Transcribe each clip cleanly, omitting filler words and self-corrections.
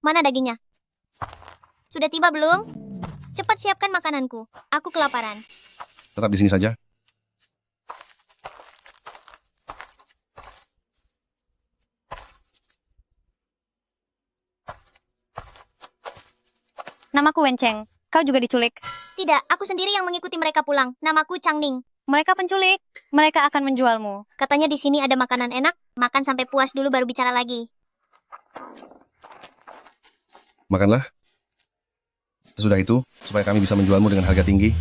Mana dagingnya? Sudah tiba belum? Cepat siapkan makananku. Aku kelaparan. Tetap di sini saja. Namaku Wenceng. Kau juga diculik. Tidak, aku sendiri yang mengikuti mereka pulang. Namaku Changning. Mereka penculik. Mereka akan menjualmu. Katanya di sini ada makanan enak. Makan sampai puas dulu baru bicara lagi. Makanlah. Sesudah itu, supaya kami bisa menjualmu dengan harga tinggi.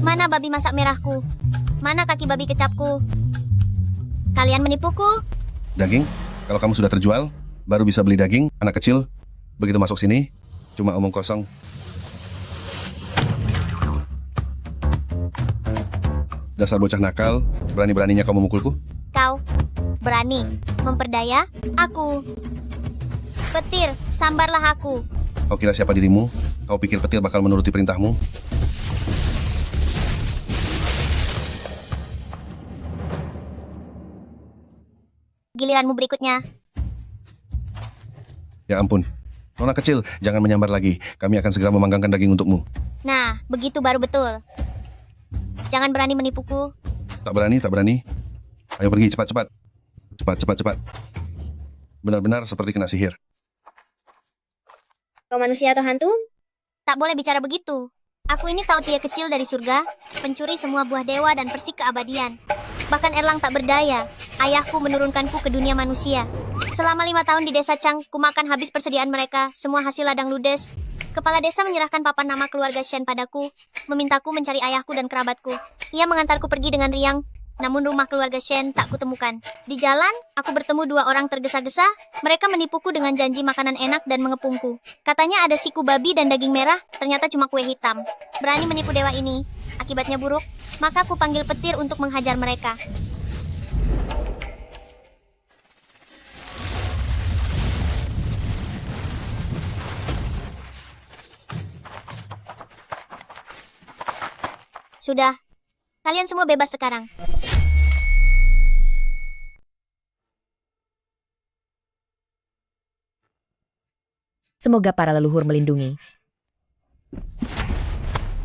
Mana babi masak merahku? Mana kaki babi kecapku? Kalian menipuku? Daging, kalau kamu sudah terjual, baru bisa beli daging. Anak kecil, begitu masuk sini, cuma omong kosong. Dasar bocah nakal, berani-beraninya kau memukulku? Kau berani memperdaya aku. Petir, sambarlah aku. Kau kira siapa dirimu? Kau pikir petir bakal menuruti perintahmu? Giliranmu berikutnya. Ya ampun. Nona kecil, jangan menyambar lagi. Kami akan segera memanggangkan daging untukmu. Nah, begitu baru betul. Jangan berani menipuku. Tak berani, tak berani. Ayo pergi, cepat, cepat. Cepat, cepat, cepat. Benar-benar seperti kena sihir. Kau manusia atau hantu? Tak boleh bicara begitu. Aku ini Tautia kecil dari surga, pencuri semua buah dewa dan persik keabadian. Bahkan Erlang tak berdaya. Ayahku menurunkanku ke dunia manusia. Selama 5 tahun di desa Chang, ku makan habis persediaan mereka, semua hasil ladang ludes. Kepala desa menyerahkan papan nama keluarga Shen padaku, memintaku mencari ayahku dan kerabatku. Ia mengantarku pergi dengan riang, namun rumah keluarga Shen tak kutemukan. Di jalan, aku bertemu 2 orang tergesa-gesa. Mereka menipuku dengan janji makanan enak dan mengepungku. Katanya ada siku babi dan daging merah, ternyata cuma kue hitam. Berani menipu dewa ini, akibatnya buruk. Maka ku panggil petir untuk menghajar mereka. Sudah, kalian semua bebas sekarang. Semoga para leluhur melindungi.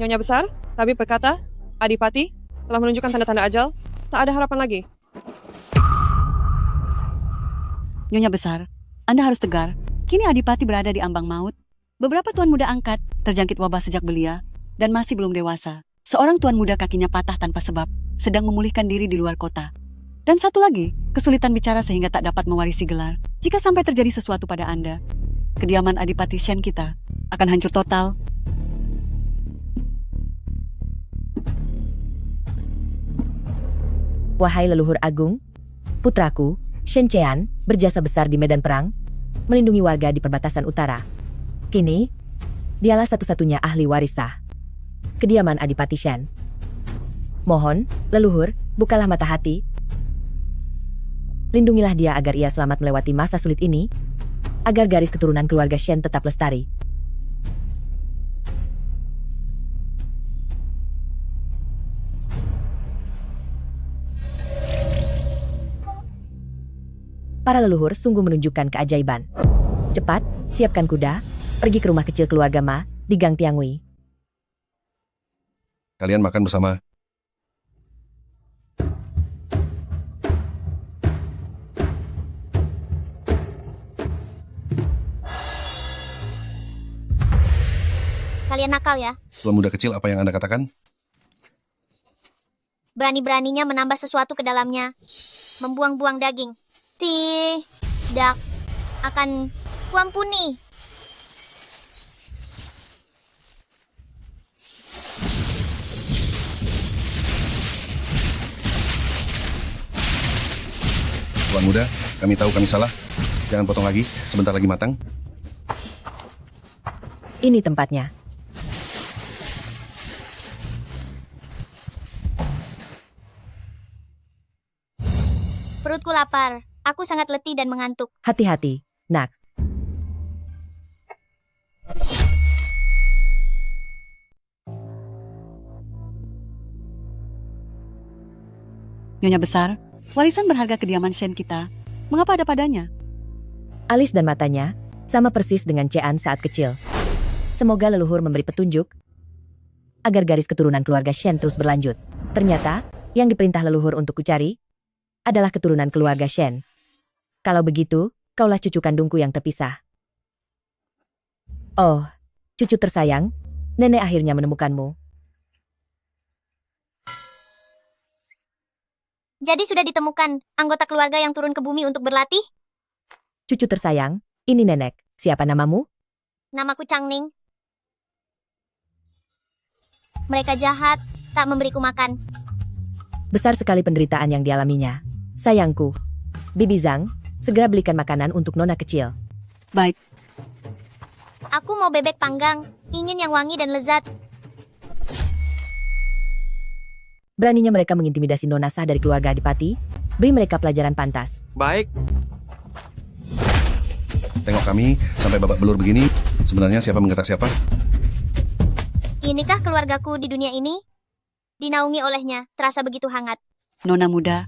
Nyonya besar, tabib berkata, Adipati telah menunjukkan tanda-tanda ajal. Tak ada harapan lagi. Nyonya besar, Anda harus tegar. Kini Adipati berada di ambang maut. Beberapa tuan muda angkat terjangkit wabah sejak belia dan masih belum dewasa. Seorang tuan muda kakinya patah tanpa sebab, sedang memulihkan diri di luar kota. Dan satu lagi, kesulitan bicara sehingga tak dapat mewarisi gelar. Jika sampai terjadi sesuatu pada Anda, kediaman Adipati Shen kita akan hancur total. Wahai leluhur agung, putraku, Shen Chean, berjasa besar di medan perang, melindungi warga di perbatasan utara. Kini, dialah satu-satunya ahli waris sah. Kediaman Adipati Shen. Mohon, leluhur, bukalah mata hati. Lindungilah dia agar ia selamat melewati masa sulit ini, agar garis keturunan keluarga Shen tetap lestari. Para leluhur sungguh menunjukkan keajaiban. Cepat, siapkan kuda, pergi ke rumah kecil keluarga Ma, di Gang Tiangui. Kalian makan bersama. Kalian nakal ya? Tuan muda kecil, apa yang Anda katakan? Berani-beraninya menambah sesuatu ke dalamnya. Membuang-buang daging. Tidak akan kuampuni. Tuan muda, kami tahu kami salah. Jangan potong lagi, sebentar lagi matang. Ini tempatnya. Perutku lapar. Aku sangat letih dan mengantuk. Hati-hati, nak. Nyonya besar, warisan berharga kediaman Shen kita, mengapa ada padanya? Alis dan matanya sama persis dengan Cean saat kecil. Semoga leluhur memberi petunjuk agar garis keturunan keluarga Shen terus berlanjut. Ternyata, yang diperintah leluhur untuk kucari adalah keturunan keluarga Shen. Kalau begitu, kaulah cucu kandungku yang terpisah. Oh, cucu tersayang, nenek akhirnya menemukanmu. Jadi sudah ditemukan anggota keluarga yang turun ke bumi untuk berlatih? Cucu tersayang, ini nenek. Siapa namamu? Namaku Changning. Mereka jahat, tak memberiku makan. Besar sekali penderitaan yang dialaminya. Sayangku. Bibi Zhang, segera belikan makanan untuk nona kecil. Baik, Aku mau bebek panggang, ingin yang wangi dan lezat. Beraninya mereka mengintimidasi nona sah dari keluarga Adipati. Beri mereka pelajaran pantas. Baik, Tengok kami sampai babak belur begini. Sebenarnya siapa menggetak siapa? Inikah keluargaku di dunia ini? Dinaungi olehnya, terasa begitu hangat. Nona muda,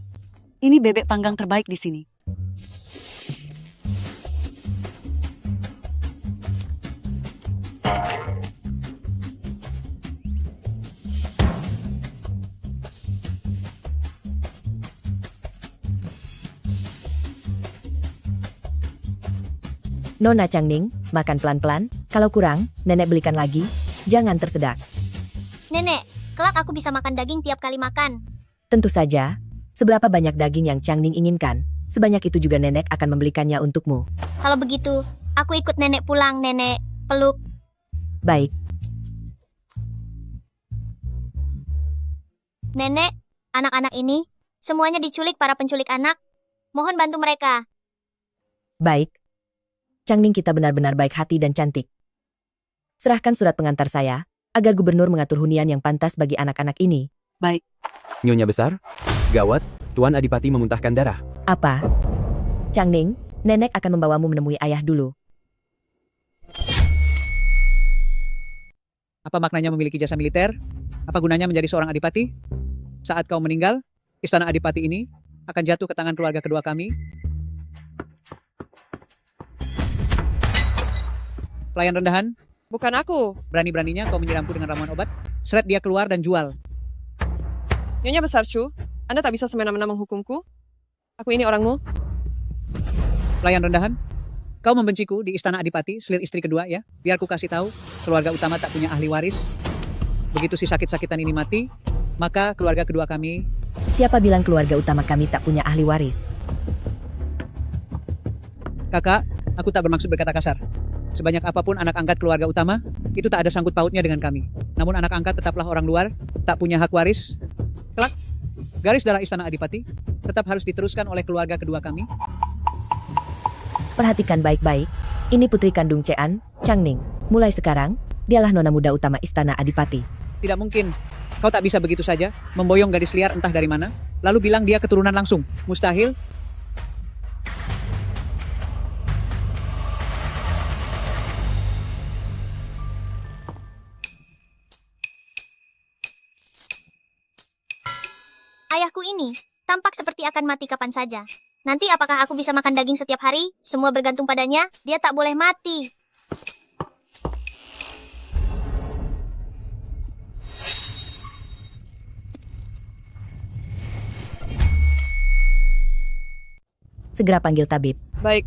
ini bebek panggang terbaik di sini. Nona Changning, makan pelan-pelan. Kalau kurang, nenek belikan lagi. Jangan tersedak. Nenek, kelak aku bisa makan daging tiap kali makan. Tentu saja, seberapa banyak daging yang Changning inginkan, sebanyak itu juga nenek akan membelikannya untukmu. Kalau begitu, aku ikut nenek pulang, nenek. Peluk. Baik, Nenek, anak-anak ini, semuanya diculik para penculik anak. Mohon bantu mereka. baik. Changning kita benar-benar baik hati dan cantik. Serahkan surat pengantar saya, agar gubernur mengatur hunian yang pantas bagi anak-anak ini. Nyonya besar. Gawat, Tuan Adipati memuntahkan darah. Apa? Changning, nenek akan membawamu menemui ayah dulu. Apa maknanya memiliki jasa militer? Apa gunanya menjadi seorang adipati? Saat kau meninggal, istana adipati ini akan jatuh ke tangan keluarga kedua kami. Pelayan rendahan, Bukan aku. berani-beraninya kau menyiramku dengan ramuan obat. Seret dia keluar dan jual. Nyonya besar Shu, Anda tak bisa semena-mena menghukumku. Aku ini orangmu. Pelayan rendahan, kau membenciku di istana adipati, selir istri kedua ya. Biar ku kasih tahu, keluarga utama tak punya ahli waris. Begitu si sakit-sakitan ini mati, maka keluarga kedua kami. Siapa bilang keluarga utama kami tak punya ahli waris? Kakak, aku tak bermaksud berkata kasar. Sebanyak apapun anak angkat keluarga utama, itu tak ada sangkut pautnya dengan kami. Namun anak angkat tetaplah orang luar, tak punya hak waris. Kelak, garis darah istana adipati tetap harus diteruskan oleh keluarga kedua kami. Perhatikan baik-baik. Ini putri kandung Cean, Changning. Mulai sekarang, dialah nona muda utama istana Adipati. Tidak mungkin. Kau tak bisa begitu saja memboyong gadis liar entah dari mana, lalu bilang dia keturunan langsung. Mustahil. Ayahku ini, tampak seperti akan mati kapan saja. Nanti apakah aku bisa makan daging setiap hari? Semua bergantung padanya, dia tak boleh mati. Segera panggil tabib. Baik,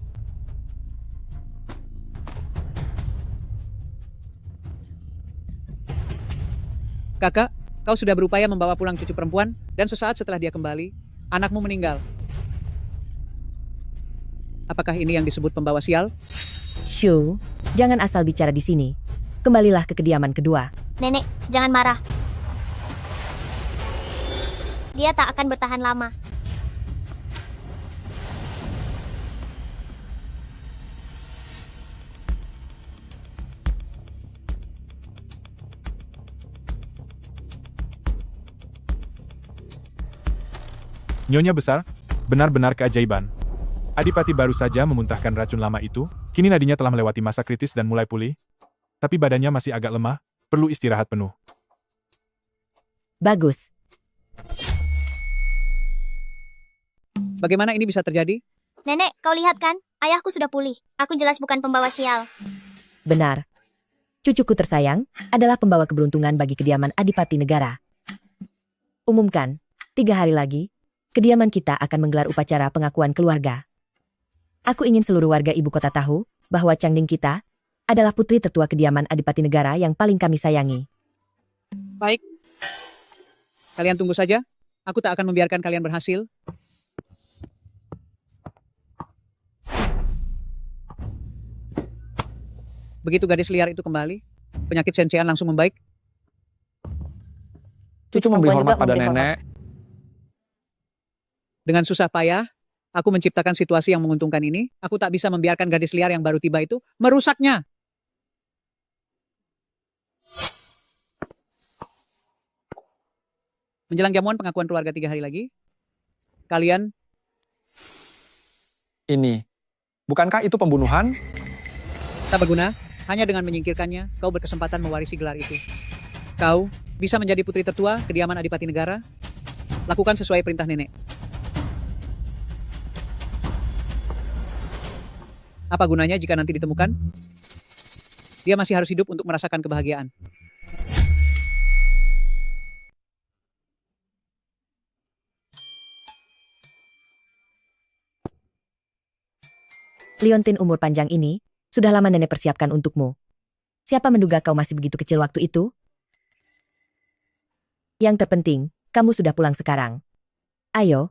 Kakak, kau sudah berupaya membawa pulang cucu perempuan, dan sesaat setelah dia kembali, anakmu meninggal. Apakah ini yang disebut pembawa sial? Shu, jangan asal bicara di sini. Kembalilah ke kediaman kedua. Nenek, jangan marah. Dia tak akan bertahan lama. Nyonya besar, benar-benar keajaiban. Adipati baru saja memuntahkan racun lama itu, kini nadinya telah melewati masa kritis dan mulai pulih. Tapi badannya masih agak lemah, perlu istirahat penuh. Bagus. Bagaimana ini bisa terjadi? Nenek, kau lihat kan? Ayahku sudah pulih. Aku jelas bukan pembawa sial. Benar. Cucuku tersayang adalah pembawa keberuntungan bagi kediaman Adipati Negara. Umumkan, 3 hari lagi, kediaman kita akan menggelar upacara pengakuan keluarga. Aku ingin seluruh warga ibu kota tahu bahwa Changning kita adalah putri tertua kediaman Adipati Negara yang paling kami sayangi. Baik. Kalian tunggu saja. Aku tak akan membiarkan kalian berhasil. Begitu gadis liar itu kembali, penyakit Shenchean langsung membaik. Cucu memberi hormat pada nenek. Dengan susah payah, aku menciptakan situasi yang menguntungkan ini. Aku tak bisa membiarkan gadis liar yang baru tiba itu merusaknya. Menjelang jamuan pengakuan keluarga 3 hari lagi, kalian Ini, bukankah itu pembunuhan? tak berguna. Hanya dengan menyingkirkannya, kau berkesempatan mewarisi gelar itu. Kau bisa menjadi putri tertua kediaman Adipati Negara. Lakukan sesuai perintah nenek. Apa gunanya jika nanti ditemukan? Dia masih harus hidup untuk merasakan kebahagiaan. Liontin umur panjang ini, sudah lama nenek persiapkan untukmu. Siapa menduga kau masih begitu kecil waktu itu? Yang terpenting, kamu sudah pulang sekarang. Ayo.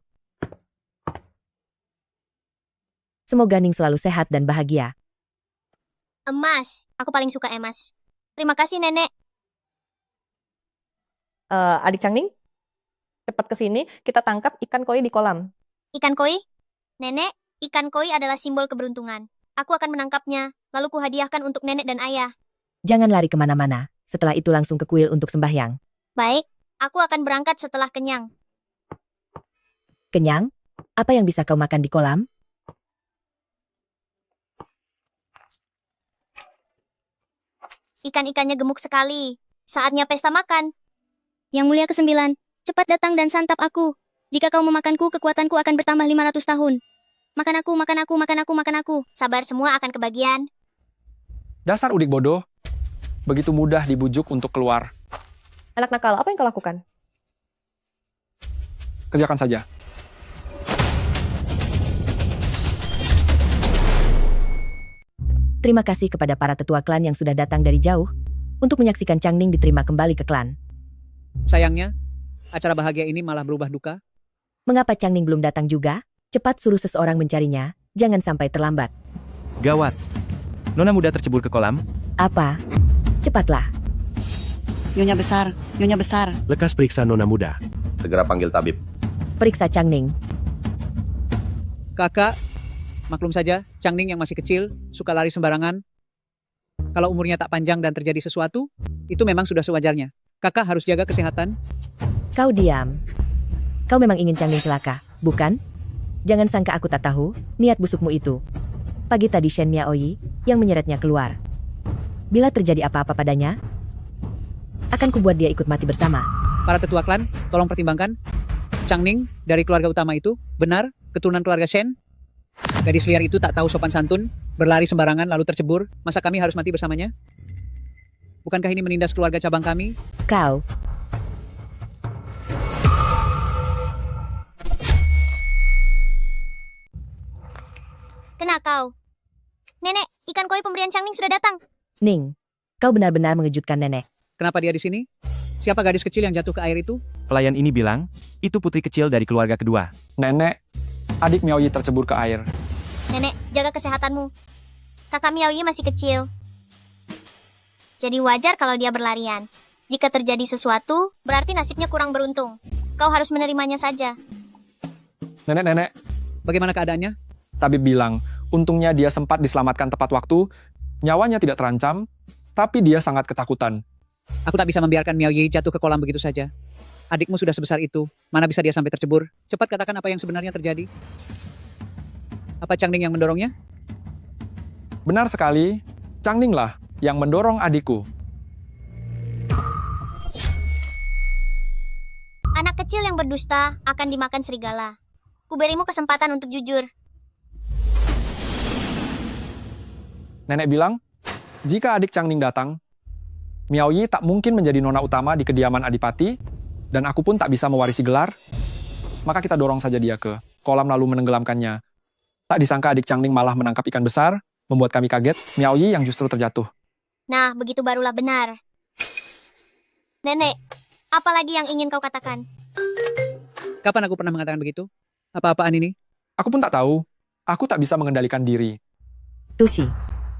Semoga Ning selalu sehat dan bahagia. Emas. Aku paling suka emas. Terima kasih, Nenek. Adik Changning, cepat ke sini, kita tangkap ikan koi di kolam. Ikan koi? Nenek, ikan koi adalah simbol keberuntungan. Aku akan menangkapnya, lalu kuhadiahkan untuk nenek dan ayah. Jangan lari kemana-mana, setelah itu langsung ke kuil untuk sembahyang. Baik, aku akan berangkat setelah kenyang. Kenyang? Apa yang bisa kau makan di kolam? Ikan-ikannya gemuk sekali. Saatnya pesta makan. Yang mulia ke-9, cepat datang dan santap aku. Jika kau memakanku, kekuatanku akan bertambah 500 tahun. Makan aku, makan aku, makan aku, makan aku. Sabar, semua akan kebagian. Dasar udik bodoh. Begitu mudah dibujuk untuk keluar. Anak nakal, apa yang kau lakukan? Kerjakan saja. Terima kasih kepada para tetua klan yang sudah datang dari jauh untuk menyaksikan Changning diterima kembali ke klan. Sayangnya, acara bahagia ini malah berubah duka. Mengapa Changning belum datang juga? Cepat suruh seseorang mencarinya, jangan sampai terlambat. Gawat. Nona muda tercebur ke kolam. Apa? Cepatlah. Nyonya besar, Nyonya besar. Lekas periksa Nona muda. Segera panggil tabib. Periksa Changning. Kakak, maklum saja, Changning yang masih kecil, suka lari sembarangan. Kalau umurnya tak panjang dan terjadi sesuatu, itu memang sudah sewajarnya. Kakak harus jaga kesehatan. Kau diam. Kau memang ingin Changning celaka, bukan? Jangan sangka aku tak tahu niat busukmu itu. Pagi tadi Shen Miaoyi yang menyeretnya keluar. Bila terjadi apa-apa padanya, akan kubuat dia ikut mati bersama. Para tetua klan, tolong pertimbangkan. Changning dari keluarga utama itu, benar, keturunan keluarga Shen. Gadis liar itu tak tahu sopan santun, berlari sembarangan lalu tercebur. Masa kami harus mati bersamanya? Bukankah ini menindas keluarga cabang kami? Kau. Kena kau. Nenek, ikan koi pemberian Changning sudah datang. Ning, kau benar-benar mengejutkan nenek. Kenapa dia di sini? Siapa gadis kecil yang jatuh ke air itu? Pelayan ini bilang, itu putri kecil dari keluarga kedua. Nenek, adik Miaoyi tercebur ke air. Nenek, jaga kesehatanmu. Kakak Miaoyi masih kecil. Jadi wajar kalau dia berlarian. Jika terjadi sesuatu, berarti nasibnya kurang beruntung. Kau harus menerimanya saja. Nenek, Bagaimana keadaannya? tabib bilang, untungnya dia sempat diselamatkan tepat waktu, nyawanya tidak terancam, tapi dia sangat ketakutan. Aku tak bisa membiarkan Miaoyi jatuh ke kolam begitu saja. Adikmu sudah sebesar itu, mana bisa dia sampai tercebur? Cepat katakan apa yang sebenarnya terjadi. Apa Changning yang mendorongnya? Benar sekali, Changning lah yang mendorong adikku. Anak kecil yang berdusta akan dimakan serigala. Kuberimu kesempatan untuk jujur. Nenek bilang, jika adik Changning datang, Miao Yi tak mungkin menjadi nona utama di kediaman Adipati, dan aku pun tak bisa mewarisi gelar. Maka kita dorong saja dia ke kolam lalu menenggelamkannya. Tak disangka adik Changning malah menangkap ikan besar, membuat kami kaget, Miao Yi yang justru terjatuh. Nah, begitu barulah benar. Nenek, apa lagi yang ingin kau katakan? Kapan aku pernah mengatakan begitu? Apa-apaan ini? Aku pun tak tahu. Aku tak bisa mengendalikan diri. Tushi,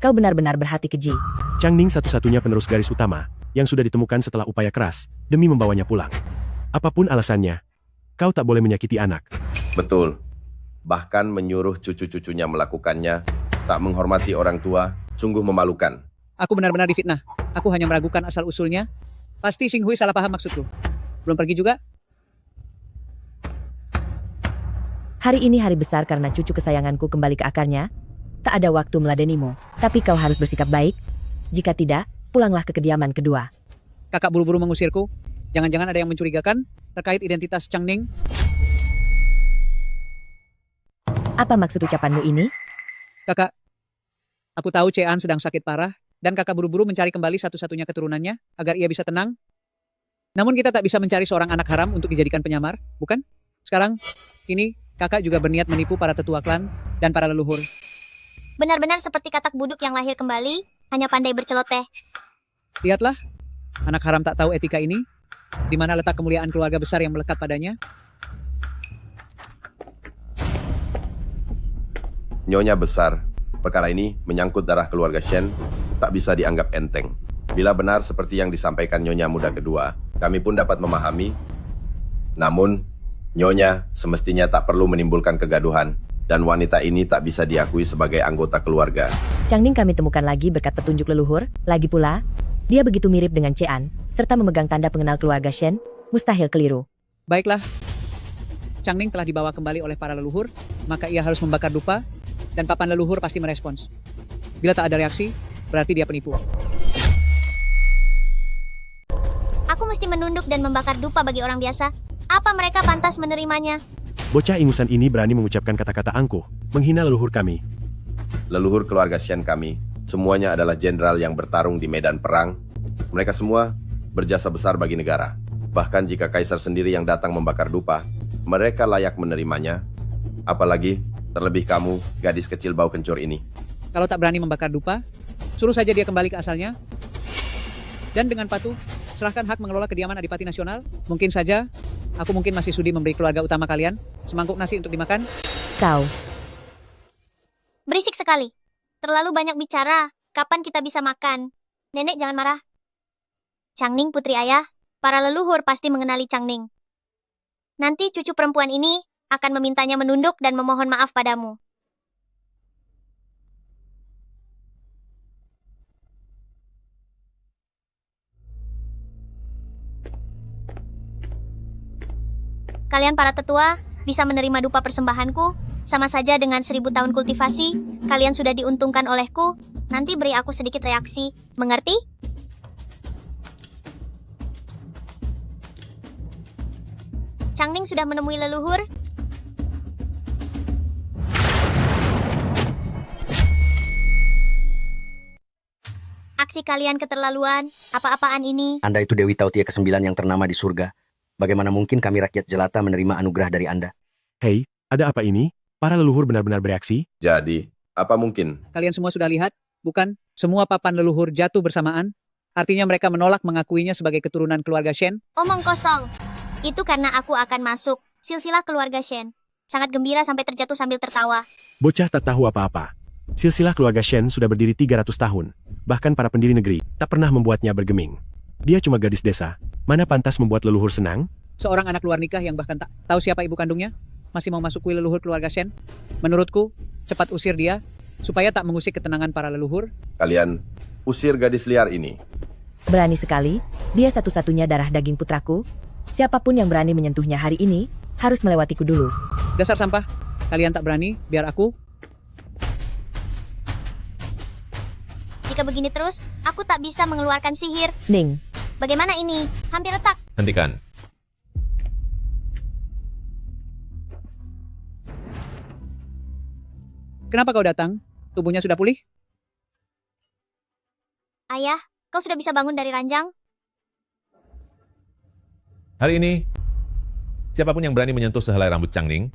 kau benar-benar berhati keji. Changning satu-satunya penerus garis utama yang sudah ditemukan setelah upaya keras demi membawanya pulang. Apapun alasannya, kau tak boleh menyakiti anak. Betul. Bahkan menyuruh cucu-cucunya melakukannya, tak menghormati orang tua, sungguh memalukan. Aku benar-benar difitnah. Aku hanya meragukan asal-usulnya. Pasti Xing Hui salah paham maksudku. Belum pergi juga? Hari ini hari besar karena cucu kesayanganku kembali ke akarnya. Tak ada waktu meladenimu, tapi kau harus bersikap baik. Jika tidak, pulanglah ke kediaman kedua. Kakak buru-buru mengusirku. Jangan-jangan ada yang mencurigakan terkait identitas Changning. Apa maksud ucapanmu ini? Kakak, aku tahu Cean sedang sakit parah, dan kakak buru-buru mencari kembali satu-satunya keturunannya agar ia bisa tenang. Namun kita tak bisa mencari seorang anak haram untuk dijadikan penyamar, bukan? Sekarang, kini kakak juga berniat menipu para tetua klan dan para leluhur. Benar-benar seperti katak buduk yang lahir kembali, hanya pandai berceloteh. Lihatlah, anak haram tak tahu etika ini, di mana letak kemuliaan keluarga besar yang melekat padanya. Nyonya besar, perkara ini menyangkut darah keluarga Shen, tak bisa dianggap enteng. Bila benar seperti yang disampaikan Nyonya muda kedua, kami pun dapat memahami. Namun, Nyonya semestinya tak perlu menimbulkan kegaduhan, dan wanita ini tak bisa diakui sebagai anggota keluarga. Changning kami temukan lagi berkat petunjuk leluhur. Lagi pula, dia begitu mirip dengan Cean, serta memegang tanda pengenal keluarga Shen, mustahil keliru. Baiklah, Changning telah dibawa kembali oleh para leluhur, maka ia harus membakar dupa, dan papan leluhur pasti merespons. Bila tak ada reaksi, berarti dia penipu. Aku mesti menunduk dan membakar dupa bagi orang biasa. Apa mereka pantas menerimanya? Bocah ingusan ini berani mengucapkan kata-kata angkuh, menghina leluhur kami. Leluhur keluarga Shen kami, semuanya adalah jenderal yang bertarung di medan perang. Mereka semua berjasa besar bagi negara. Bahkan jika kaisar sendiri yang datang membakar dupa, mereka layak menerimanya. Apalagi, terlebih kamu, gadis kecil bau kencur ini. Kalau tak berani membakar dupa, suruh saja dia kembali ke asalnya. Dan dengan patuh, serahkan hak mengelola kediaman Adipati Nasional. Mungkin saja, aku mungkin masih sudi memberi keluarga utama kalian semangkuk nasi untuk dimakan. Kau. Berisik sekali. Terlalu banyak bicara. Kapan kita bisa makan? Nenek jangan marah. Changning putri ayah, para leluhur pasti mengenali Changning. Nanti cucu perempuan ini akan memintanya menunduk dan memohon maaf padamu. Kalian para tetua bisa menerima dupa persembahanku, sama saja dengan 1000 tahun kultivasi. Kalian sudah diuntungkan olehku. Nanti beri aku sedikit reaksi. Mengerti? Changning sudah menemui leluhur. Aksi kalian keterlaluan. Apa-apaan ini? Anda itu Dewi Tautia ke-9 yang ternama di surga. Bagaimana mungkin kami rakyat jelata menerima anugerah dari Anda? Hei, ada apa ini? Para leluhur benar-benar bereaksi? Jadi, apa mungkin? Kalian semua sudah lihat, bukan? Semua papan leluhur jatuh bersamaan. Artinya mereka menolak mengakuinya sebagai keturunan keluarga Shen. Omong kosong. Itu karena aku akan masuk silsilah keluarga Shen. Sangat gembira sampai terjatuh sambil tertawa. Bocah tak tahu apa-apa. Silsilah keluarga Shen sudah berdiri 300 tahun. Bahkan para pendiri negeri tak pernah membuatnya bergeming. Dia cuma gadis desa. Mana pantas membuat leluhur senang? Seorang anak luar nikah yang bahkan tak tahu siapa ibu kandungnya, masih mau masuk kuil leluhur keluarga Shen. Menurutku, cepat usir dia, supaya tak mengusik ketenangan para leluhur. Kalian usir gadis liar ini. Berani sekali, dia satu-satunya darah daging putraku. Siapapun yang berani menyentuhnya hari ini, harus melewatiku dulu. Dasar sampah, kalian tak berani, biar aku. Jika begini terus, aku tak bisa mengeluarkan sihir. Ning. Bagaimana ini? Hampir retak. Hentikan. Kenapa kau datang? Tubuhnya sudah pulih? Ayah, kau sudah bisa bangun dari ranjang? Hari ini, siapapun yang berani menyentuh sehelai rambut Changning,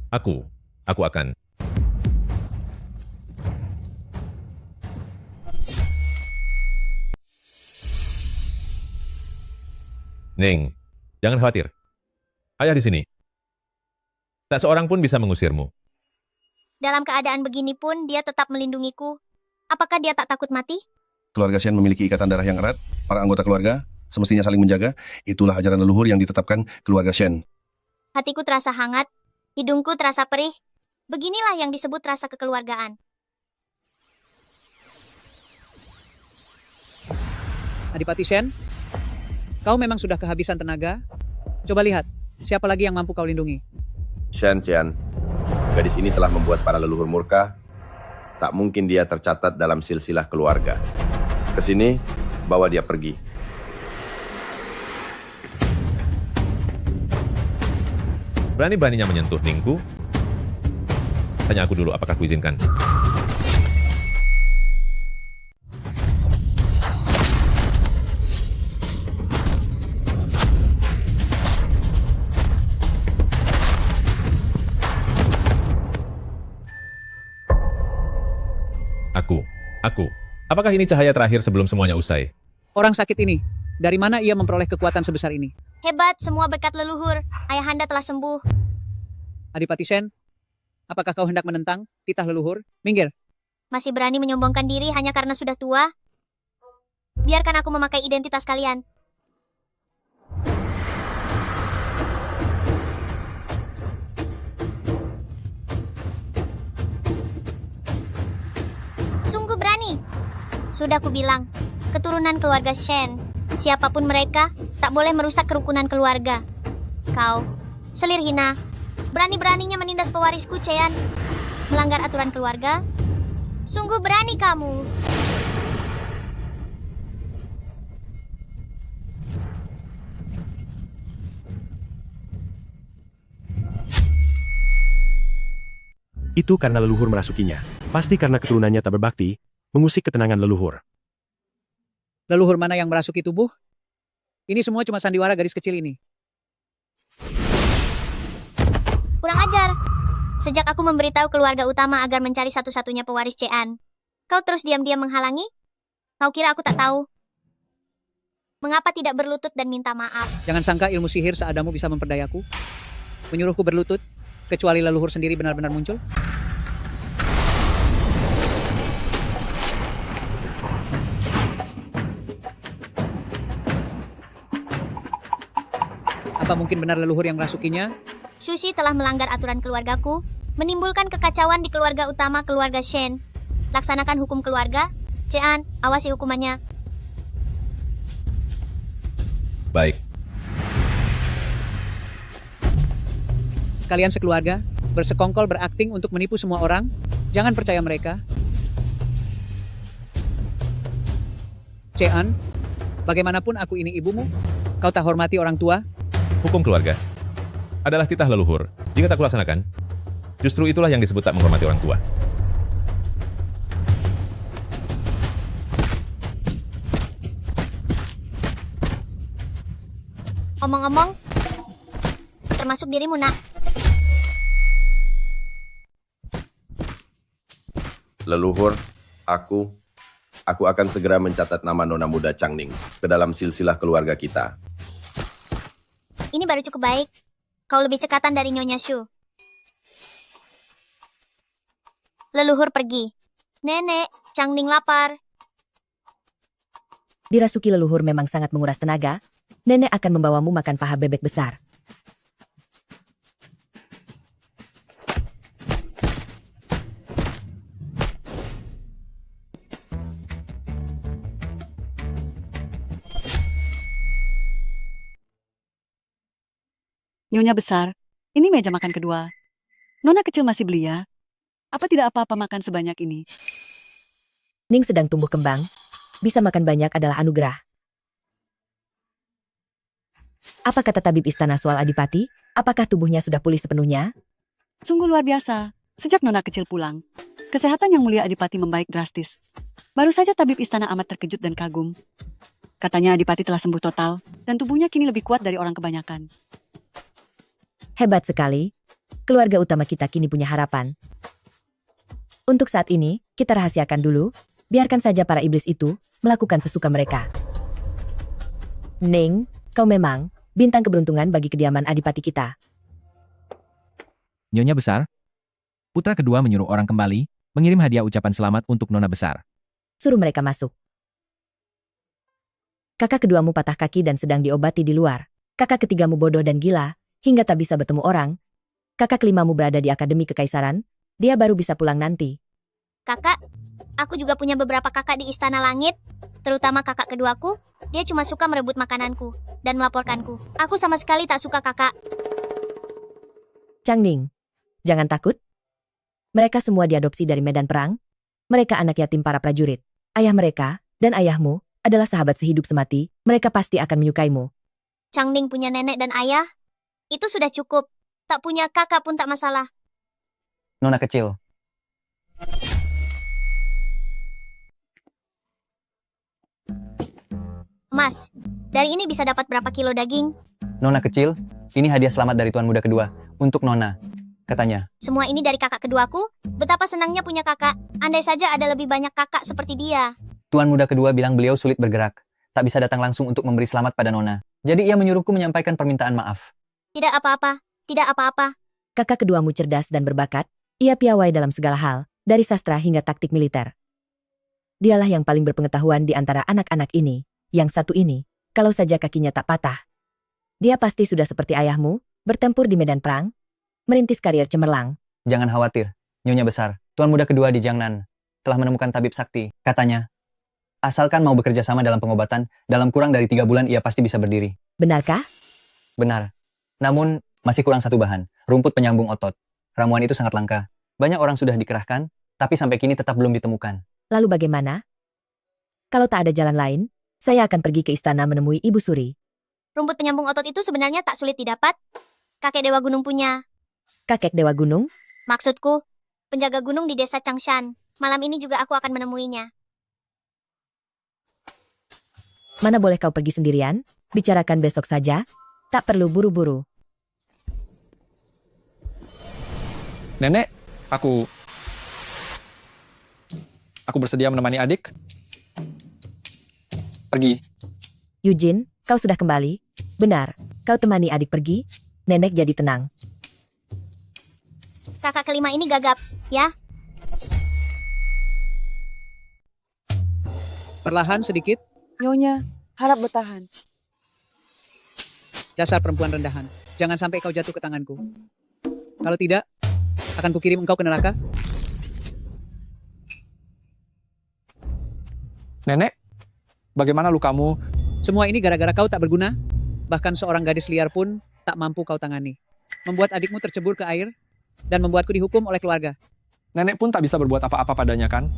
aku akan. Ning, jangan khawatir. Ayah di sini. Tak seorang pun bisa mengusirmu. Dalam keadaan begini pun dia tetap melindungiku. Apakah dia tak takut mati? Keluarga Shen memiliki ikatan darah yang erat. Para anggota keluarga semestinya saling menjaga. Itulah ajaran leluhur yang ditetapkan keluarga Shen. Hatiku terasa hangat, hidungku terasa perih. Beginilah yang disebut rasa kekeluargaan. Adipati Shen, kau memang sudah kehabisan tenaga. Coba lihat, siapa lagi yang mampu kau lindungi? Shen Qian, gadis ini telah membuat para leluhur murka. Tak mungkin dia tercatat dalam silsilah keluarga. Kesini, bawa dia pergi. Berani-beraninya menyentuh Ningku? Tanya aku dulu apakah kuizinkan. Aku. Apakah ini cahaya terakhir sebelum semuanya usai? Orang sakit ini, dari mana ia memperoleh kekuatan sebesar ini? Hebat, semua berkat leluhur. Ayahanda telah sembuh. Adipati Shen, apakah kau hendak menentang titah leluhur? Minggir. Masih berani menyombongkan diri hanya karena sudah tua? Biarkan aku memakai identitas kalian. Sungguh berani. Sudah kubilang, keturunan keluarga Shen, siapapun mereka, tak boleh merusak kerukunan keluarga. Kau, selir hina, berani-beraninya menindas pewarisku, Chean. Melanggar aturan keluarga? Sungguh berani kamu. Itu karena leluhur merasukinya. Pasti karena keturunannya tak berbakti, mengusik ketenangan leluhur. Leluhur mana yang merasuki tubuh? Ini semua cuma sandiwara gadis kecil ini. Kurang ajar. Sejak aku memberitahu keluarga utama agar mencari satu-satunya pewaris Chean, kau terus diam-diam menghalangi? Kau kira aku tak tahu? Mengapa tidak berlutut dan minta maaf? Jangan sangka ilmu sihir seadamu bisa memperdayaku. Menyuruhku berlutut, kecuali leluhur sendiri benar-benar muncul. Apa mungkin benar leluhur yang merasukinya? Sushi telah melanggar aturan keluargaku, menimbulkan kekacauan di keluarga utama keluarga Shen. Laksanakan hukum keluarga. Chean, awasi hukumannya. Baik. Kalian sekeluarga, bersekongkol berakting untuk menipu semua orang. Jangan percaya mereka. Chean, bagaimanapun aku ini ibumu, kau tak hormati orang tua. Hukum keluarga adalah titah leluhur. Jika tak kulaksanakan, justru itulah yang disebut tak menghormati orang tua. Omong-omong, termasuk dirimu, nak. Leluhur, aku akan segera mencatat nama nona muda Changning ke dalam silsilah keluarga kita. Ini baru cukup baik. Kau lebih cekatan dari Nyonya Shu. Leluhur pergi. Nenek, Changning lapar. Dirasuki leluhur memang sangat menguras tenaga. Nenek akan membawamu makan paha bebek besar. Nyonya besar, ini meja makan kedua. Nona kecil masih belia. Apa tidak apa-apa makan sebanyak ini? Ning sedang tumbuh kembang. Bisa makan banyak adalah anugerah. Apa kata tabib istana soal Adipati? Apakah tubuhnya sudah pulih sepenuhnya? Sungguh luar biasa. Sejak Nona kecil pulang, kesehatan yang mulia Adipati membaik drastis. Baru saja tabib istana amat terkejut dan kagum. Katanya Adipati telah sembuh total dan tubuhnya kini lebih kuat dari orang kebanyakan. Hebat sekali. Keluarga utama kita kini punya harapan. Untuk saat ini, kita rahasiakan dulu. Biarkan saja para iblis itu melakukan sesuka mereka. Ning, kau memang bintang keberuntungan bagi kediaman adipati kita. Nyonya Besar, putra kedua menyuruh orang kembali, mengirim hadiah ucapan selamat untuk Nona Besar. Suruh mereka masuk. Kakak keduamu patah kaki dan sedang diobati di luar. Kakak ketigamu bodoh dan gila, hingga tak bisa bertemu orang. Kakak kelimamu berada di Akademi Kekaisaran, dia baru bisa pulang nanti. Kakak, aku juga punya beberapa kakak di Istana Langit, terutama kakak keduaku. Dia cuma suka merebut makananku dan melaporkanku. Aku sama sekali tak suka kakak. Changning, jangan takut. Mereka semua diadopsi dari medan perang. Mereka anak yatim para prajurit. Ayah mereka dan ayahmu adalah sahabat sehidup semati. Mereka pasti akan menyukaimu. Changning punya nenek dan ayah. Itu sudah cukup. Tak punya kakak pun tak masalah. Nona kecil. Mas, dari ini bisa dapat berapa kilo daging? Nona kecil, ini hadiah selamat dari Tuan Muda kedua. Untuk Nona. Katanya. Semua ini dari kakak keduaku? Betapa senangnya punya kakak. Andai saja ada lebih banyak kakak seperti dia. Tuan Muda kedua bilang beliau sulit bergerak. Tak bisa datang langsung untuk memberi selamat pada Nona. Jadi ia menyuruhku menyampaikan permintaan maaf. Tidak apa-apa. Tidak apa-apa. Kakak keduamu cerdas dan berbakat. Ia piawai dalam segala hal, dari sastra hingga taktik militer. Dialah yang paling berpengetahuan di antara anak-anak ini. Yang satu ini, kalau saja kakinya tak patah. Dia pasti sudah seperti ayahmu, bertempur di medan perang, merintis karier cemerlang. Jangan khawatir, Nyonya Besar. Tuan Muda kedua di Jiangnan telah menemukan tabib sakti. Katanya, asalkan mau bekerja sama dalam pengobatan, dalam kurang dari 3 bulan ia pasti bisa berdiri. Benarkah? Benar. Namun, masih kurang satu bahan, rumput penyambung otot. Ramuan itu sangat langka. Banyak orang sudah dikerahkan, tapi sampai kini tetap belum ditemukan. Lalu bagaimana? Kalau tak ada jalan lain, saya akan pergi ke istana menemui Ibu Suri. Rumput penyambung otot itu sebenarnya tak sulit didapat. Kakek Dewa Gunung punya. Kakek Dewa Gunung? Maksudku, penjaga gunung di desa Changshan. Malam ini juga aku akan menemuinya. Mana boleh kau pergi sendirian? Bicarakan besok saja. Tak perlu buru-buru. Nenek, aku bersedia menemani adik. Pergi. Eugene, kau sudah kembali? Benar, kau temani adik pergi? Nenek jadi tenang. Kakak kelima ini gagap, ya? Perlahan sedikit. Nyonya, harap bertahan. Dasar perempuan rendahan. Jangan sampai kau jatuh ke tanganku. Kalau tidak, akan kukirim engkau ke neraka. Nenek, bagaimana lukamu? Semua ini gara-gara kau tak berguna. Bahkan seorang gadis liar pun tak mampu kau tangani. Membuat adikmu tercebur ke air dan membuatku dihukum oleh keluarga. Nenek pun tak bisa berbuat apa-apa padanya kan?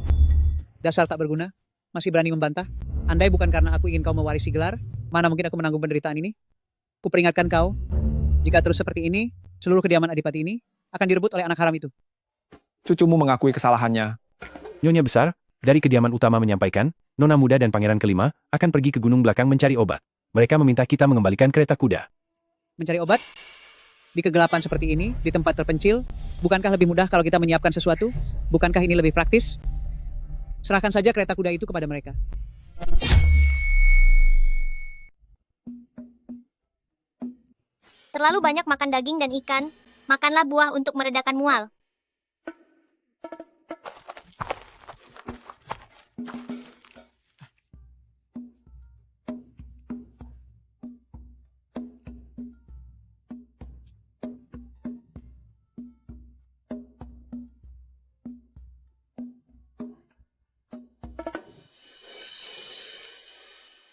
Dasar tak berguna. Masih berani membantah. Andai bukan karena aku ingin kau mewarisi gelar, mana mungkin aku menanggung penderitaan ini? Kuperingatkan kau, jika terus seperti ini, seluruh kediaman Adipati ini akan direbut oleh anak haram itu. Cucumu mengakui kesalahannya. Nyonya Besar, dari kediaman utama menyampaikan, Nona Muda dan Pangeran kelima akan pergi ke gunung belakang mencari obat. Mereka meminta kita mengembalikan kereta kuda. Mencari obat? Di kegelapan seperti ini, di tempat terpencil, bukankah lebih mudah kalau kita menyiapkan sesuatu? Bukankah ini lebih praktis? Serahkan saja kereta kuda itu kepada mereka. Terlalu banyak makan daging dan ikan. Makanlah buah untuk meredakan mual.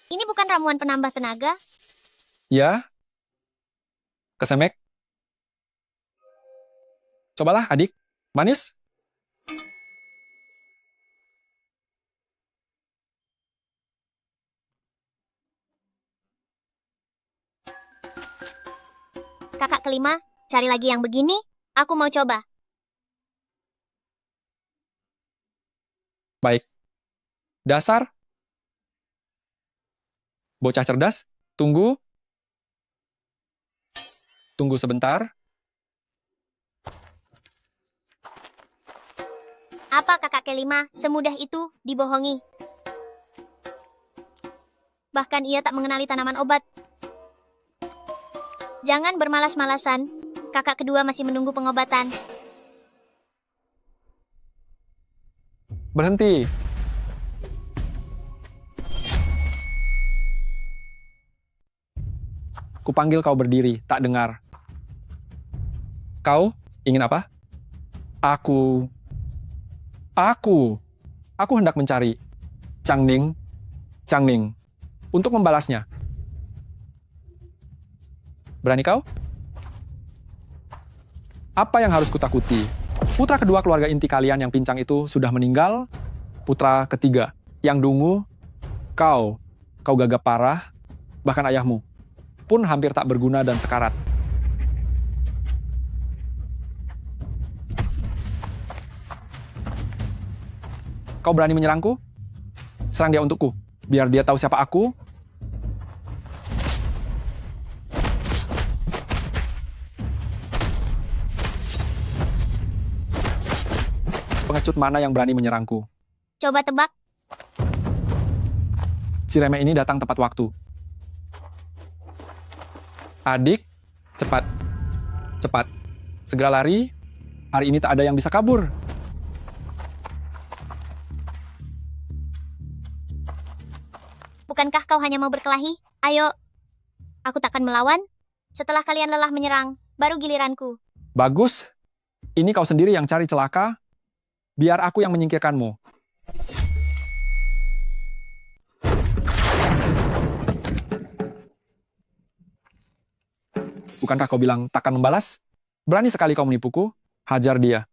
Ini bukan ramuan penambah tenaga. Ya? Kesemek? Cobalah adik. Manis? Kakak kelima, cari lagi yang begini. Aku mau coba. Baik. Dasar. Bocah cerdas, tunggu. Tunggu sebentar. Apa kakak kelima semudah itu dibohongi? Bahkan ia tak mengenali tanaman obat. Jangan bermalas-malasan, kakak kedua masih menunggu pengobatan. Berhenti. Kupanggil kau berdiri, tak dengar. Kau ingin apa? Aku hendak mencari Changning untuk membalasnya. Berani kau? Apa yang harus kutakuti? Putra kedua keluarga inti kalian yang pincang itu sudah meninggal. Putra ketiga yang dungu, kau gagap parah, bahkan ayahmu pun hampir tak berguna dan sekarat. Kau berani menyerangku? Serang dia untukku, biar dia tahu siapa aku. Pengecut mana yang berani menyerangku? Coba tebak. Si remeh ini datang tepat waktu. Adik, cepat. Cepat. Segera lari. Hari ini tak ada yang bisa kabur. Bukankah kau hanya mau berkelahi? Ayo. Aku takkan melawan. Setelah kalian lelah menyerang, baru giliranku. Bagus. Ini kau sendiri yang cari celaka. Biar aku yang menyingkirkanmu. Bukankah kau bilang takkan membalas? Berani sekali kau menipuku? Hajar dia.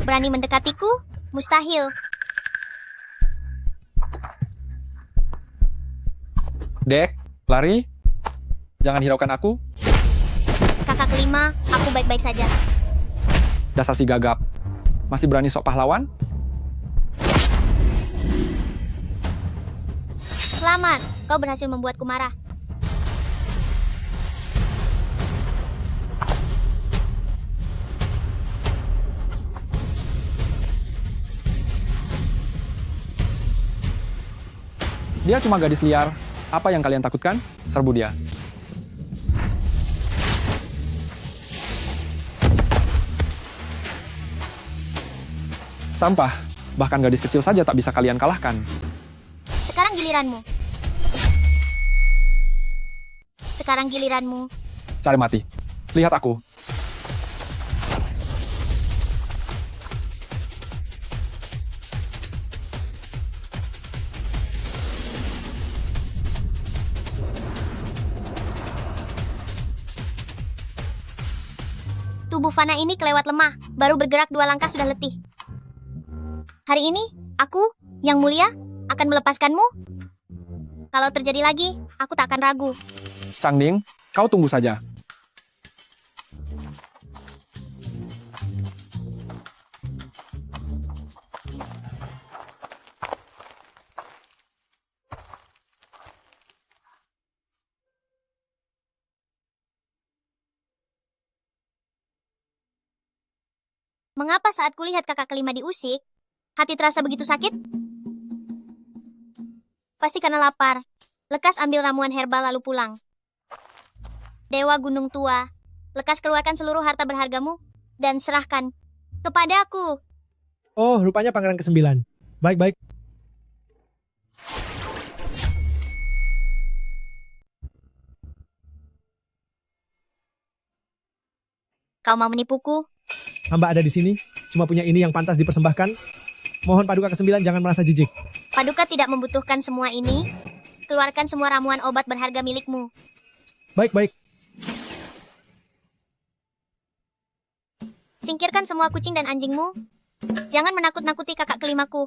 Berani mendekatiku? Mustahil. Dek, lari. Jangan hiraukan aku. Kakak kelima, aku baik-baik saja. Dasar si gagap. Masih berani sok pahlawan? Selamat, kau berhasil membuatku marah. Dia cuma gadis liar. Apa yang kalian takutkan? Serbu dia. Sampah. Bahkan gadis kecil saja tak bisa kalian kalahkan. Sekarang giliranmu. Sekarang giliranmu. Cari mati. Lihat aku. Tubuh Fana ini kelewat lemah, baru bergerak 2 langkah sudah letih. Hari ini, aku, yang mulia, akan melepaskanmu. Kalau terjadi lagi, aku tak akan ragu. Changning, kau tunggu saja. Mengapa saat kulihat kakak kelima diusik, hati terasa begitu sakit? Pasti karena lapar. Lekas ambil ramuan herbal lalu pulang. Dewa Gunung Tua, lekas keluarkan seluruh harta berhargamu dan serahkan kepadaku. Oh, rupanya pangeran ke-9. Baik-baik. Kau mau menipuku? Hamba ada di sini, cuma punya ini yang pantas dipersembahkan. Mohon Paduka ke-9 jangan merasa jijik. Paduka tidak membutuhkan semua ini. Keluarkan semua ramuan obat berharga milikmu. Baik-baik. Singkirkan semua kucing dan anjingmu. Jangan menakut-nakuti kakak kelimaku.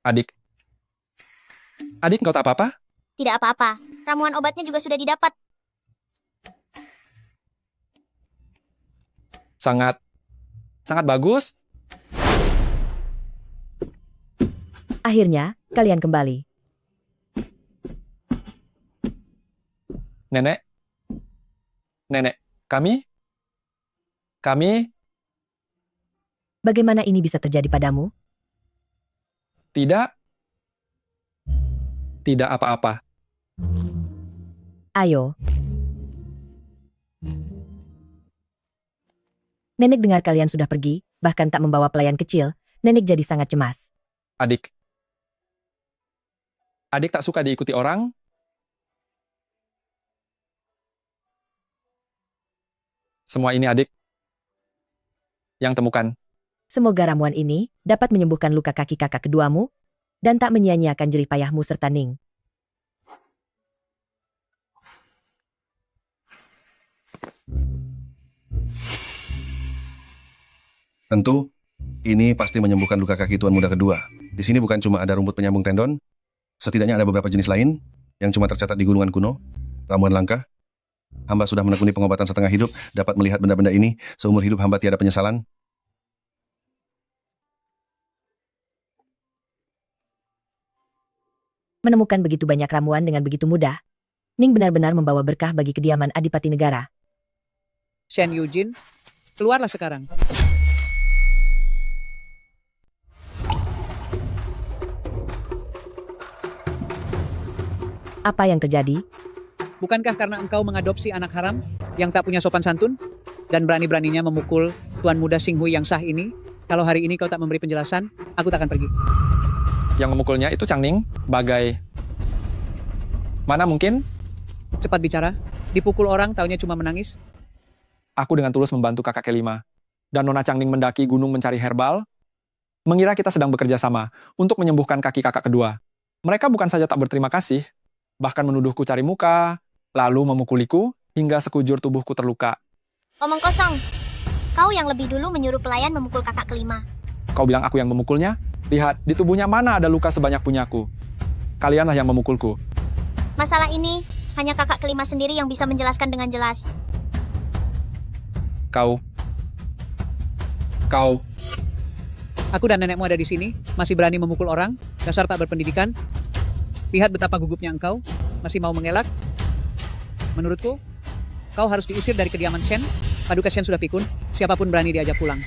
Adik. Adik, kau tak apa-apa? Tidak apa-apa. Ramuan obatnya juga sudah didapat. Sangat bagus. Akhirnya, kalian kembali. Nenek. Nenek, kami. Bagaimana ini bisa terjadi padamu? Tidak apa-apa. Ayo. Nenek dengar kalian sudah pergi, bahkan tak membawa pelayan kecil, nenek jadi sangat cemas. Adik tak suka diikuti orang? Semua ini adik yang temukan. Semoga ramuan ini dapat menyembuhkan luka kaki kakak keduamu, dan tak menyia-nyiakan jerih payahmu serta Ning. Tentu, ini pasti menyembuhkan luka kaki Tuan Muda kedua. Di sini bukan cuma ada rumput penyambung tendon, setidaknya ada beberapa jenis lain yang cuma tercatat di gunungan kuno, ramuan langka. Hamba sudah menekuni pengobatan setengah hidup, dapat melihat benda-benda ini, seumur hidup hamba tiada penyesalan. Menemukan begitu banyak ramuan dengan begitu mudah, Ning benar-benar membawa berkah bagi kediaman Adipati Negara. Shen Yujin, keluarlah sekarang. Apa yang terjadi? Bukankah karena engkau mengadopsi anak haram yang tak punya sopan santun dan berani-beraninya memukul Tuan Muda Xinghui yang sah ini? Kalau hari ini kau tak memberi penjelasan, aku tak akan pergi. Yang memukulnya itu Changning, bagai... Mana mungkin? Cepat bicara, dipukul orang taunya cuma menangis. Aku dengan tulus membantu kakak kelima. Dan Nona Changning mendaki gunung mencari herbal, mengira kita sedang bekerja sama untuk menyembuhkan kaki kakak kedua. Mereka bukan saja tak berterima kasih, bahkan menuduhku cari muka, lalu memukuliku hingga sekujur tubuhku terluka. Omong kosong. Kau yang lebih dulu menyuruh pelayan memukul kakak kelima. Kau bilang aku yang memukulnya? Lihat, di tubuhnya mana ada luka sebanyak punyaku. Kalianlah yang memukulku. Masalah ini, hanya kakak kelima sendiri yang bisa menjelaskan dengan jelas. Kau. Aku dan nenekmu ada di sini, masih berani memukul orang, dasar tak berpendidikan. Lihat betapa gugupnya engkau, masih mau mengelak. Menurutku, kau harus diusir dari kediaman Shen. Paduka Shen sudah pikun, siapapun berani diajak pulang.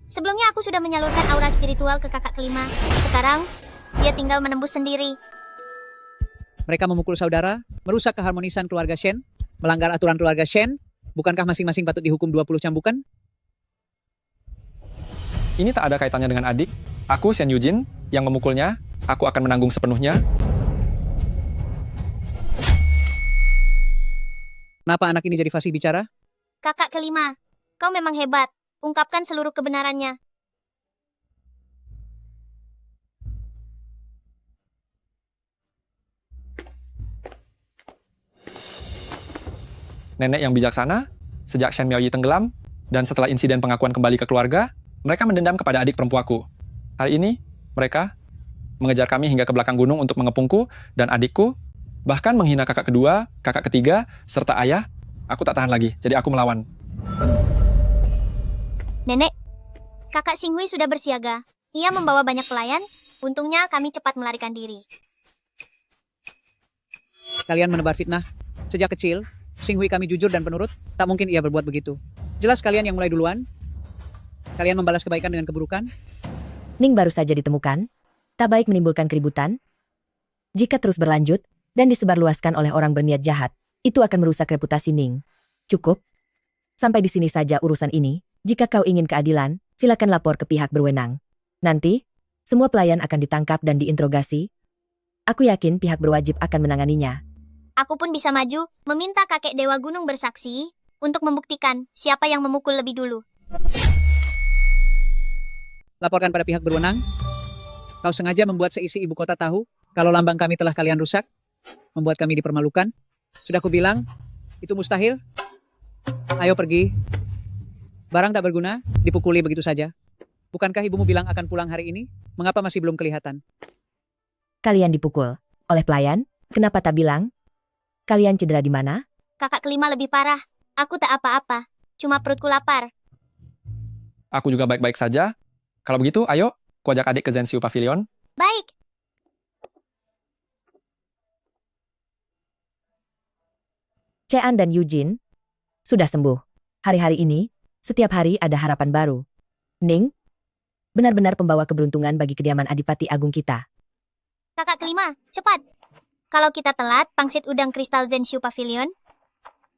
Sebelumnya aku sudah menyalurkan aura spiritual ke kakak kelima. Sekarang, dia tinggal menembus sendiri. Mereka memukul saudara, merusak keharmonisan keluarga Shen, melanggar aturan keluarga Shen. Bukankah masing-masing patut dihukum 20 cambukan? Ini tak ada kaitannya dengan adik. Aku, Shen Yujin, yang memukulnya. Aku akan menanggung sepenuhnya. Kenapa anak ini jadi fasih bicara? Kakak kelima, kau memang hebat. Ungkapkan seluruh kebenarannya. Nenek yang bijaksana, sejak Shen Miaoyi tenggelam, dan setelah insiden pengakuan kembali ke keluarga, mereka mendendam kepada adik perempuaku. Hari ini, mereka mengejar kami hingga ke belakang gunung untuk mengepungku dan adikku, bahkan menghina kakak kedua, kakak ketiga, serta ayah. Aku tak tahan lagi, jadi aku melawan. Nenek, kakak Xinghui sudah bersiaga. Ia membawa banyak pelayan. Untungnya kami cepat melarikan diri. Kalian menebar fitnah. Sejak kecil, Xinghui kami jujur dan penurut. Tak mungkin ia berbuat begitu. Jelas kalian yang mulai duluan. Kalian membalas kebaikan dengan keburukan. Ning baru saja ditemukan. Tak baik menimbulkan keributan. Jika terus berlanjut dan disebarluaskan oleh orang berniat jahat, itu akan merusak reputasi Ning. Cukup. Sampai di sini saja urusan ini. Jika kau ingin keadilan, silakan lapor ke pihak berwenang. Nanti, semua pelayan akan ditangkap dan diinterogasi. Aku yakin pihak berwajib akan menanganinya. Aku pun bisa maju, meminta kakek Dewa Gunung bersaksi, untuk membuktikan siapa yang memukul lebih dulu. Laporkan pada pihak berwenang. Kau sengaja membuat seisi ibu kota tahu kalau lambang kami telah kalian rusak, membuat kami dipermalukan. Sudah kubilang, itu mustahil. Ayo pergi. Barang tak berguna, dipukuli begitu saja. Bukankah ibumu bilang akan pulang hari ini? Mengapa masih belum kelihatan? Kalian dipukul oleh pelayan? Kenapa tak bilang? Kalian cedera di mana? Kakak kelima lebih parah. Aku tak apa-apa. Cuma perutku lapar. Aku juga baik-baik saja. Kalau begitu, ayo, ku ajak adik ke Zenshu Pavilion. Baik. Chean dan Eugene sudah sembuh. Hari-hari ini, setiap hari ada harapan baru. Ning, benar-benar pembawa keberuntungan bagi kediaman Adipati Agung kita. Kakak kelima, cepat. Kalau kita telat, pangsit udang kristal Zenshu Pavilion,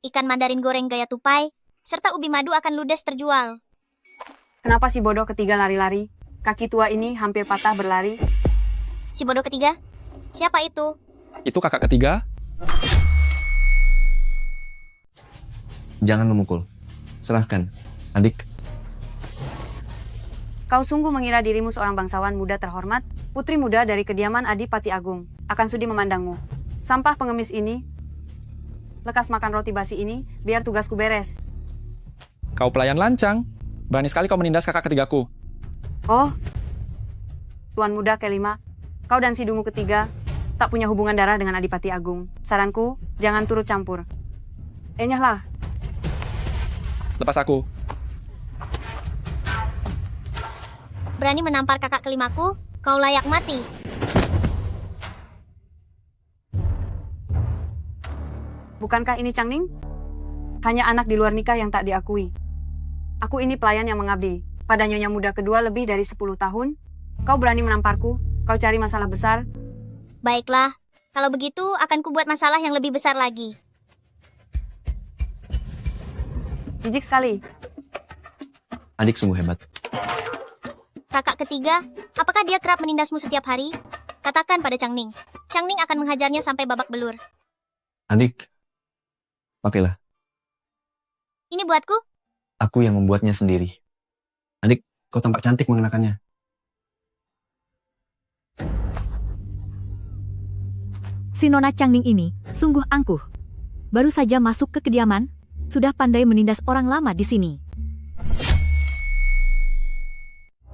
ikan mandarin goreng gaya tupai, serta ubi madu akan ludes terjual. Kenapa si bodoh ketiga lari-lari? Kaki tua ini hampir patah berlari. Si bodoh ketiga? Siapa itu? Itu kakak ketiga. Jangan memukul. Serahkan, adik. Kau sungguh mengira dirimu seorang bangsawan muda terhormat, putri muda dari kediaman Adipati Agung, akan sudi memandangmu. Sampah pengemis ini, lekas makan roti basi ini, biar tugasku beres. Kau pelayan lancang. Berani sekali kau menindas kakak ketigaku. Oh, Tuan muda kelima, kau dan si dungu ketiga, tak punya hubungan darah dengan Adipati Agung. Saranku, jangan turut campur. Enyahlah. Lepas aku. Berani menampar kakak kelimaku, kau layak mati. Bukankah ini Changning? Hanya anak di luar nikah yang tak diakui. Aku ini pelayan yang mengabdi. Pada nyonya muda kedua lebih dari 10 tahun. Kau berani menamparku, kau cari masalah besar. Baiklah, kalau begitu akan kubuat masalah yang lebih besar lagi. Jijik sekali. Adik sungguh hebat. Kakak ketiga, apakah dia kerap menindasmu setiap hari? Katakan pada Changning. Changning akan menghajarnya sampai babak belur. Adik, pakailah. Ini buatku? Aku yang membuatnya sendiri. Adik, kau tampak cantik mengenakannya. Si Nona Changning ini sungguh angkuh. Baru saja masuk ke kediaman, sudah pandai menindas orang lama di sini.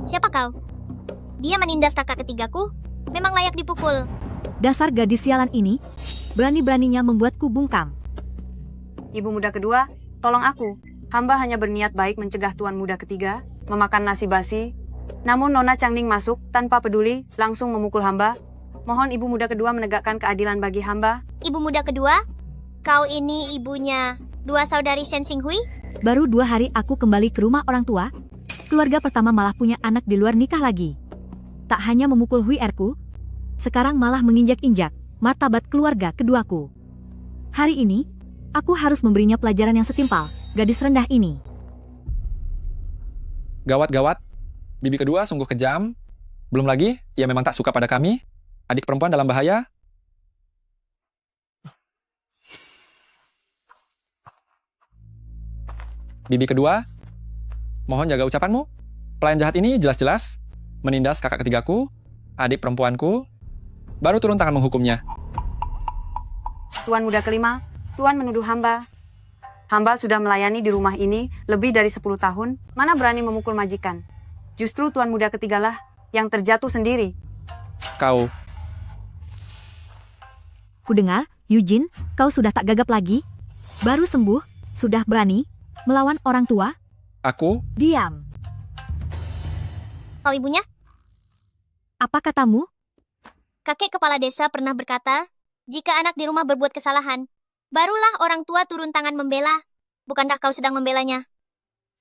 Siapa kau? Dia menindas kakak ketigaku? Memang layak dipukul. Dasar gadis sialan ini, berani-beraninya membuatku bungkam. Ibu muda kedua, tolong aku. Hamba hanya berniat baik mencegah tuan muda ketiga, memakan nasi basi. Namun Nona Changning masuk, tanpa peduli, langsung memukul hamba. Mohon ibu muda kedua menegakkan keadilan bagi hamba. Ibu muda kedua? Kau ini ibunya dua saudari Shen Xinghui? Baru 2 hari aku kembali ke rumah orang tua, keluarga pertama malah punya anak di luar nikah lagi. Tak hanya memukul Hui Erku, sekarang malah menginjak-injak martabat keluarga keduaku. Hari ini, aku harus memberinya pelajaran yang setimpal, gadis rendah ini. Gawat-gawat. Bibi kedua sungguh kejam. Belum lagi, ia memang tak suka pada kami. Adik perempuan dalam bahaya. Bibi kedua, mohon jaga ucapanmu. Pelayan jahat ini jelas-jelas menindas kakak ketigaku, adik perempuanku, baru turun tangan menghukumnya. Tuan muda kelima, Tuan menuduh hamba. Hamba sudah melayani di rumah ini lebih dari 10 tahun, mana berani memukul majikan. Justru Tuan muda ketigalah yang terjatuh sendiri. Kau. Kudengar, Eugene, kau sudah tak gagap lagi? Baru sembuh, sudah berani melawan orang tua? Aku? Diam. Kau ibunya? Apa katamu? Kakek kepala desa pernah berkata, jika anak di rumah berbuat kesalahan, barulah orang tua turun tangan membela. Bukankah kau sedang membelanya?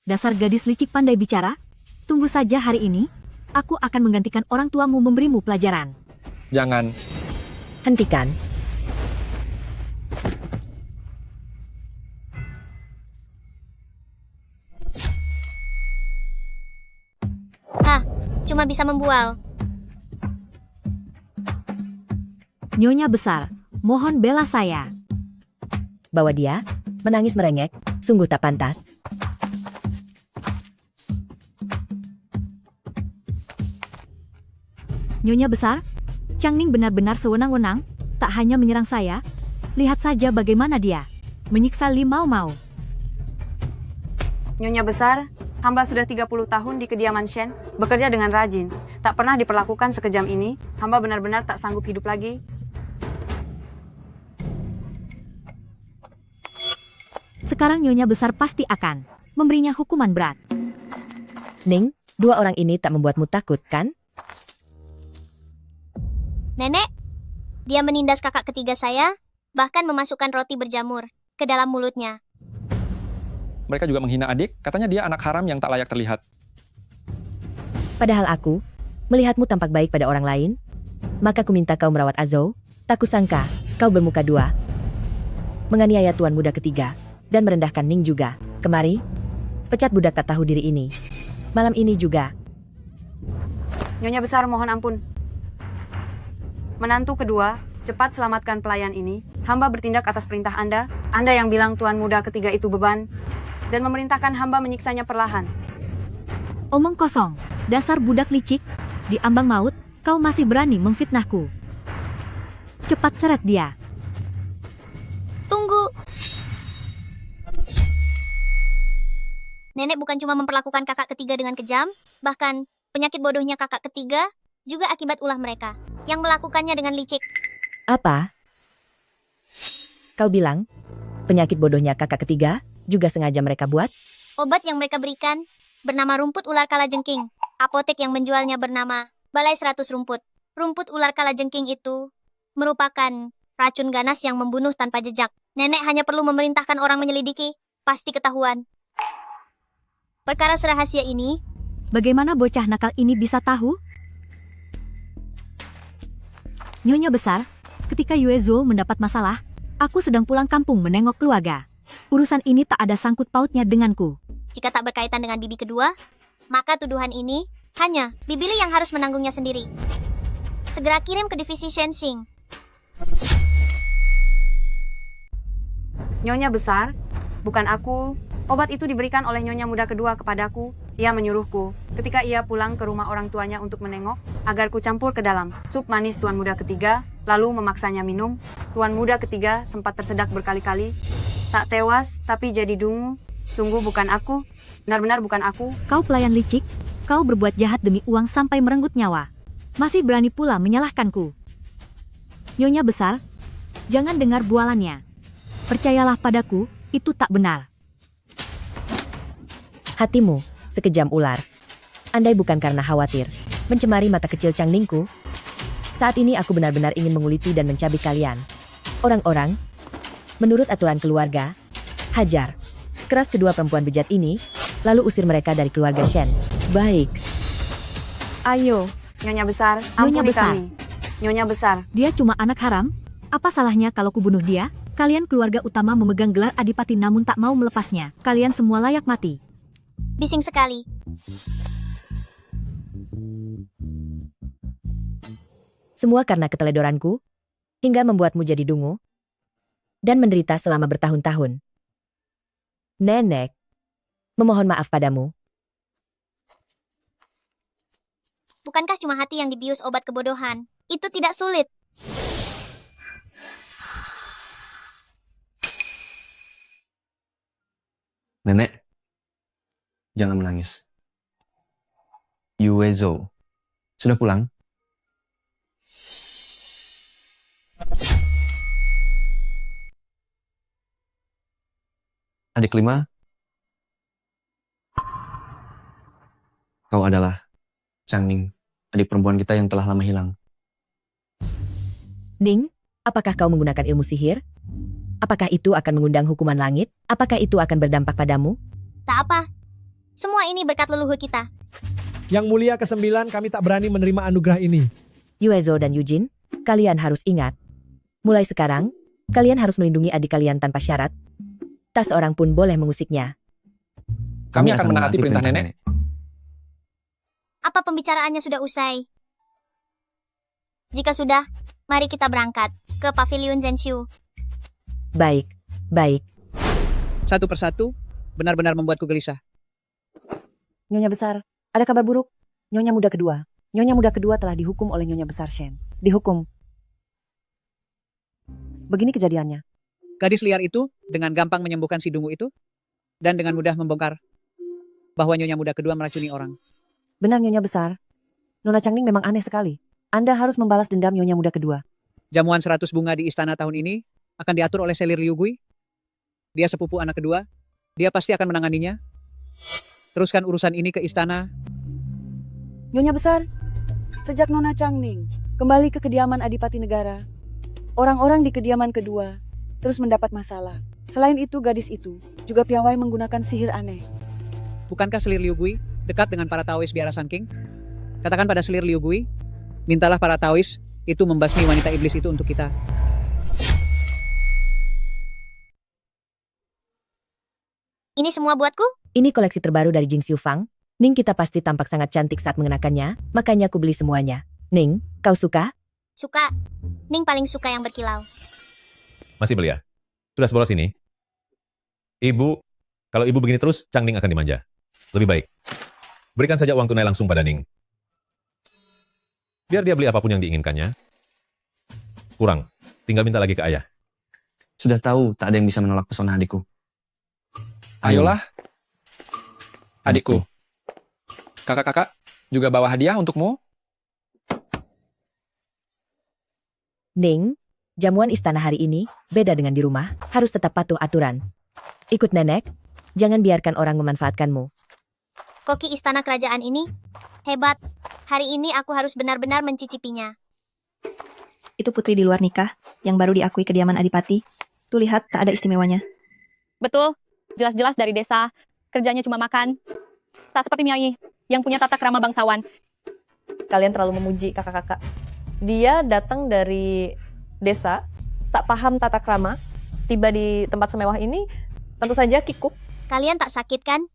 Dasar gadis licik pandai bicara. Tunggu saja hari ini, aku akan menggantikan orang tuamu memberimu pelajaran. Jangan. Hentikan. Cuma bisa membual. Nyonya besar, mohon bela saya. Bawa dia, menangis merengek, sungguh tak pantas. Nyonya besar, Changning benar-benar sewenang-wenang, tak hanya menyerang saya, lihat saja bagaimana dia menyiksa Li Mau Mau. Nyonya besar, Hamba sudah 30 tahun di kediaman Shen, bekerja dengan rajin. Tak pernah diperlakukan sekejam ini, hamba benar-benar tak sanggup hidup lagi. Sekarang Nyonya Besar pasti akan memberinya hukuman berat. Ning, dua orang ini tak membuatmu takut, kan? Nenek, dia menindas kakak ketiga saya, bahkan memasukkan roti berjamur ke dalam mulutnya. Mereka juga menghina adik, katanya dia anak haram yang tak layak terlihat. Padahal aku melihatmu tampak baik pada orang lain, maka ku minta kau merawat Azou. Tak kusangka kau bermuka dua, menganiaya tuan muda ketiga, dan merendahkan Ning juga. Kemari, pecat budak tak tahu diri ini. Malam ini juga. Nyonya Besar mohon ampun. Menantu kedua, cepat selamatkan pelayan ini. Hamba bertindak atas perintah Anda. Anda yang bilang tuan muda ketiga itu beban, dan memerintahkan hamba menyiksanya perlahan. Omong kosong, dasar budak licik. Di ambang maut, kau masih berani memfitnahku. Cepat seret dia. Tunggu. Nenek bukan cuma memperlakukan kakak ketiga dengan kejam, bahkan penyakit bodohnya kakak ketiga juga akibat ulah mereka yang melakukannya dengan licik. Apa? Kau bilang, penyakit bodohnya kakak ketiga juga sengaja mereka buat? Obat yang mereka berikan bernama rumput ular kalajengking. Apotek yang menjualnya bernama Balai 100 Rumput. Rumput ular kalajengking itu merupakan racun ganas yang membunuh tanpa jejak. Nenek hanya perlu memerintahkan orang menyelidiki, pasti ketahuan. Perkara serahasia ini, Bagaimana bocah nakal ini bisa tahu? Nyonya Besar, ketika Yuezhou mendapat masalah, aku sedang pulang kampung menengok keluarga. Urusan ini tak ada sangkut pautnya denganku. jika tak berkaitan dengan bibi kedua, maka tuduhan ini hanya Bibili yang harus menanggungnya sendiri. Segera kirim ke divisi Shenzhing. Nyonya Besar, bukan aku. Obat itu diberikan oleh Nyonya Muda kedua kepadaku. Ia menyuruhku, ketika ia pulang ke rumah orang tuanya untuk menengok, agar ku campur ke dalam sup manis Tuan Muda ketiga, lalu memaksanya minum. Tuan Muda ketiga sempat tersedak berkali-kali. Tak tewas, tapi jadi dungu. Sungguh bukan aku. Benar-benar bukan aku. Kau pelayan licik, kau berbuat jahat demi uang sampai merenggut nyawa. Masih berani pula menyalahkanku. Nyonya Besar, jangan dengar bualannya. Percayalah padaku, itu tak benar. Hatimu sekejam ular. Andai bukan karena khawatir mencemari mata kecil Changningku, saat ini aku benar-benar ingin menguliti dan mencabik kalian. Orang-orang, menurut aturan keluarga, hajar keras kedua perempuan bejat ini, lalu usir mereka dari keluarga Shen. Baik. Ayo. Nyonya Besar, Nyonya ampuni Besar. kami. Nyonya Besar. Dia cuma anak haram. Apa salahnya kalau kubunuh dia? Kalian keluarga utama memegang gelar adipati namun tak mau melepasnya. Kalian semua layak mati. Bising sekali. Semua karena keteledoranku, hingga membuatmu jadi dungu, dan menderita selama bertahun-tahun. Nenek, memohon maaf padamu. Bukankah cuma hati yang dibius obat kebodohan? Itu tidak sulit. Nenek, jangan menangis. Yuezhou sudah pulang? Adik kelima, kau adalah Changning, adik perempuan kita yang telah lama hilang. Ning, apakah kau menggunakan ilmu sihir? Apakah itu akan mengundang hukuman langit? Apakah itu akan berdampak padamu? Tak apa. Semua ini berkat leluhur kita. Yang mulia ke-9, kami tak berani menerima anugerah ini. Yuezhou dan Yujin, kalian harus ingat. Mulai sekarang, kalian harus melindungi adik kalian tanpa syarat. Tak seorang pun boleh mengusiknya. Kami akan menaati perintah nenek. Apa pembicaraannya sudah usai? Jika sudah, mari kita berangkat ke Pavilion Zenshu. Baik, baik. Satu persatu, benar-benar membuatku gelisah. Nyonya Besar, ada kabar buruk. Nyonya Muda kedua. Nyonya Muda kedua telah dihukum oleh Nyonya Besar Shen. Dihukum. Begini kejadiannya. Gadis liar itu dengan gampang menyembuhkan si dungu itu, dan dengan mudah membongkar bahwa Nyonya Muda kedua meracuni orang. Benar Nyonya Besar. Nona Changning memang aneh sekali. Anda harus membalas dendam Nyonya Muda kedua. Jamuan 100 bunga di istana tahun ini akan diatur oleh Selir Liu Gui. Dia sepupu anak kedua. Dia pasti akan menanganinya. Teruskan urusan ini ke istana. Nyonya Besar, sejak Nona Changning kembali ke kediaman Adipati Negara, orang-orang di kediaman kedua terus mendapat masalah. Selain itu, gadis itu juga piawai menggunakan sihir aneh. Bukankah Selir Liu Gui dekat dengan para Taois Biara Sun King? Katakan pada Selir Liu Gui, mintalah para Taois itu membasmi wanita iblis itu untuk kita. Ini semua buatku? Ini koleksi terbaru dari Jing Xiu Fang. Ning, kita pasti tampak sangat cantik saat mengenakannya, makanya aku beli semuanya. Ning, kau suka? Suka. Ning paling suka yang berkilau. Masih belia? Sudah seboros ini? Ibu, kalau ibu begini terus, Changning akan dimanja. Lebih baik, berikan saja uang tunai langsung pada Ning. Biar dia beli apapun yang diinginkannya. Kurang, tinggal minta lagi ke ayah. Sudah tahu, tak ada yang bisa menolak pesona adikku. Ayolah, adikku. Kakak-kakak juga bawa hadiah untukmu. Ning, jamuan istana hari ini beda dengan di rumah, harus tetap patuh aturan. Ikut nenek, jangan biarkan orang memanfaatkanmu. Koki istana kerajaan ini hebat. Hari ini aku harus benar-benar mencicipinya. Itu putri di luar nikah, yang baru diakui kediaman Adipati. Tuh lihat, tak ada istimewanya. Betul, jelas-jelas dari desa, kerjanya cuma makan. Tak seperti Miaoyi, yang punya tata krama bangsawan. Kalian terlalu memuji kakak-kakak. Dia datang dari desa, tak paham tata krama, tiba di tempat semewah ini, tentu saja kikuk. Kalian tak sakit kan?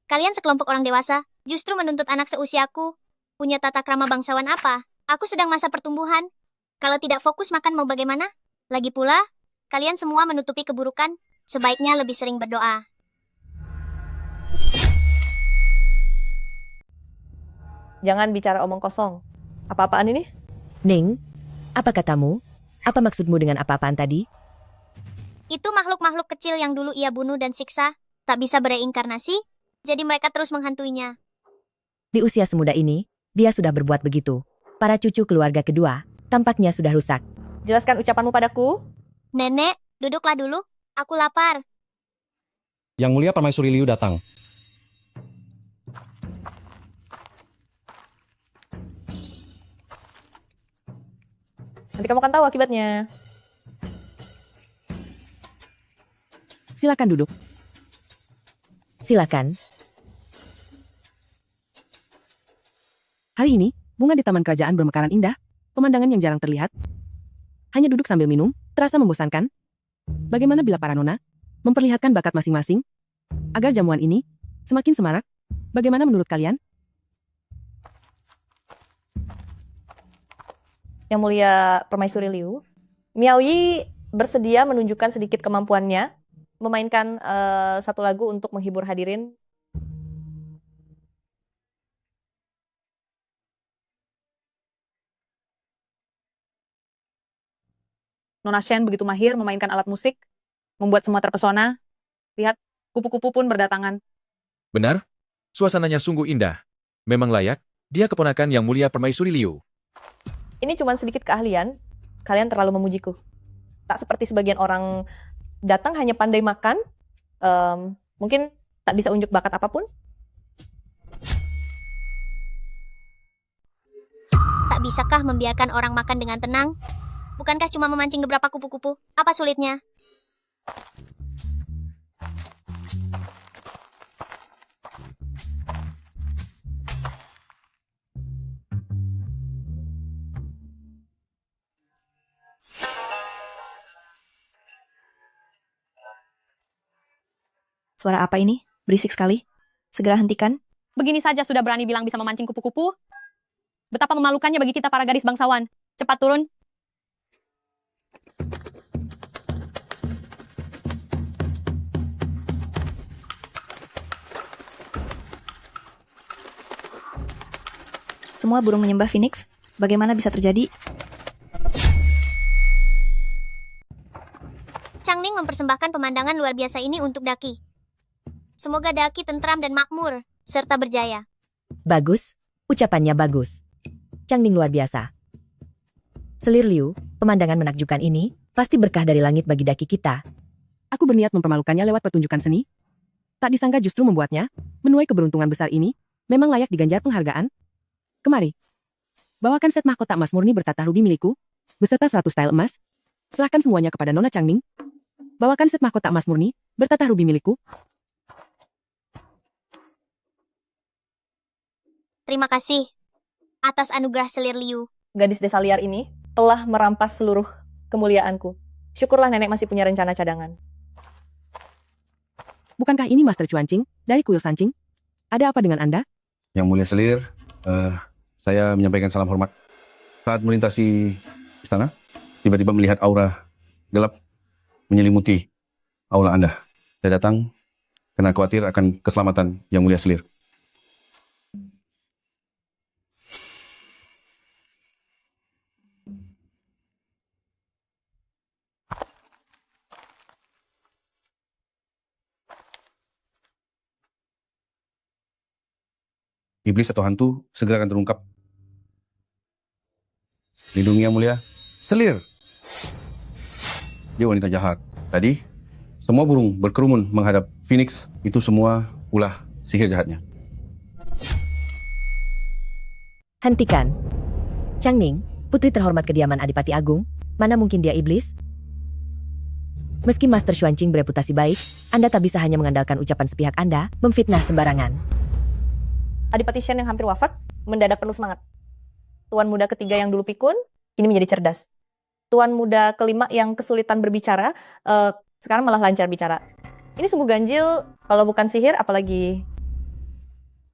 Kalian sekelompok orang dewasa, justru menuntut anak seusiaku. Punya tata krama bangsawan apa? Aku sedang masa pertumbuhan. Kalau tidak fokus makan mau bagaimana? Lagi pula, kalian semua menutupi keburukan. Sebaiknya lebih sering berdoa. Jangan bicara omong kosong. Apa-apaan ini? Ning, apa katamu? Apa maksudmu dengan apa-apaan tadi? Itu makhluk-makhluk kecil yang dulu ia bunuh dan siksa, tak bisa bereinkarnasi, jadi mereka terus menghantuinya. Di usia semuda ini, dia sudah berbuat begitu. Para cucu keluarga kedua, tampaknya sudah rusak. Jelaskan ucapanmu padaku. Nenek, duduklah dulu. Aku lapar. Yang Mulia Permaisuri Liu datang. Nanti kamu akan tahu akibatnya. Silakan duduk. Silakan. Hari ini, bunga di taman kerajaan bermekaran indah, pemandangan yang jarang terlihat. Hanya duduk sambil minum, terasa membosankan. Bagaimana bila para nona memperlihatkan bakat masing-masing agar jamuan ini semakin semarak? Bagaimana menurut kalian? Yang Mulia Permaisuri Liu, Miaoyi bersedia menunjukkan sedikit kemampuannya, memainkan satu lagu untuk menghibur hadirin. Nona Shen begitu mahir memainkan alat musik, membuat semua terpesona. Lihat, kupu-kupu pun berdatangan. Benar, suasananya sungguh indah. Memang layak, dia keponakan Yang Mulia Permaisuri Liu. Ini cuma sedikit keahlian, kalian terlalu memujiku. Tak seperti sebagian orang datang hanya pandai makan, mungkin tak bisa unjuk bakat apapun. Tak bisakah membiarkan orang makan dengan tenang? Bukankah cuma memancing beberapa kupu-kupu? Apa sulitnya? Suara apa ini? Berisik sekali. Segera hentikan. Begini saja sudah berani bilang bisa memancing kupu-kupu? Betapa memalukannya bagi kita para gadis bangsawan. Cepat turun. Semua burung menyembah Phoenix. Bagaimana bisa terjadi? Changning mempersembahkan pemandangan luar biasa ini untuk Daki. Semoga Daki tentram dan makmur. serta berjaya. Bagus, ucapannya bagus. Changning luar biasa. Selir Liu, pemandangan menakjubkan ini pasti berkah dari langit bagi daki kita. Aku berniat mempermalukannya lewat pertunjukan seni. Tak disangka justru membuatnya menuai keberuntungan besar ini. Memang layak diganjar penghargaan. Kemari. Bawakan set mahkota emas murni bertata rubi milikku, beserta 100 style emas. Serahkan semuanya kepada Nona Changning. Bawakan set mahkota emas murni bertata rubi milikku. Terima kasih atas anugerah Selir Liu. Gadis desa liar ini telah merampas seluruh kemuliaanku. Syukurlah nenek masih punya rencana cadangan. Bukankah ini Master Chuancing dari kuil Sancing? Ada apa dengan Anda? Yang mulia Selir, saya menyampaikan salam hormat. Saat melintasi istana, tiba-tiba melihat aura gelap menyelimuti aula Anda. Saya datang karena khawatir akan keselamatan Yang Mulia Selir. Iblis atau hantu segera akan terungkap. Lindungi Yang Mulia Selir. Dia wanita jahat. Tadi, semua burung berkerumun menghadap Phoenix. Itu semua ulah sihir jahatnya. Hentikan. Changning, putri terhormat kediaman Adipati Agung, mana mungkin dia iblis? Meski Master Xuanqing bereputasi baik, Anda tak bisa hanya mengandalkan ucapan sepihak Anda, memfitnah sembarangan. Adipati Shen yang hampir wafat mendadak penuh semangat. Tuan muda ketiga yang dulu pikun, kini menjadi cerdas. Tuan muda kelima yang kesulitan berbicara, sekarang malah lancar bicara. Ini sungguh ganjil, kalau bukan sihir apalagi.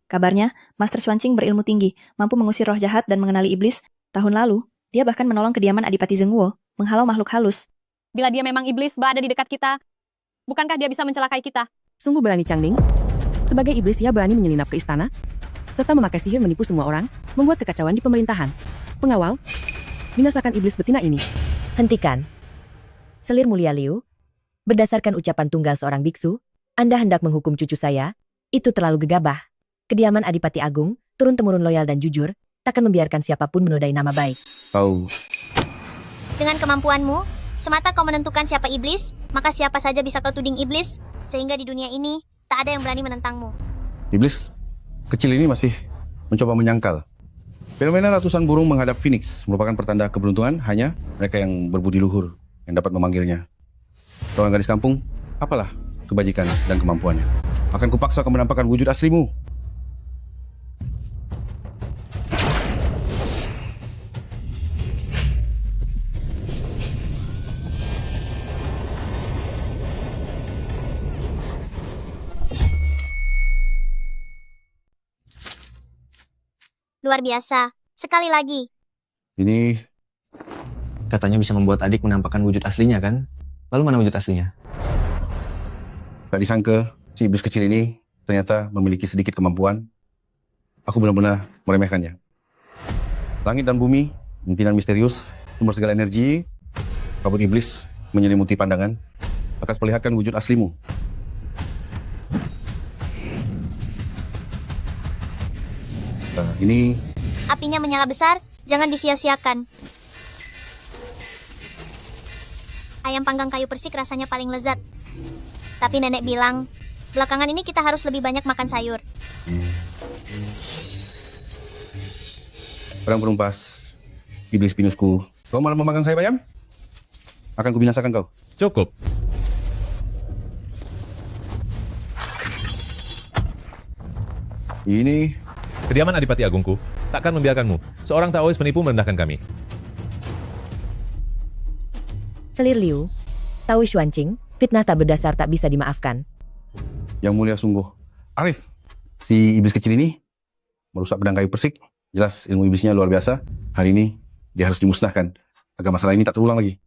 Kabarnya, Master Xuanqing berilmu tinggi, mampu mengusir roh jahat dan mengenali iblis. Tahun lalu, dia bahkan menolong kediaman Adipati Zengguo, menghalau makhluk halus. Bila dia memang iblis berada di dekat kita, bukankah dia bisa mencelakai kita? Sungguh berani Changning. Sebagai iblis ia berani menyelinap ke istana, serta memakai sihir menipu semua orang, membuat kekacauan di pemerintahan. Pengawal, binasakan iblis betina ini. Hentikan. Selir Mulia Liu, berdasarkan ucapan tunggal seorang biksu, Anda hendak menghukum cucu saya? Itu terlalu gegabah. Kediaman Adipati Agung, turun-temurun loyal dan jujur, takkan membiarkan siapapun menodai nama baik. Kau Dengan kemampuanmu, semata kau menentukan siapa iblis, maka siapa saja bisa kau tuding iblis, sehingga di dunia ini tak ada yang berani menentangmu. iblis kecil ini masih mencoba menyangkal. Fenomena ratusan burung menghadap Phoenix merupakan pertanda keberuntungan hanya mereka yang berbudi luhur yang dapat memanggilnya. Seorang gadis kampung, apalah kebajikan dan kemampuannya. Akan kupaksa kau menampakkan wujud aslimu. Luar biasa. Sekali lagi. Ini Katanya bisa membuat adik menampakkan wujud aslinya kan? Lalu mana wujud aslinya? tak disangka si iblis kecil ini ternyata memiliki sedikit kemampuan. Aku benar-benar meremehkannya. Langit dan bumi, intinan misterius, sumber segala energi, kabut iblis menyelimuti pandangan, akan perlihatkan wujud aslimu. Ini Apinya menyala besar, jangan disia-siakan. Ayam panggang kayu persik rasanya paling lezat. Tapi nenek bilang, belakangan ini kita harus lebih banyak makan sayur. perang perumpas, iblis pinusku. Kau malah memakan sayap ayam? Akan kubinasakan kau. Cukup. Ini Kediaman Adipati Agungku takkan membiarkanmu. Seorang Taois penipu merendahkan kami. Selir Liu, tahu Xuanqing, fitnah tak berdasar tak bisa dimaafkan. Yang mulia sungguh. Arif, si iblis kecil ini merusak pedang kayu persik. Jelas ilmu iblisnya luar biasa. Hari ini dia harus dimusnahkan agar masalah ini tak terulang lagi.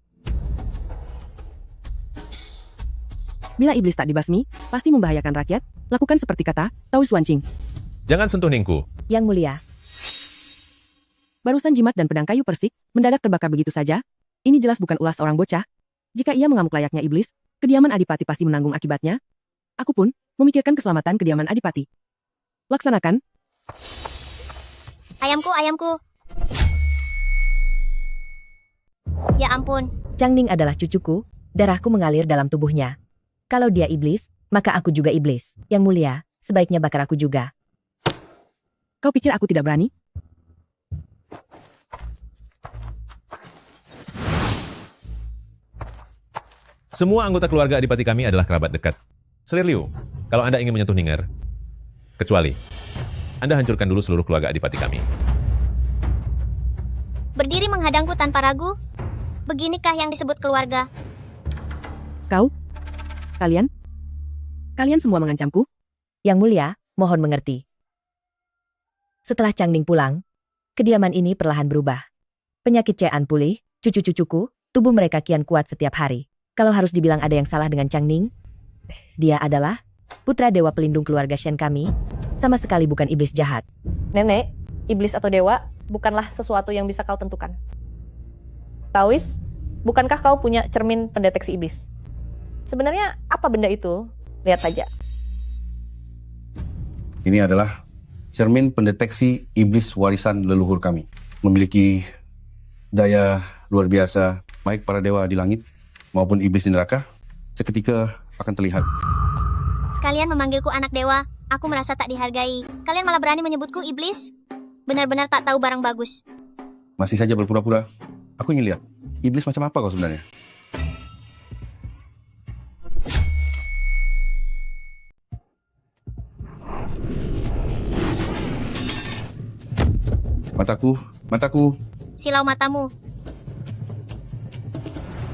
Bila iblis tak dibasmi, pasti membahayakan rakyat. Lakukan seperti kata Taois Xuanqing. Jangan sentuh Ningku. Yang mulia, Barusan jimat dan pedang kayu persik mendadak terbakar begitu saja. Ini jelas bukan ulas seorang bocah. Jika ia mengamuk layaknya iblis, kediaman Adipati pasti menanggung akibatnya. Aku pun memikirkan keselamatan kediaman Adipati. Laksanakan. Ayamku, ayamku. Ya ampun. Changning adalah cucuku, darahku mengalir dalam tubuhnya. Kalau dia iblis, maka aku juga iblis. Yang mulia, sebaiknya bakar aku juga. Kau pikir aku tidak berani? Semua anggota keluarga adipati kami adalah kerabat dekat. Selir Liu, kalau Anda ingin menyentuh Ninger, kecuali Anda hancurkan dulu seluruh keluarga adipati kami. Berdiri menghadangku tanpa ragu? Beginikah yang disebut keluarga? Kau? Kalian? Kalian semua mengancamku? Yang mulia, mohon mengerti. Setelah Changning pulang, kediaman ini perlahan berubah. Penyakit Cean pulih, cucu-cucuku, tubuh mereka kian kuat setiap hari. Kalau harus dibilang ada yang salah dengan Changning, dia adalah putra dewa pelindung keluarga Shen kami, sama sekali bukan iblis jahat. Nenek, iblis atau dewa bukanlah sesuatu yang bisa kau tentukan. Taois, bukankah kau punya cermin pendeteksi iblis? Sebenarnya apa benda itu? Lihat saja. Ini adalah cermin pendeteksi iblis warisan leluhur kami. Memiliki daya luar biasa, baik para dewa di langit maupun iblis di neraka, seketika akan terlihat. Kalian memanggilku anak dewa, aku merasa tak dihargai. Kalian malah berani menyebutku iblis? Benar-benar tak tahu barang bagus. Masih saja berpura-pura. Aku ingin lihat, iblis macam apa kau sebenarnya? Mataku, mataku. Silau matamu.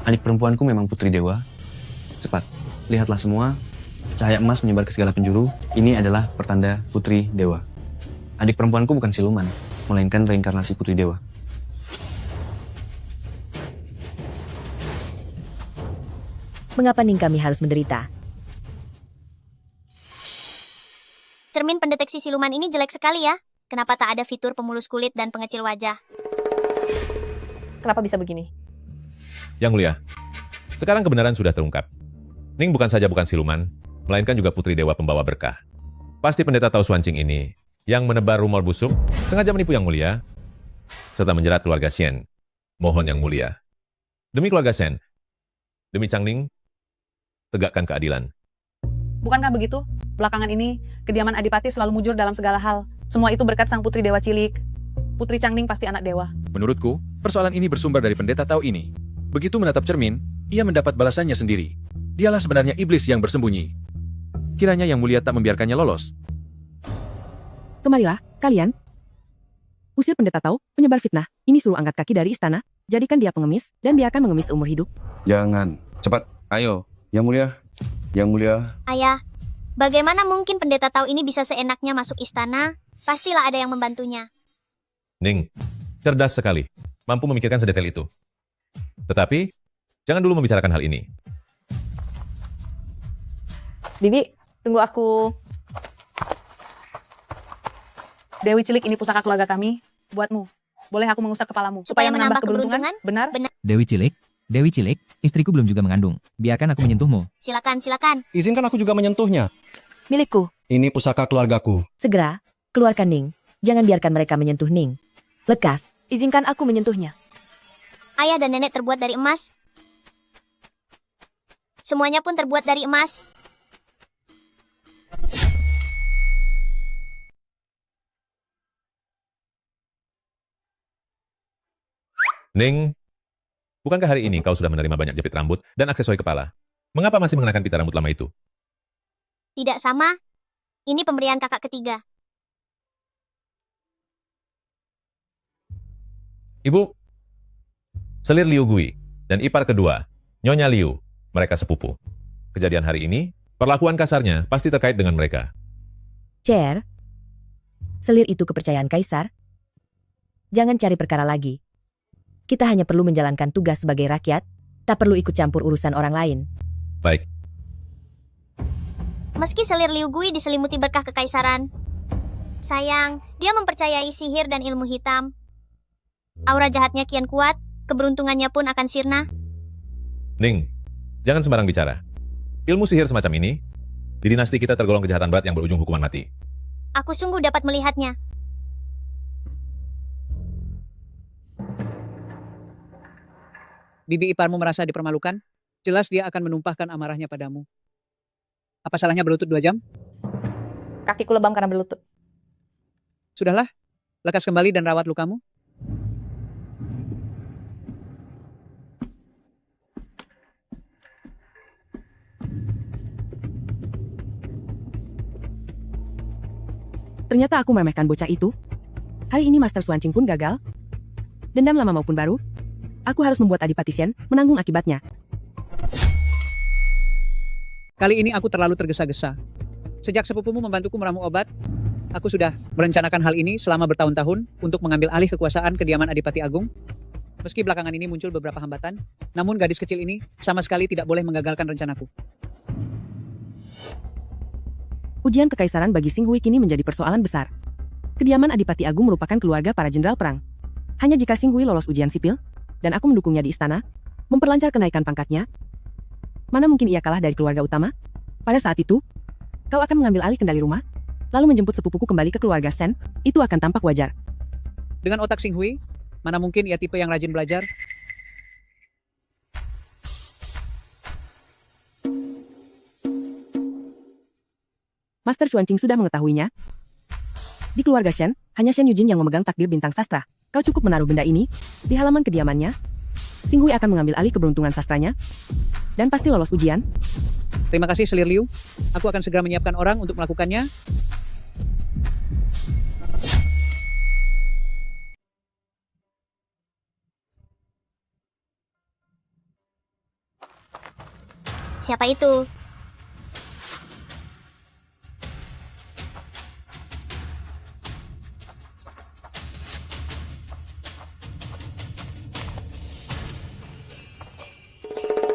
Adik perempuanku memang putri dewa. Cepat, lihatlah semua. Cahaya emas menyebar ke segala penjuru. Ini adalah pertanda putri dewa. Adik perempuanku bukan siluman, melainkan reinkarnasi putri dewa. Mengapa Ning kami harus menderita? Cermin pendeteksi siluman ini jelek sekali ya. Kenapa tak ada fitur pemulus kulit dan pengecil wajah? Kenapa bisa begini? Yang mulia, sekarang kebenaran sudah terungkap. Ning bukan saja bukan siluman, melainkan juga putri dewa pembawa berkah. Pasti pendeta Tao Xuanqing ini, yang menebar rumor busuk, sengaja menipu yang mulia, serta menjerat keluarga Shen. Mohon yang mulia. Demi keluarga Shen, demi Changning, tegakkan keadilan. Bukankah begitu? Belakangan ini, kediaman Adipati selalu mujur dalam segala hal. Semua itu berkat sang putri dewa cilik. Putri Changning pasti anak dewa. Menurutku, persoalan ini bersumber dari pendeta Tao ini. Begitu menatap cermin, ia mendapat balasannya sendiri. Dialah sebenarnya iblis yang bersembunyi. Kiranya yang mulia tak membiarkannya lolos. Kemarilah, kalian. Usir pendeta Tao, penyebar fitnah. Ini suruh angkat kaki dari istana, jadikan dia pengemis, dan biarkan mengemis umur hidup. Jangan, cepat, ayo. Yang mulia, yang mulia. Ayah, bagaimana mungkin pendeta Tao ini bisa seenaknya masuk istana? Pastilah ada yang membantunya. Ning, cerdas sekali, mampu memikirkan sedetail itu. Tetapi, jangan dulu membicarakan hal ini. Bibi, tunggu aku. Dewi cilik ini pusaka keluarga kami. Buatmu. Boleh aku mengusap kepalamu? Supaya menambah keberuntungan? Benar? Dewi cilik, istriku belum juga mengandung. Biarkan aku menyentuhmu. Silakan, silakan. Izinkan aku juga menyentuhnya. Milikku. Ini pusaka keluargaku. Segera, keluarkan Ning. Jangan biarkan mereka menyentuh Ning. Lekas, izinkan aku menyentuhnya. Ayah dan nenek terbuat dari emas. Semuanya pun terbuat dari emas. Ning, bukankah hari ini kau sudah menerima banyak jepit rambut dan aksesori kepala? Mengapa masih mengenakan pita rambut lama itu? Tidak sama. Ini pemberian kakak ketiga. Ibu, Selir Liu Gui dan ipar kedua, Nyonya Liu, mereka sepupu. Kejadian hari ini, perlakuan kasarnya pasti terkait dengan mereka. Chair, selir itu kepercayaan kaisar. Jangan cari perkara lagi. Kita hanya perlu menjalankan tugas sebagai rakyat, tak perlu ikut campur urusan orang lain. Baik. Meski Selir Liu Gui diselimuti berkah kekaisaran, sayang, dia mempercayai sihir dan ilmu hitam. Aura jahatnya kian kuat, keberuntungannya pun akan sirna. Ning, jangan sembarang bicara. Ilmu sihir semacam ini, di dinasti kita tergolong kejahatan berat yang berujung hukuman mati. Aku sungguh dapat melihatnya. Bibi iparmu merasa dipermalukan? Jelas dia akan menumpahkan amarahnya padamu. Apa salahnya berlutut 2 jam? Kakiku lebam karena berlutut. Sudahlah, lekas kembali dan rawat lukamu. Ternyata aku meremehkan bocah itu. Hari ini Master Swancing pun gagal. Dendam lama maupun baru, aku harus membuat Adipati Shen menanggung akibatnya. Kali ini aku terlalu tergesa-gesa. Sejak sepupumu membantuku meramu obat, aku sudah merencanakan hal ini selama bertahun-tahun untuk mengambil alih kekuasaan kediaman Adipati Agung. Meski belakangan ini muncul beberapa hambatan, namun gadis kecil ini sama sekali tidak boleh menggagalkan rencanaku. Ujian kekaisaran bagi Xing Hui kini menjadi persoalan besar. Kediaman Adipati Agung merupakan keluarga para jenderal perang. Hanya jika Xing Hui lolos ujian sipil, dan aku mendukungnya di istana, memperlancar kenaikan pangkatnya, mana mungkin ia kalah dari keluarga utama? Pada saat itu, kau akan mengambil alih kendali rumah, lalu menjemput sepupuku kembali ke keluarga Shen, itu akan tampak wajar. Dengan otak Xing Hui, mana mungkin ia tipe yang rajin belajar? Master Xuanqing sudah mengetahuinya. Di keluarga Shen, hanya Shen Yujin yang memegang takdir bintang sastra. Kau cukup menaruh benda ini di halaman kediamannya. Xing Hui akan mengambil alih keberuntungan sastranya dan pasti lolos ujian. Terima kasih Selir Liu. Aku akan segera menyiapkan orang untuk melakukannya. Siapa itu?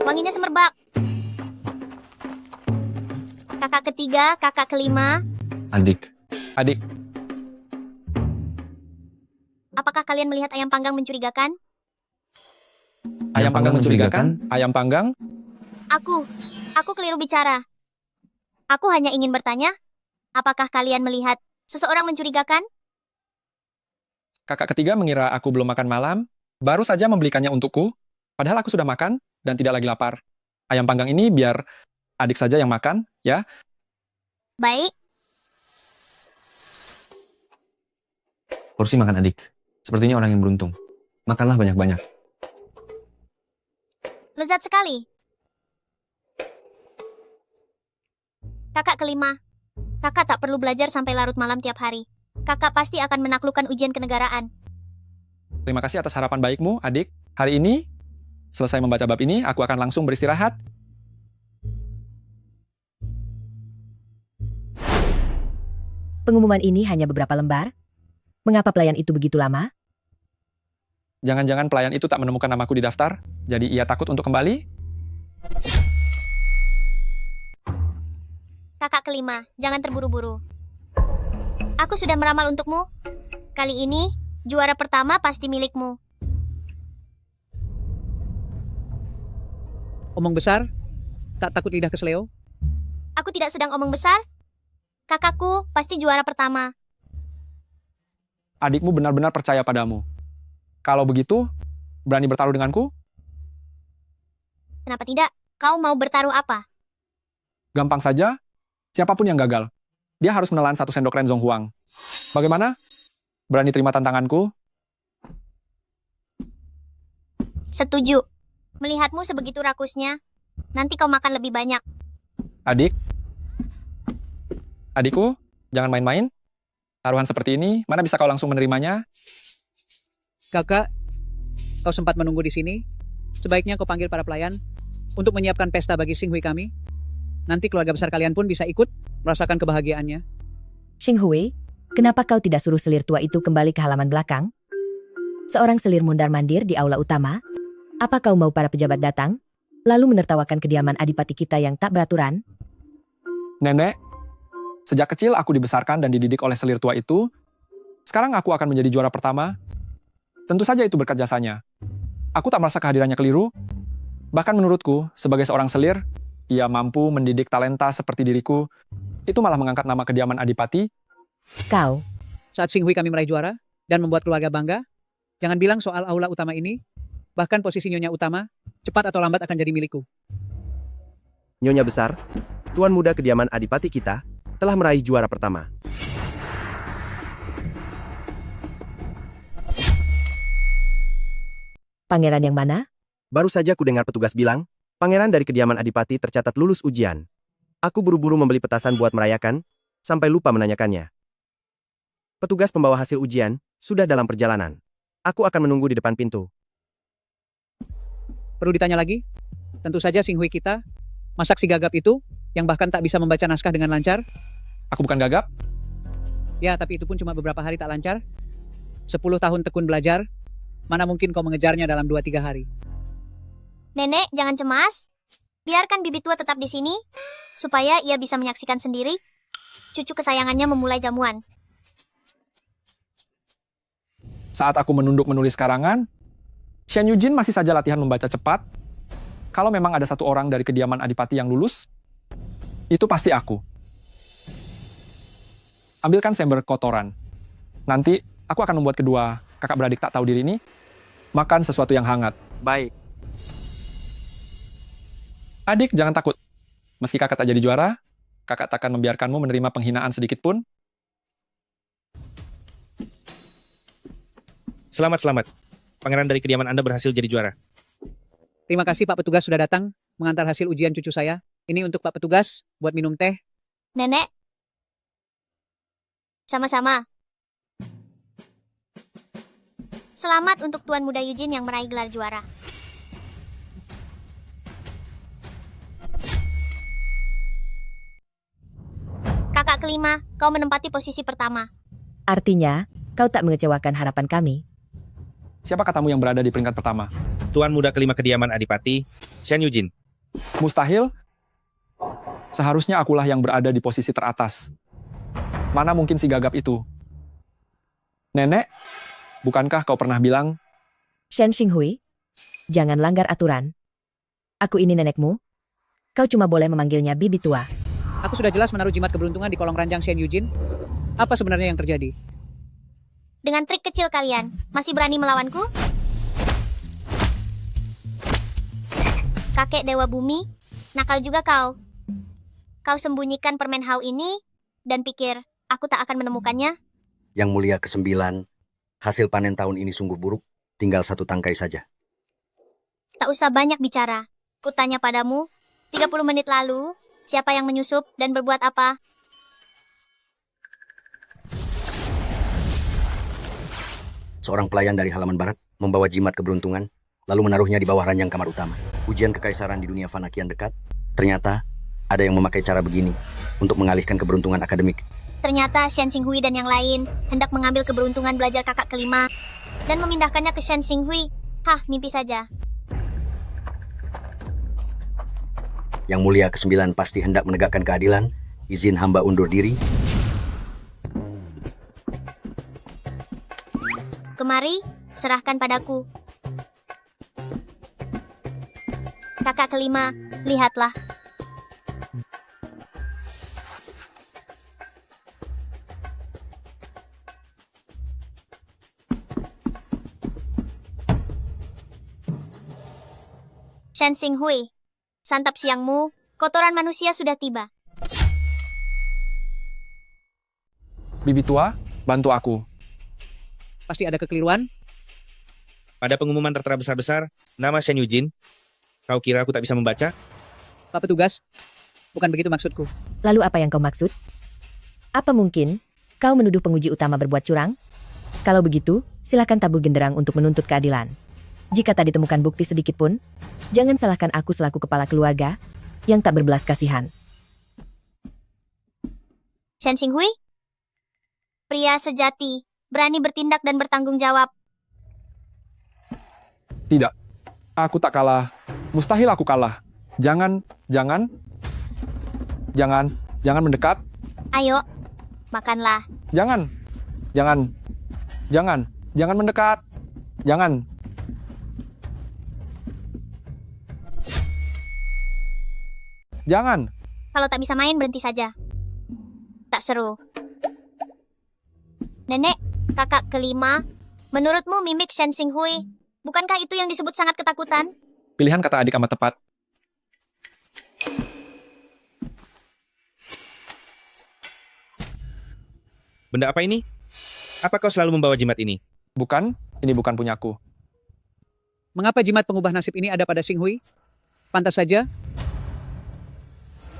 Wanginya semerbak. Kakak ketiga, kakak kelima. Adik. Adik, Apakah kalian melihat ayam panggang mencurigakan? ayam panggang mencurigakan? Ayam panggang? Aku keliru bicara. Aku hanya ingin bertanya, apakah kalian melihat seseorang mencurigakan? Kakak ketiga mengira aku belum makan malam, baru saja membelikannya untukku, padahal aku sudah makan dan tidak lagi lapar. Ayam panggang ini biar adik saja yang makan, ya. Baik, Porsi makan adik. Sepertinya orang yang beruntung. Makanlah banyak-banyak. lezat sekali. Kakak kelima, kakak tak perlu belajar sampai larut malam tiap hari. Kakak pasti akan menaklukkan ujian kenegaraan. Terima kasih atas harapan baikmu, adik. Hari ini, selesai membaca bab ini, aku akan langsung beristirahat. Pengumuman ini hanya beberapa lembar. Mengapa pelayan itu begitu lama? Jangan-jangan pelayan itu tak menemukan namaku di daftar, jadi ia takut untuk kembali? Kakak kelima, jangan terburu-buru. Aku sudah meramal untukmu. Kali ini, juara pertama pasti milikmu. Omong besar? Tak takut lidah keseleo? Aku tidak sedang omong besar. Kakakku pasti juara pertama. Adikmu benar-benar percaya padamu. Kalau begitu, berani bertaruh denganku? Kenapa tidak? Kau mau bertaruh apa? Gampang saja, siapapun yang gagal, dia harus menelan 1 sendok Renzong Huang. Bagaimana? Berani terima tantanganku? Setuju. Melihatmu sebegitu rakusnya, nanti kau makan lebih banyak. Adikku, jangan main-main. Taruhan seperti ini, mana bisa kau langsung menerimanya? Kakak, kau sempat menunggu di sini. Sebaiknya kau panggil para pelayan untuk menyiapkan pesta bagi Xing Hui kami. Nanti keluarga besar kalian pun bisa ikut merasakan kebahagiaannya. Xing Hui, kenapa kau tidak suruh selir tua itu kembali ke halaman belakang? Seorang selir mundar-mandir di aula utama. Apa kau mau para pejabat datang, lalu menertawakan kediaman adipati kita yang tak beraturan? Nenek, sejak kecil aku dibesarkan dan dididik oleh selir tua itu. Sekarang aku akan menjadi juara pertama. Tentu saja itu berkat jasanya. Aku tak merasa kehadirannya keliru. Bahkan menurutku, sebagai seorang selir, ia mampu mendidik talenta seperti diriku. Itu malah mengangkat nama kediaman adipati. Kau, Saat Xing Hui kami meraih juara dan membuat keluarga bangga, jangan bilang soal aula utama ini, bahkan posisi Nyonya Utama, cepat atau lambat akan jadi milikku. Nyonya besar, Tuan muda kediaman Adipati kita telah meraih juara pertama. pangeran yang mana? Baru saja ku dengar petugas bilang, pangeran dari kediaman Adipati tercatat lulus ujian. Aku buru-buru membeli petasan buat merayakan, sampai lupa menanyakannya. Petugas pembawa hasil ujian sudah dalam perjalanan. Aku akan menunggu di depan pintu. Perlu ditanya lagi? Tentu saja Xing Hui kita, masak si gagap itu, yang bahkan tak bisa membaca naskah dengan lancar. Aku bukan gagap. Ya, tapi itu pun cuma beberapa hari tak lancar. 10 tahun tekun belajar, mana mungkin kau mengejarnya dalam 2-3 hari. Nenek, jangan cemas. Biarkan bibi tua tetap di sini, supaya ia bisa menyaksikan sendiri cucu kesayangannya memulai jamuan. Saat aku menunduk menulis karangan, Shen Yujin masih saja latihan membaca cepat. Kalau memang ada satu orang dari kediaman Adipati yang lulus, itu pasti aku. Ambilkan sember kotoran. Nanti aku akan membuat kedua kakak beradik tak tahu diri ini makan sesuatu yang hangat. Baik. Adik, jangan takut. Meski kakak tak jadi juara, kakak tak akan membiarkanmu menerima penghinaan sedikit pun. Selamat. Pangeran dari kediaman Anda berhasil jadi juara. Terima kasih Pak Petugas sudah datang mengantar hasil ujian cucu saya. Ini untuk Pak Petugas, buat minum teh. Nenek. Sama-sama. Selamat untuk Tuan Muda Yujin yang meraih gelar juara. Kakak kelima, kau menempati posisi pertama. Artinya, kau tak mengecewakan harapan kami. Siapa katamu yang berada di peringkat pertama? Tuan muda kelima kediaman Adipati, Shen Yujin. Mustahil. Seharusnya akulah yang berada di posisi teratas. Mana mungkin si gagap itu? Nenek, bukankah kau pernah bilang, Shen Xinghui, jangan langgar aturan. Aku ini nenekmu. Kau cuma boleh memanggilnya bibi tua. Aku sudah jelas menaruh jimat keberuntungan di kolong ranjang Shen Yujin. Apa sebenarnya yang terjadi? Dengan trik kecil kalian, masih berani melawanku? Kakek Dewa Bumi, nakal juga kau. Kau sembunyikan permen hau ini, dan pikir aku tak akan menemukannya? Yang mulia ke-9, hasil panen tahun ini sungguh buruk, tinggal 1 tangkai saja. Tak usah banyak bicara. Kutanya padamu, 30 menit lalu, siapa yang menyusup dan berbuat apa? Seorang pelayan dari halaman barat membawa jimat keberuntungan, lalu menaruhnya di bawah ranjang kamar utama. Ujian kekaisaran di dunia fana kian dekat. Ternyata, ada yang memakai cara begini untuk mengalihkan keberuntungan akademik. Ternyata Shen Xinghui dan yang lain hendak mengambil keberuntungan belajar kakak kelima dan memindahkannya ke Shen Xinghui. Hah, mimpi saja. Yang mulia ke-9 pasti hendak menegakkan keadilan. Izin hamba undur diri. Kemari, serahkan padaku. Kakak kelima, lihatlah. Shen Xinghui, santap siangmu, kotoran manusia sudah tiba. bibi tua, bantu aku. Pasti ada kekeliruan. Pada pengumuman tertera besar-besar, nama Shen Yujin. Kau kira aku tak bisa membaca? Pak Petugas, bukan begitu maksudku. Lalu apa yang kau maksud? Apa mungkin kau menuduh penguji utama berbuat curang? Kalau begitu, silakan tabuh genderang untuk menuntut keadilan. Jika tak ditemukan bukti sedikit pun, jangan salahkan aku selaku kepala keluarga yang tak berbelas kasihan. Shen Xinghui, pria sejati, berani bertindak dan bertanggung jawab. Tidak, aku tak kalah. Mustahil aku kalah. Jangan mendekat. Ayo, makanlah. Jangan mendekat. Jangan. Kalau tak bisa main, berhenti saja. Tak seru. Nenek, kakak kelima, menurutmu mimik Shen Xinghui, bukankah itu yang disebut sangat ketakutan? Pilihan kata adik amat tepat. Benda apa ini? Apa kau selalu membawa jimat ini? Bukan, ini bukan punyaku. Mengapa jimat pengubah nasib ini ada pada Xinghui? Pantas saja.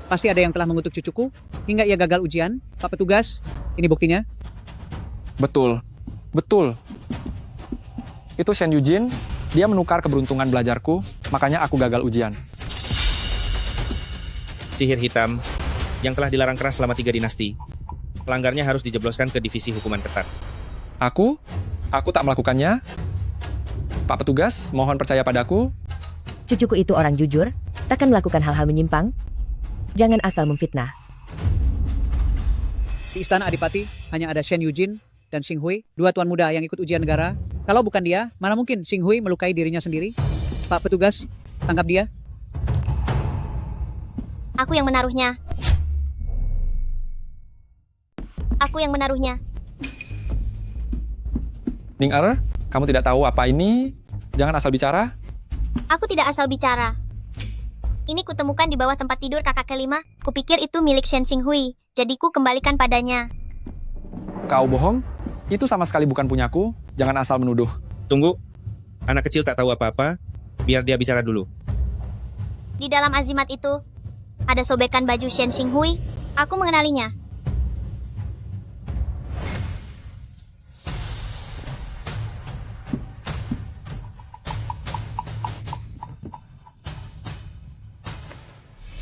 Pasti ada yang telah mengutuk cucuku hingga ia gagal ujian. Pak petugas, ini buktinya. Betul, betul. Itu Shen Yujin, dia menukar keberuntungan belajarku, makanya aku gagal ujian. Sihir hitam yang telah dilarang keras selama 3 dinasti. Pelanggarnya harus dijebloskan ke divisi hukuman ketat. Aku tak melakukannya. Pak petugas, mohon percaya padaku. Cucuku itu orang jujur, takkan melakukan hal-hal menyimpang. Jangan asal memfitnah. Di istana Adipati hanya ada Shen Yujin dan Xinghui, 2 tuan muda yang ikut ujian negara. Kalau bukan dia, mana mungkin Xinghui melukai dirinya sendiri? Pak petugas, tangkap dia. Aku yang menaruhnya. Aku yang menaruhnya. Ning Er, kamu tidak tahu apa ini? Jangan asal bicara. Aku tidak asal bicara. Ini kutemukan di bawah tempat tidur kakak kelima. Kupikir itu milik Shen Xinghui, jadi ku kembalikan padanya. Kau bohong? Itu sama sekali bukan punyaku. Jangan asal menuduh. Tunggu, anak kecil tak tahu apa-apa, biar dia bicara dulu. Di dalam azimat itu, ada sobekan baju Shen Xinghui. Aku mengenalinya.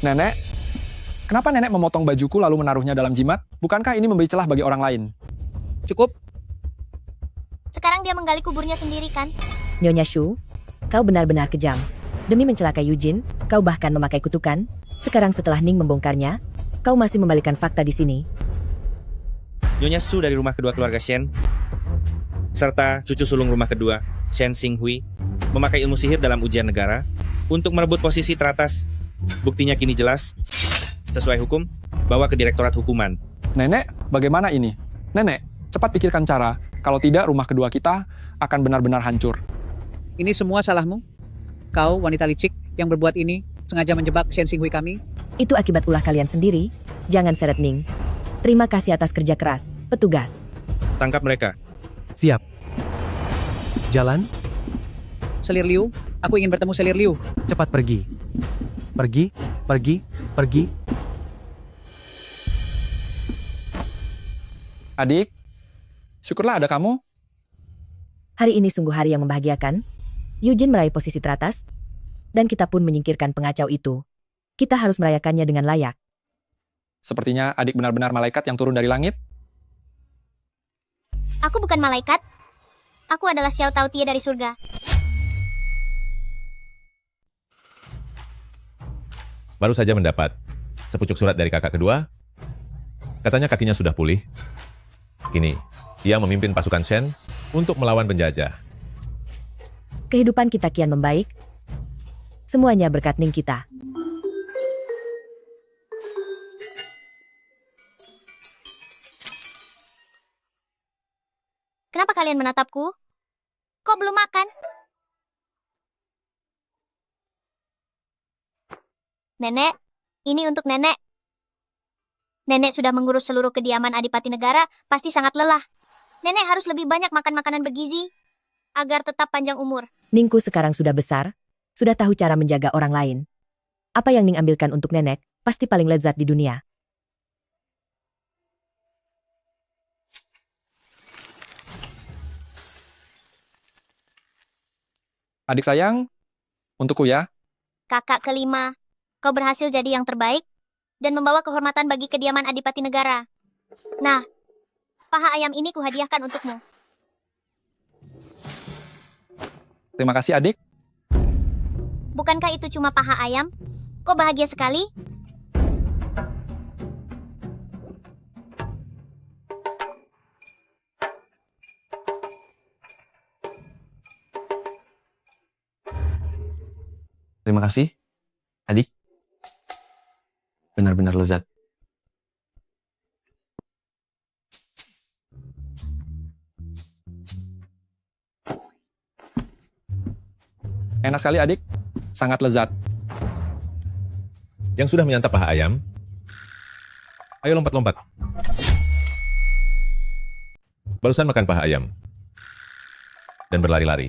Nenek, kenapa nenek memotong bajuku lalu menaruhnya dalam jimat? Bukankah ini memberi celah bagi orang lain? Cukup. Sekarang dia menggali kuburnya sendiri kan? Nyonya Shu, kau benar-benar kejam. Demi mencelakai Yujin, kau bahkan memakai kutukan. Sekarang setelah Ning membongkarnya, kau masih membalikan fakta di sini. Nyonya Su dari rumah kedua keluarga Shen, serta cucu sulung rumah kedua, Shen Xinghui, memakai ilmu sihir dalam ujian negara untuk merebut posisi teratas. Buktinya kini jelas. Sesuai hukum, bawa ke Direktorat Hukuman. Nenek, bagaimana ini? Nenek, cepat pikirkan cara. Kalau tidak, rumah kedua kita akan benar-benar hancur. Ini semua salahmu. Kau, wanita licik, yang berbuat ini, sengaja menjebak Shen Xinghui kami. Itu akibat ulah kalian sendiri. Jangan seret Ning. Terima kasih atas kerja keras, petugas. Tangkap mereka. Siap. Jalan, Selir Liu, aku ingin bertemu Selir Liu. cepat pergi. Pergi, pergi, pergi. Adik, syukurlah ada kamu. Hari ini sungguh hari yang membahagiakan. Yujin meraih posisi teratas, dan kita pun menyingkirkan pengacau itu. Kita harus merayakannya dengan layak. Sepertinya adik benar-benar malaikat yang turun dari langit. Aku bukan malaikat. Aku adalah Xiao Tao Tie dari surga. Baru saja mendapat sepucuk surat dari kakak kedua. Katanya kakinya sudah pulih. Kini, ia memimpin pasukan Shen untuk melawan penjajah. Kehidupan kita kian membaik. Semuanya berkat Ning kita. Kenapa kalian menatapku? Kok belum makan? Nenek, ini untuk nenek. Nenek sudah mengurus seluruh kediaman Adipati Negara, pasti sangat lelah. Nenek harus lebih banyak makan makanan bergizi, agar tetap panjang umur. Ningku sekarang sudah besar, sudah tahu cara menjaga orang lain. Apa yang Ning ambilkan untuk nenek, pasti paling lezat di dunia. Adik sayang, untukku ya. Kakak kelima, kau berhasil jadi yang terbaik dan membawa kehormatan bagi kediaman Adipati Negara. Nah, paha ayam ini kuhadiahkan untukmu. Terima kasih adik. Bukankah itu cuma paha ayam? Kok bahagia sekali? Terima kasih, adik. Benar-benar lezat. Enak sekali adik, sangat lezat. Yang sudah menyantap paha ayam, ayo lompat-lompat. Barusan makan paha ayam. Dan berlari-lari.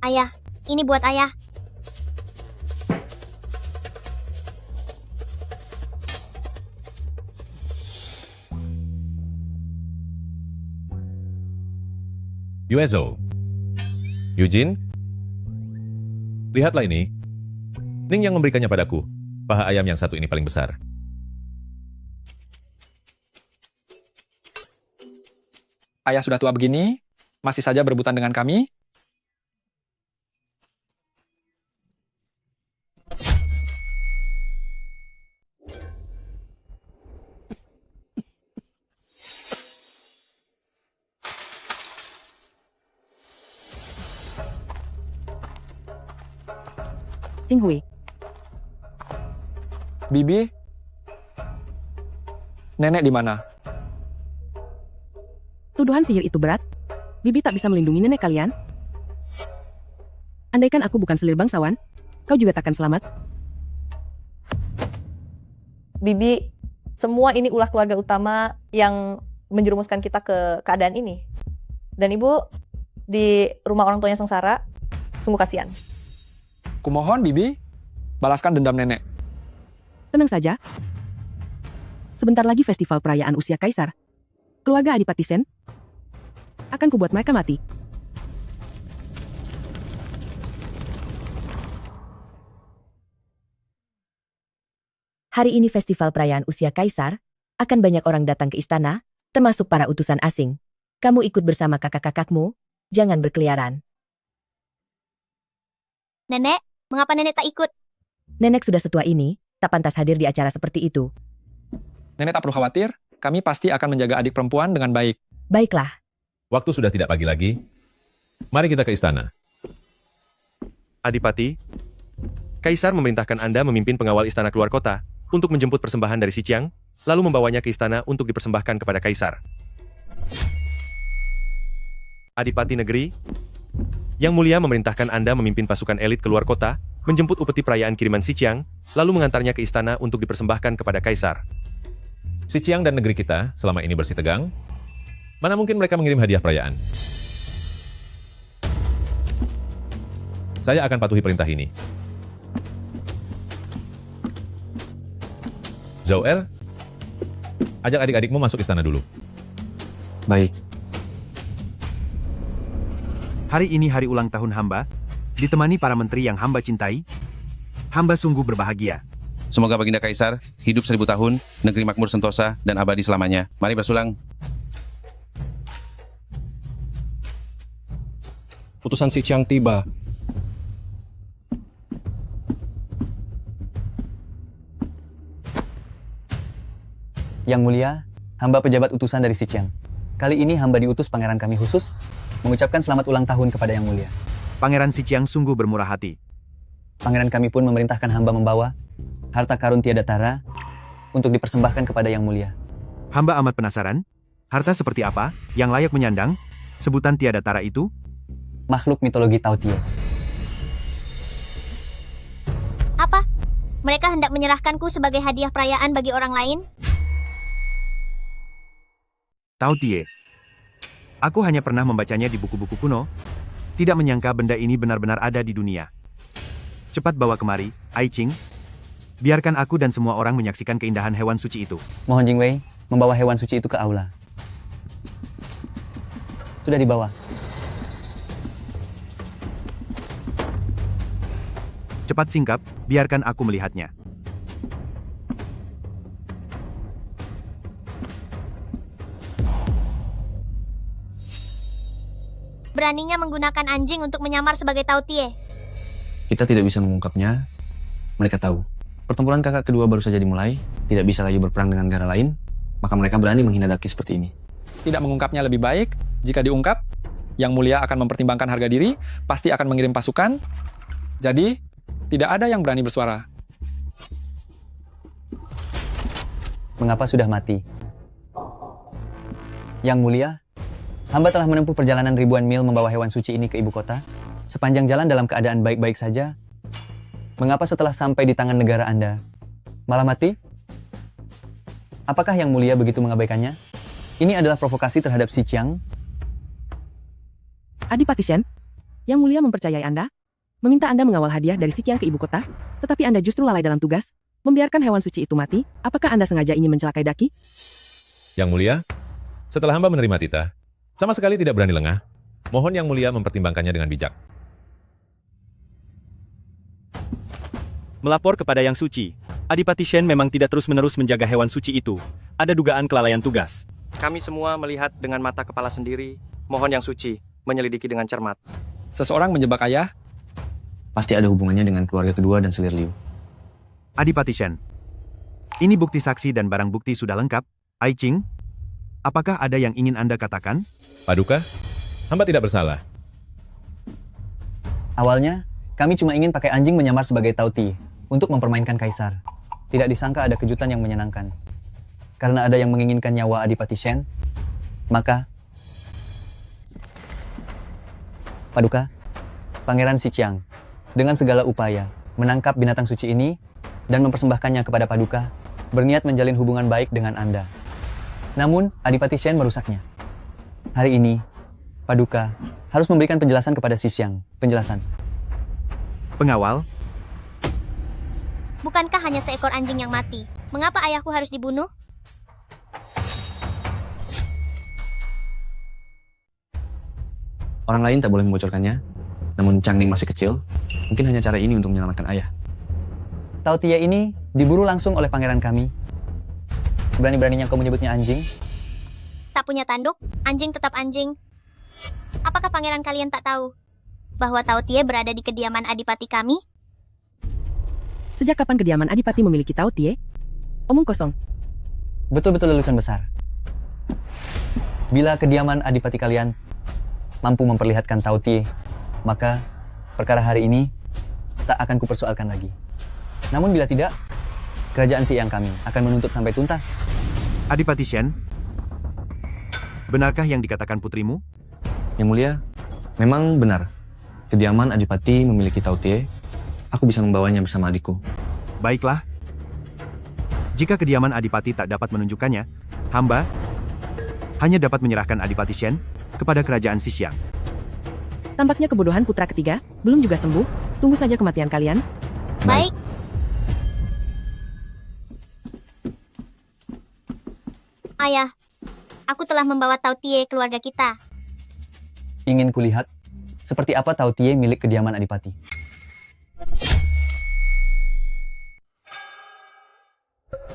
Ayah, ini buat ayah. Yuezo. Eugene? Lihatlah ini. Ning yang memberikannya padaku. Paha ayam yang satu ini paling besar. Ayah sudah tua begini, masih saja berebutan dengan kami. Qinghui, Bibi, nenek di mana? tuduhan sihir itu berat. Bibi tak bisa melindungi nenek kalian. Andaikan aku bukan selir bangsawan, kau juga takkan selamat. Bibi, semua ini ulah keluarga utama yang menjerumuskan kita ke keadaan ini. Dan ibu di rumah orang tuanya sengsara, sungguh kasihan. Kumohon, Bibi, balaskan dendam nenek. Tenang saja. Sebentar lagi festival perayaan usia kaisar. Keluarga Adipati Sen akan kubuat mereka mati. Hari ini festival perayaan usia kaisar, akan banyak orang datang ke istana, termasuk para utusan asing. Kamu ikut bersama kakak-kakakmu, jangan berkeliaran. Nenek, mengapa nenek tak ikut? Nenek sudah setua ini, tak pantas hadir di acara seperti itu. Nenek tak perlu khawatir, kami pasti akan menjaga adik perempuan dengan baik. Baiklah. Waktu sudah tidak pagi lagi. Mari kita ke istana. Adipati, Kaisar memerintahkan Anda memimpin pengawal istana keluar kota untuk menjemput persembahan dari Xiqiang, lalu membawanya ke istana untuk dipersembahkan kepada Kaisar. Adipati negeri, Yang Mulia memerintahkan Anda memimpin pasukan elit keluar kota, menjemput upeti perayaan kiriman Xiqiang, lalu mengantarnya ke istana untuk dipersembahkan kepada Kaisar. Xiqiang dan negeri kita selama ini bersih tegang. Mana mungkin mereka mengirim hadiah perayaan? Saya akan patuhi perintah ini. Zhou Er, ajak adik-adikmu masuk istana dulu. Baik. Hari ini hari ulang tahun hamba, ditemani para menteri yang hamba cintai. Hamba sungguh berbahagia. Semoga Baginda Kaisar hidup 1000 tahun, negeri makmur sentosa, dan abadi selamanya. Mari bersulang. Utusan Xiqiang tiba. Yang Mulia, hamba pejabat utusan dari Xiqiang. Kali ini hamba diutus pangeran kami khusus, mengucapkan selamat ulang tahun kepada Yang Mulia. Pangeran Xiqiang sungguh bermurah hati. Pangeran kami pun memerintahkan hamba membawa harta karun tiada tara untuk dipersembahkan kepada Yang Mulia. Hamba amat penasaran, harta seperti apa yang layak menyandang sebutan tiada tara itu? Makhluk mitologi Tao Tie. Apa? Mereka hendak menyerahkanku sebagai hadiah perayaan bagi orang lain? Tao Tie. Aku hanya pernah membacanya di buku-buku kuno, tidak menyangka benda ini benar-benar ada di dunia. Cepat bawa kemari, Ai Ching. Biarkan aku dan semua orang menyaksikan keindahan hewan suci itu. Mohon Jingwei membawa hewan suci itu ke aula. Sudah dibawa. Cepat singkap, biarkan aku melihatnya. Beraninya menggunakan anjing untuk menyamar sebagai Tao Tie. Kita tidak bisa mengungkapnya. Mereka tahu. Pertempuran kakak kedua baru saja dimulai, tidak bisa lagi berperang dengan negara lain, maka mereka berani menghina Daki seperti ini. Tidak mengungkapnya lebih baik, jika diungkap, Yang Mulia akan mempertimbangkan harga diri, pasti akan mengirim pasukan. Jadi, tidak ada yang berani bersuara. Mengapa sudah mati? Yang Mulia, hamba telah menempuh perjalanan ribuan mil membawa hewan suci ini ke ibu kota. Sepanjang jalan dalam keadaan baik-baik saja. Mengapa setelah sampai di tangan negara Anda, malah mati? Apakah Yang Mulia begitu mengabaikannya? Ini adalah provokasi terhadap Si Qiang. Adipati Shen, Yang Mulia mempercayai Anda, meminta Anda mengawal hadiah dari Si Qiang ke ibu kota, tetapi Anda justru lalai dalam tugas, membiarkan hewan suci itu mati. Apakah Anda sengaja ingin mencelakai Daki? Yang Mulia, setelah hamba menerima titah, sama sekali tidak berani lengah. Mohon Yang Mulia mempertimbangkannya dengan bijak. Melapor kepada Yang Suci, Adipati Shen memang tidak terus-menerus menjaga hewan suci itu. Ada dugaan kelalaian tugas. Kami semua melihat dengan mata kepala sendiri. Mohon Yang Suci menyelidiki dengan cermat. Seseorang menjebak ayah? Pasti ada hubungannya dengan keluarga kedua dan selir Liu. Adipati Shen, ini bukti saksi dan barang bukti sudah lengkap. Ai Ching, apakah ada yang ingin Anda katakan? Paduka, hamba tidak bersalah. Awalnya, kami cuma ingin pakai anjing menyamar sebagai Tauti untuk mempermainkan Kaisar. Tidak disangka ada kejutan yang menyenangkan. Karena ada yang menginginkan nyawa Adipati Shen, maka Paduka, Pangeran Si Qiang, dengan segala upaya menangkap binatang suci ini dan mempersembahkannya kepada Paduka, berniat menjalin hubungan baik dengan Anda. Namun, Adipati Shen merusaknya. Hari ini, Paduka harus memberikan penjelasan kepada Si Qiang. Penjelasan. Pengawal, Bukankah hanya seekor anjing yang mati? Mengapa ayahku harus dibunuh? Orang lain tak boleh membocorkannya, namun Chang Ning masih kecil, mungkin hanya cara ini untuk menyelamatkan ayah. Tao Tie ini diburu langsung oleh pangeran kami. Berani-beraninya kau menyebutnya anjing? Tak punya tanduk, anjing tetap anjing. Apakah pangeran kalian tak tahu bahwa Tao Tie berada di kediaman adipati kami? Sejak kapan kediaman Adipati memiliki Tao Tie? Omong kosong. Betul-betul lelucon besar. Bila kediaman adipati kalian mampu memperlihatkan Tao Tie, maka perkara hari ini tak akan kupersoalkan lagi. Namun bila tidak, kerajaan Si Yang kami akan menuntut sampai tuntas. Adipati Shen, benarkah yang dikatakan putrimu? Yang Mulia, memang benar. Kediaman Adipati memiliki Tao Tie. Aku bisa membawanya bersama adikku. Baiklah. Jika kediaman Adipati tak dapat menunjukkannya, hamba hanya dapat menyerahkan Adipati Shen kepada kerajaan Si Qiang. Tampaknya kebodohan putra ketiga belum juga sembuh. Tunggu saja kematian kalian. Baik. Ayah, aku telah membawa Tao Tie keluarga kita. Ingin kulihat seperti apa Tao Tie milik kediaman Adipati.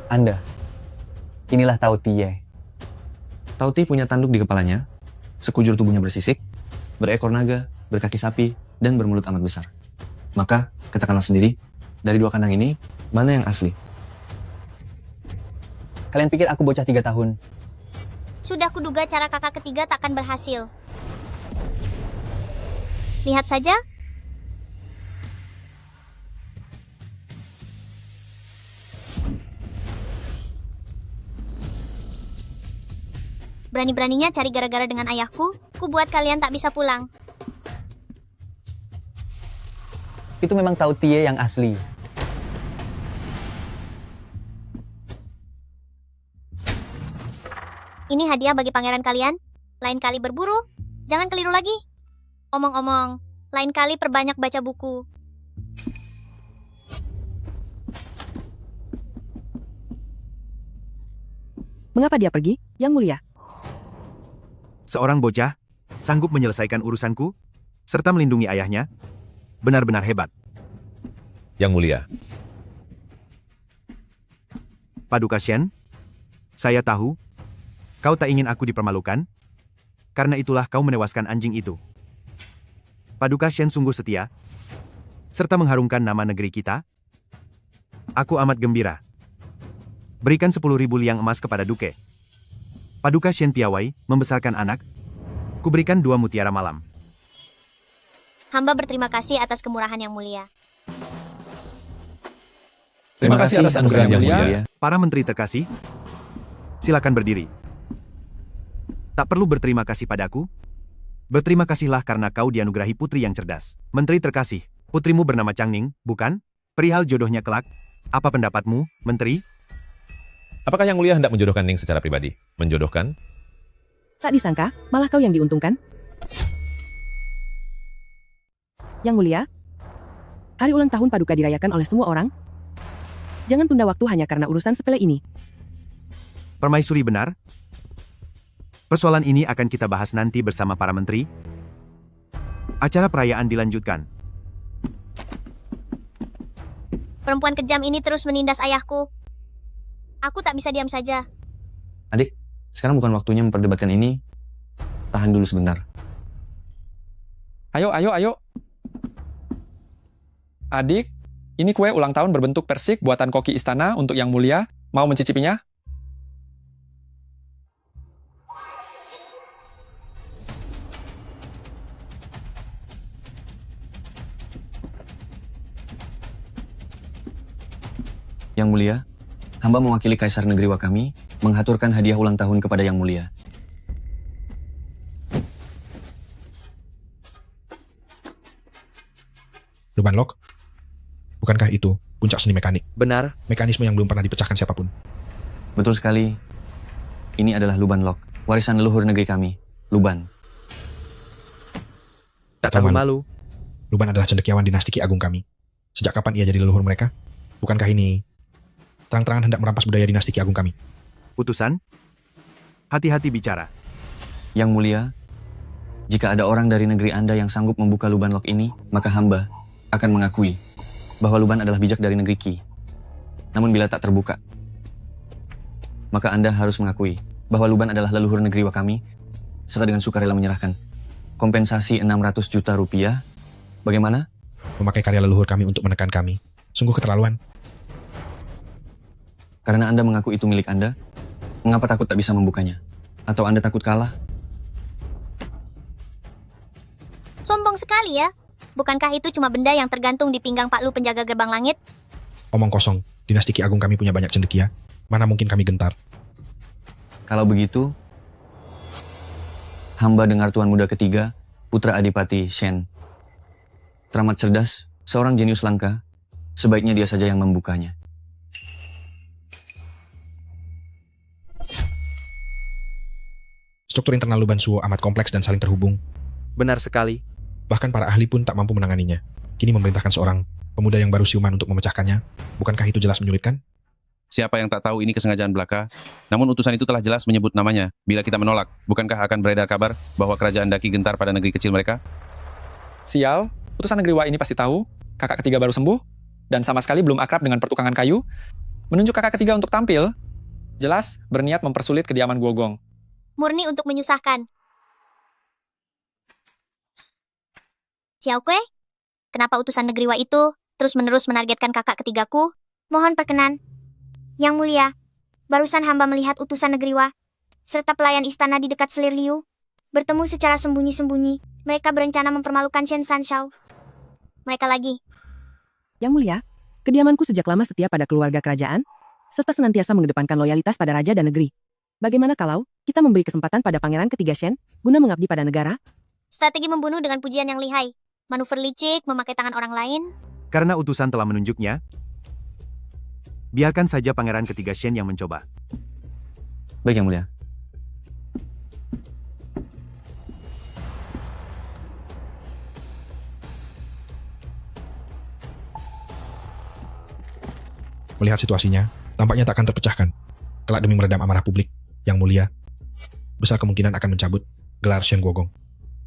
Anda, inilah Tao Tie. Tao Tie punya tanduk di kepalanya, sekujur tubuhnya bersisik, berekor naga, berkaki sapi, dan bermulut amat besar. Maka, katakanlah sendiri, dari dua kandang ini, mana yang asli? Kalian pikir aku bocah 3 tahun? Sudah kuduga cara kakak ketiga takkan berhasil. Lihat saja. Berani-beraninya cari gara-gara dengan ayahku, ku buat kalian tak bisa pulang. Itu memang Tao Tie yang asli. Ini hadiah bagi pangeran kalian. Lain kali berburu, jangan keliru lagi. Omong-omong, lain kali perbanyak baca buku. Mengapa dia pergi, Yang Mulia? Seorang bocah sanggup menyelesaikan urusanku serta melindungi ayahnya. Benar-benar hebat. Yang Mulia, Paduka Shen, saya tahu kau tak ingin aku dipermalukan. Karena itulah kau menewaskan anjing itu. Paduka Shen sungguh setia serta mengharumkan nama negeri kita. Aku amat gembira. Berikan 10.000 liang emas kepada Duke. Paduka Shen piawai membesarkan anak. Kuberikan 2 mutiara malam. Hamba berterima kasih atas kemurahan yang mulia. Terima kasih atas anugerah yang mulia. Para menteri terkasih, silakan berdiri. Tak perlu berterima kasih padaku. Berterima kasihlah karena kau dianugerahi putri yang cerdas. Menteri terkasih, putrimu bernama Changning, bukan? Perihal jodohnya kelak. Apa pendapatmu, Menteri? Apakah Yang Mulia hendak menjodohkan Ning secara pribadi? Menjodohkan? Tak disangka, malah kau yang diuntungkan. Yang Mulia, hari ulang tahun Paduka dirayakan oleh semua orang. Jangan tunda waktu hanya karena urusan sepele ini. Permaisuri benar. Persoalan ini akan kita bahas nanti bersama para menteri. Acara perayaan dilanjutkan. Perempuan kejam ini terus menindas ayahku. Aku tak bisa diam saja. Adik, sekarang bukan waktunya memperdebatkan ini. Tahan dulu sebentar. Ayo. Adik, ini kue ulang tahun berbentuk persik buatan koki istana untuk Yang Mulia. Mau mencicipinya? Yang Mulia, hamba mewakili Kaisar Negeri Wakami menghaturkan hadiah ulang tahun kepada Yang Mulia. Luban Lock? Bukankah itu puncak seni mekanik? Benar. Mekanisme yang belum pernah dipecahkan siapapun. Betul sekali. Ini adalah Luban Lock, warisan leluhur negeri kami, Luban. Tak tahu malu. Luban adalah cendekiawan dinasti Ki Agung kami. Sejak kapan ia jadi leluhur mereka? Bukankah ini terang-terangan hendak merampas budaya dinasti Ki Agung kami? Putusan? Hati-hati bicara. Yang Mulia, jika ada orang dari negeri Anda yang sanggup membuka Luban Lock ini, maka hamba akan mengakui bahwa Luban adalah bijak dari negeri Ki. Namun bila tak terbuka, maka Anda harus mengakui bahwa Luban adalah leluhur negeri Wakami, serta dengan sukarela menyerahkan kompensasi 600 juta rupiah. Bagaimana? Memakai karya leluhur kami untuk menekan kami. Sungguh keterlaluan. Karena Anda mengaku itu milik Anda, mengapa takut tak bisa membukanya? Atau Anda takut kalah? Sombong sekali ya. Bukankah itu cuma benda yang tergantung di pinggang Pak Lu penjaga gerbang langit? Omong kosong. Dinasti Ki Agung kami punya banyak cendekia. Mana mungkin kami gentar? Kalau begitu, hamba dengar Tuan Muda ketiga, Putra Adipati Shen. Teramat cerdas, seorang jenius langka, sebaiknya dia saja yang membukanya. Struktur internal Luban Suwo amat kompleks dan saling terhubung. Benar sekali. Bahkan para ahli pun tak mampu menanganinya. Kini memerintahkan seorang pemuda yang baru siuman untuk memecahkannya. Bukankah itu jelas menyulitkan? Siapa yang tak tahu ini kesengajaan belaka? Namun utusan itu telah jelas menyebut namanya. Bila kita menolak, bukankah akan beredar kabar bahwa kerajaan Daki gentar pada negeri kecil mereka? Sial, utusan negeri Wa ini pasti tahu. Kakak ketiga baru sembuh, dan sama sekali belum akrab dengan pertukangan kayu. Menunjuk kakak ketiga untuk tampil, jelas berniat mempersulit kediaman Guogong. Murni untuk menyusahkan. Xiao Kue, kenapa utusan negeri Wa itu terus-menerus menargetkan kakak ketigaku? Mohon perkenan. Yang Mulia, barusan hamba melihat utusan negeri Wa serta pelayan istana di dekat Selir Liu bertemu secara sembunyi-sembunyi. Mereka berencana mempermalukan Shen Sanshao. Mereka lagi. Yang Mulia, kediamanku sejak lama setia pada keluarga kerajaan, serta senantiasa mengedepankan loyalitas pada raja dan negeri. Bagaimana kalau kita memberi kesempatan pada pangeran ketiga Shen guna mengabdi pada negara? Strategi membunuh dengan pujian yang lihai. Manuver licik, memakai tangan orang lain. Karena utusan telah menunjuknya, biarkan saja pangeran ketiga Shen yang mencoba. Baik, Yang Mulia. Melihat situasinya, tampaknya tak akan terpecahkan. Kelak demi meredam amarah publik, Yang Mulia, besar kemungkinan akan mencabut gelar Shen Guogong.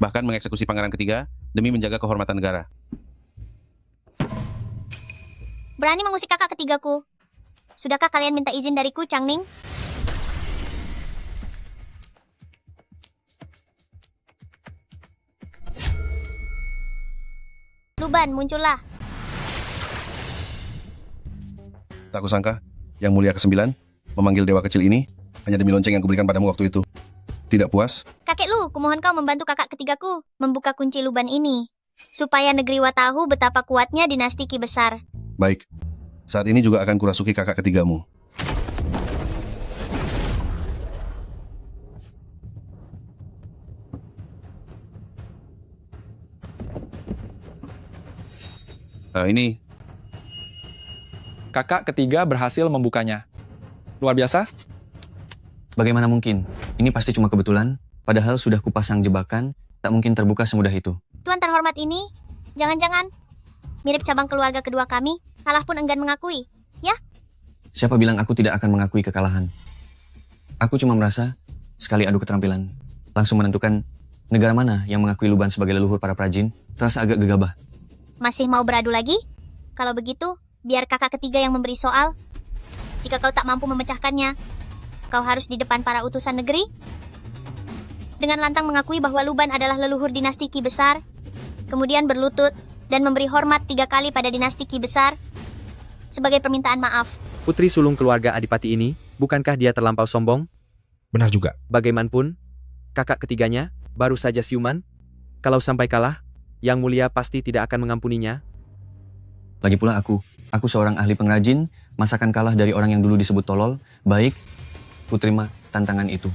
Bahkan mengeksekusi pangeran ketiga demi menjaga kehormatan negara. Berani mengusik kakak ketigaku. Sudahkah kalian minta izin dariku, Changning? Luban, muncullah. Tak kusangka, Yang Mulia ke-9 memanggil dewa kecil ini hanya demi lonceng yang kuberikan padamu waktu itu. Tidak puas? Kakek Lu, kumohon kau membantu kakak ketigaku membuka kunci luban ini. Supaya negeri Wa tahu betapa kuatnya dinasti Qi besar. Baik. Saat ini juga akan kurasuki kakak ketigamu. Ini. Kakak ketiga berhasil membukanya. Luar biasa? Bagaimana mungkin? Ini pasti cuma kebetulan, padahal sudah kupasang jebakan, tak mungkin terbuka semudah itu. Tuan terhormat ini, jangan-jangan mirip cabang keluarga kedua kami, kalah pun enggan mengakui, ya? Siapa bilang aku tidak akan mengakui kekalahan? Aku cuma merasa, sekali adu keterampilan, langsung menentukan negara mana yang mengakui Luban sebagai leluhur para prajin, terasa agak gegabah. Masih mau beradu lagi? Kalau begitu, biar kakak ketiga yang memberi soal. Jika kau tak mampu memecahkannya, kau harus di depan para utusan negeri dengan lantang mengakui bahwa Luban adalah leluhur dinasti Qi besar, kemudian berlutut dan memberi hormat 3 kali pada dinasti Qi besar sebagai permintaan maaf. Putri sulung keluarga Adipati ini, bukankah dia terlampau sombong? Benar juga. Bagaimanapun, kakak ketiganya baru saja siuman. Kalau sampai kalah, Yang Mulia pasti tidak akan mengampuninya. Lagi pula aku seorang ahli pengrajin, masakan kalah dari orang yang dulu disebut tolol. Baik, ku terima tantangan itu.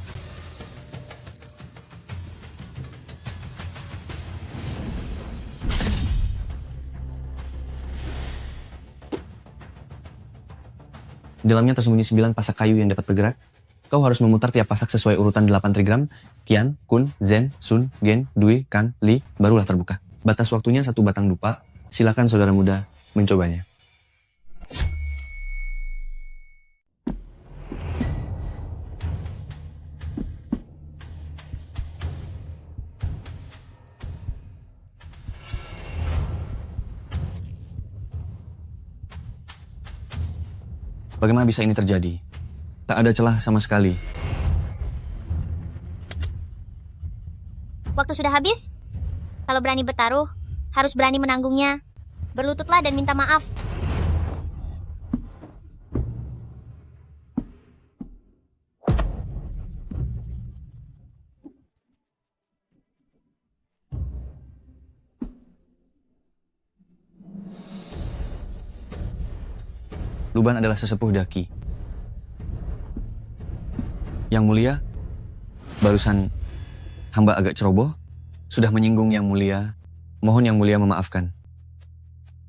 Di dalamnya tersembunyi 9 pasak kayu yang dapat bergerak. Kau harus memutar tiap pasak sesuai urutan 8 trigram. Qian, Kun, Zhen, Sun, Gen, Dui, Kan, Li, barulah terbuka. Batas waktunya 1 batang dupa. Silakan saudara muda mencobanya. Bagaimana bisa ini terjadi? Tak ada celah sama sekali. Waktu sudah habis? Kalau berani bertaruh, harus berani menanggungnya. Berlututlah dan minta maaf. Luban adalah sesepuh daki. Yang Mulia, barusan hamba agak ceroboh, sudah menyinggung Yang Mulia. Mohon Yang Mulia memaafkan.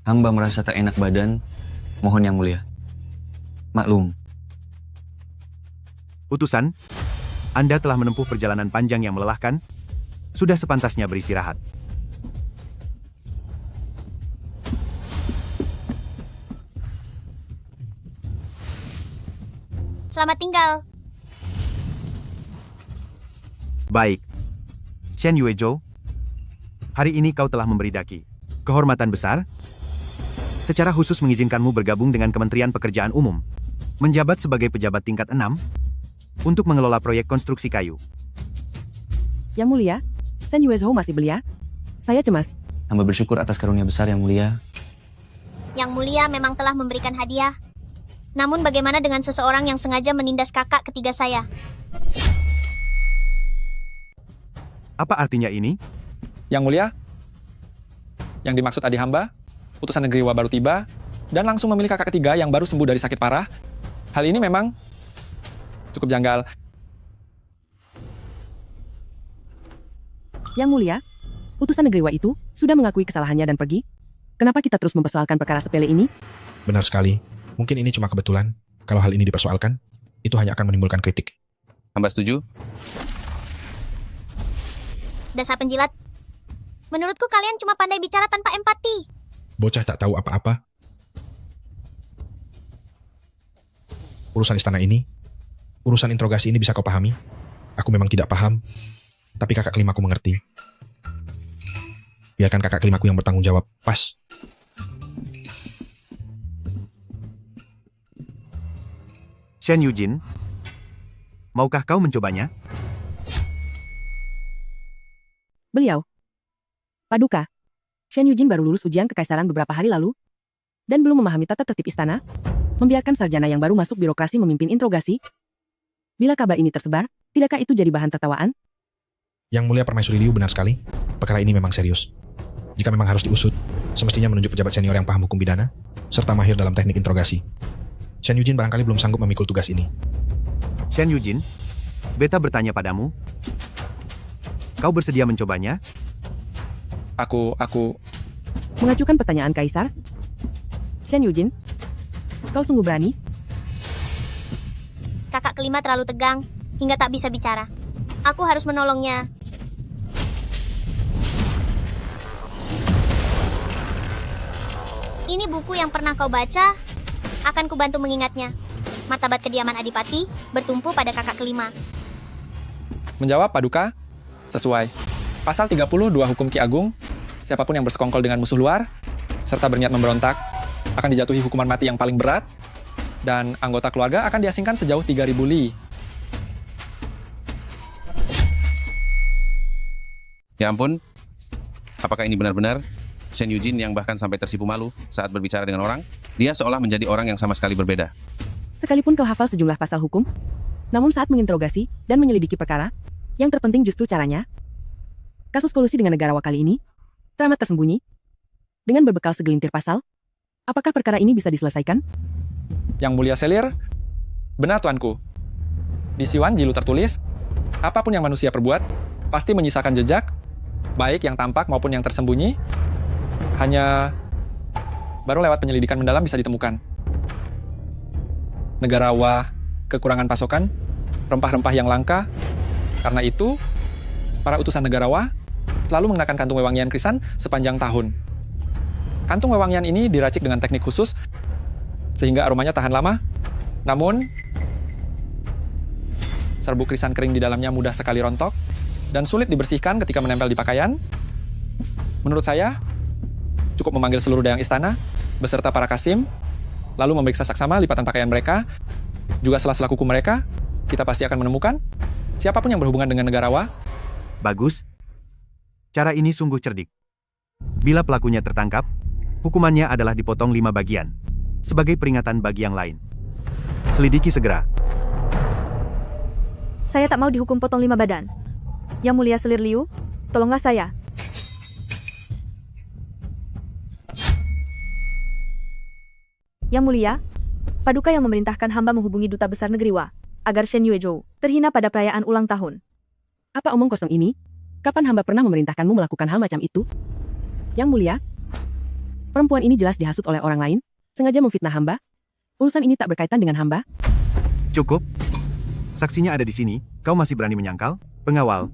Hamba merasa tak enak badan, mohon Yang Mulia. Maklum. Utusan, Anda telah menempuh perjalanan panjang yang melelahkan. Sudah sepantasnya beristirahat. Selamat tinggal. Baik. Shen Yuezhou, hari ini kau telah memberi daki kehormatan besar. Secara khusus mengizinkanmu bergabung dengan Kementerian Pekerjaan Umum, menjabat sebagai pejabat tingkat 6, untuk mengelola proyek konstruksi kayu. Yang Mulia, Shen Yuezhou masih belia? Saya cemas. Hamba bersyukur atas karunia besar Yang Mulia. Yang Mulia memang telah memberikan hadiah. Namun bagaimana dengan seseorang yang sengaja menindas kakak ketiga saya? Apa artinya ini? Yang Mulia, yang dimaksud adik hamba, utusan negeri Wa baru tiba, dan langsung memilih kakak ketiga yang baru sembuh dari sakit parah. Hal ini memang cukup janggal. Yang Mulia, utusan negeri Wa itu sudah mengakui kesalahannya dan pergi. Kenapa kita terus mempersoalkan perkara sepele ini? Benar sekali. Mungkin ini cuma kebetulan. Kalau hal ini dipersoalkan, itu hanya akan menimbulkan kritik. Hamba setuju. Dasar penjilat. Menurutku kalian cuma pandai bicara tanpa empati. Bocah tak tahu apa-apa. Urusan istana ini, urusan interogasi ini bisa kau pahami. Aku memang tidak paham, tapi kakak kelimaku mengerti. Biarkan kakak kelimaku yang bertanggung jawab. Pas. Shen Yujin, maukah kau mencobanya? Beliau. Paduka, Shen Yujin baru lulus ujian kekaisaran beberapa hari lalu, dan belum memahami tata tertib istana, membiarkan sarjana yang baru masuk birokrasi memimpin interogasi. Bila kabar ini tersebar, tidakkah itu jadi bahan tertawaan? Yang Mulia Permaisuri Liu benar sekali. Perkara ini memang serius. Jika memang harus diusut, semestinya menunjuk pejabat senior yang paham hukum pidana, serta mahir dalam teknik interogasi. Shen Yujin barangkali belum sanggup memikul tugas ini. Shen Yujin, beta bertanya padamu. Kau bersedia mencobanya? Aku... Mengajukan pertanyaan Kaisar? Shen Yujin, kau sungguh berani? Kakak kelima terlalu tegang, hingga tak bisa bicara. Aku harus menolongnya. Ini buku yang pernah kau baca. Akan kubantu mengingatnya. Martabat kediaman Adipati bertumpu pada kakak kelima. Menjawab Paduka, sesuai. Pasal 32 Hukum Ki Agung, siapapun yang bersekongkol dengan musuh luar, serta berniat memberontak, akan dijatuhi hukuman mati yang paling berat, dan anggota keluarga akan diasingkan sejauh 3.000 li. Ya ampun, apakah ini benar-benar Shen Yujin yang bahkan sampai tersipu malu saat berbicara dengan orang? Dia seolah menjadi orang yang sama sekali berbeda. Sekalipun kau hafal sejumlah pasal hukum, namun saat menginterogasi dan menyelidiki perkara, yang terpenting justru caranya. Kasus kolusi dengan negarawa kali ini teramat tersembunyi. Dengan berbekal segelintir pasal, apakah perkara ini bisa diselesaikan? Yang Mulia Selir, benar tuanku. Di Siwan Jilu tertulis, apapun yang manusia perbuat, pasti menyisakan jejak, baik yang tampak maupun yang tersembunyi, hanya baru lewat penyelidikan mendalam bisa ditemukan. Negarawa kekurangan pasokan, rempah-rempah yang langka. Karena itu, para utusan negarawa selalu mengenakan kantung wewangian krisan sepanjang tahun. Kantung wewangian ini diracik dengan teknik khusus, sehingga aromanya tahan lama. Namun, serbuk krisan kering di dalamnya mudah sekali rontok, dan sulit dibersihkan ketika menempel di pakaian. Menurut saya, cukup memanggil seluruh dayang istana, beserta para kasim, lalu memeriksa saksama lipatan pakaian mereka, juga sela-sela kuku mereka, kita pasti akan menemukan siapapun yang berhubungan dengan negarawa. Bagus. Cara ini sungguh cerdik. Bila pelakunya tertangkap, hukumannya adalah dipotong 5 bagian, sebagai peringatan bagi yang lain. Selidiki segera. Saya tak mau dihukum potong 5 badan. Yang Mulia Selir Liu, tolonglah saya. Yang Mulia, Paduka yang memerintahkan hamba menghubungi Duta Besar Negeri Wa, agar Shen Yuezhou terhina pada perayaan ulang tahun. Apa omong kosong ini? Kapan hamba pernah memerintahkanmu melakukan hal macam itu? Yang Mulia, perempuan ini jelas dihasut oleh orang lain, sengaja memfitnah hamba. Urusan ini tak berkaitan dengan hamba. Cukup. Saksinya ada di sini, kau masih berani menyangkal? Pengawal.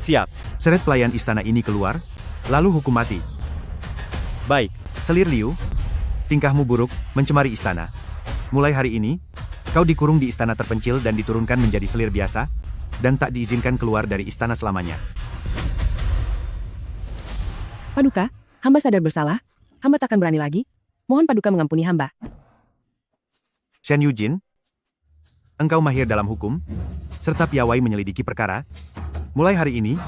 Siap. Seret pelayan istana ini keluar, lalu hukum mati. Baik. Selir Liu, tingkahmu buruk, mencemari istana. Mulai hari ini, kau dikurung di istana terpencil dan diturunkan menjadi selir biasa, dan tak diizinkan keluar dari istana selamanya. Paduka, hamba sadar bersalah. Hamba takkan berani lagi. Mohon Paduka mengampuni hamba. Shen Yujin, engkau mahir dalam hukum, serta piawai menyelidiki perkara. Mulai hari ini,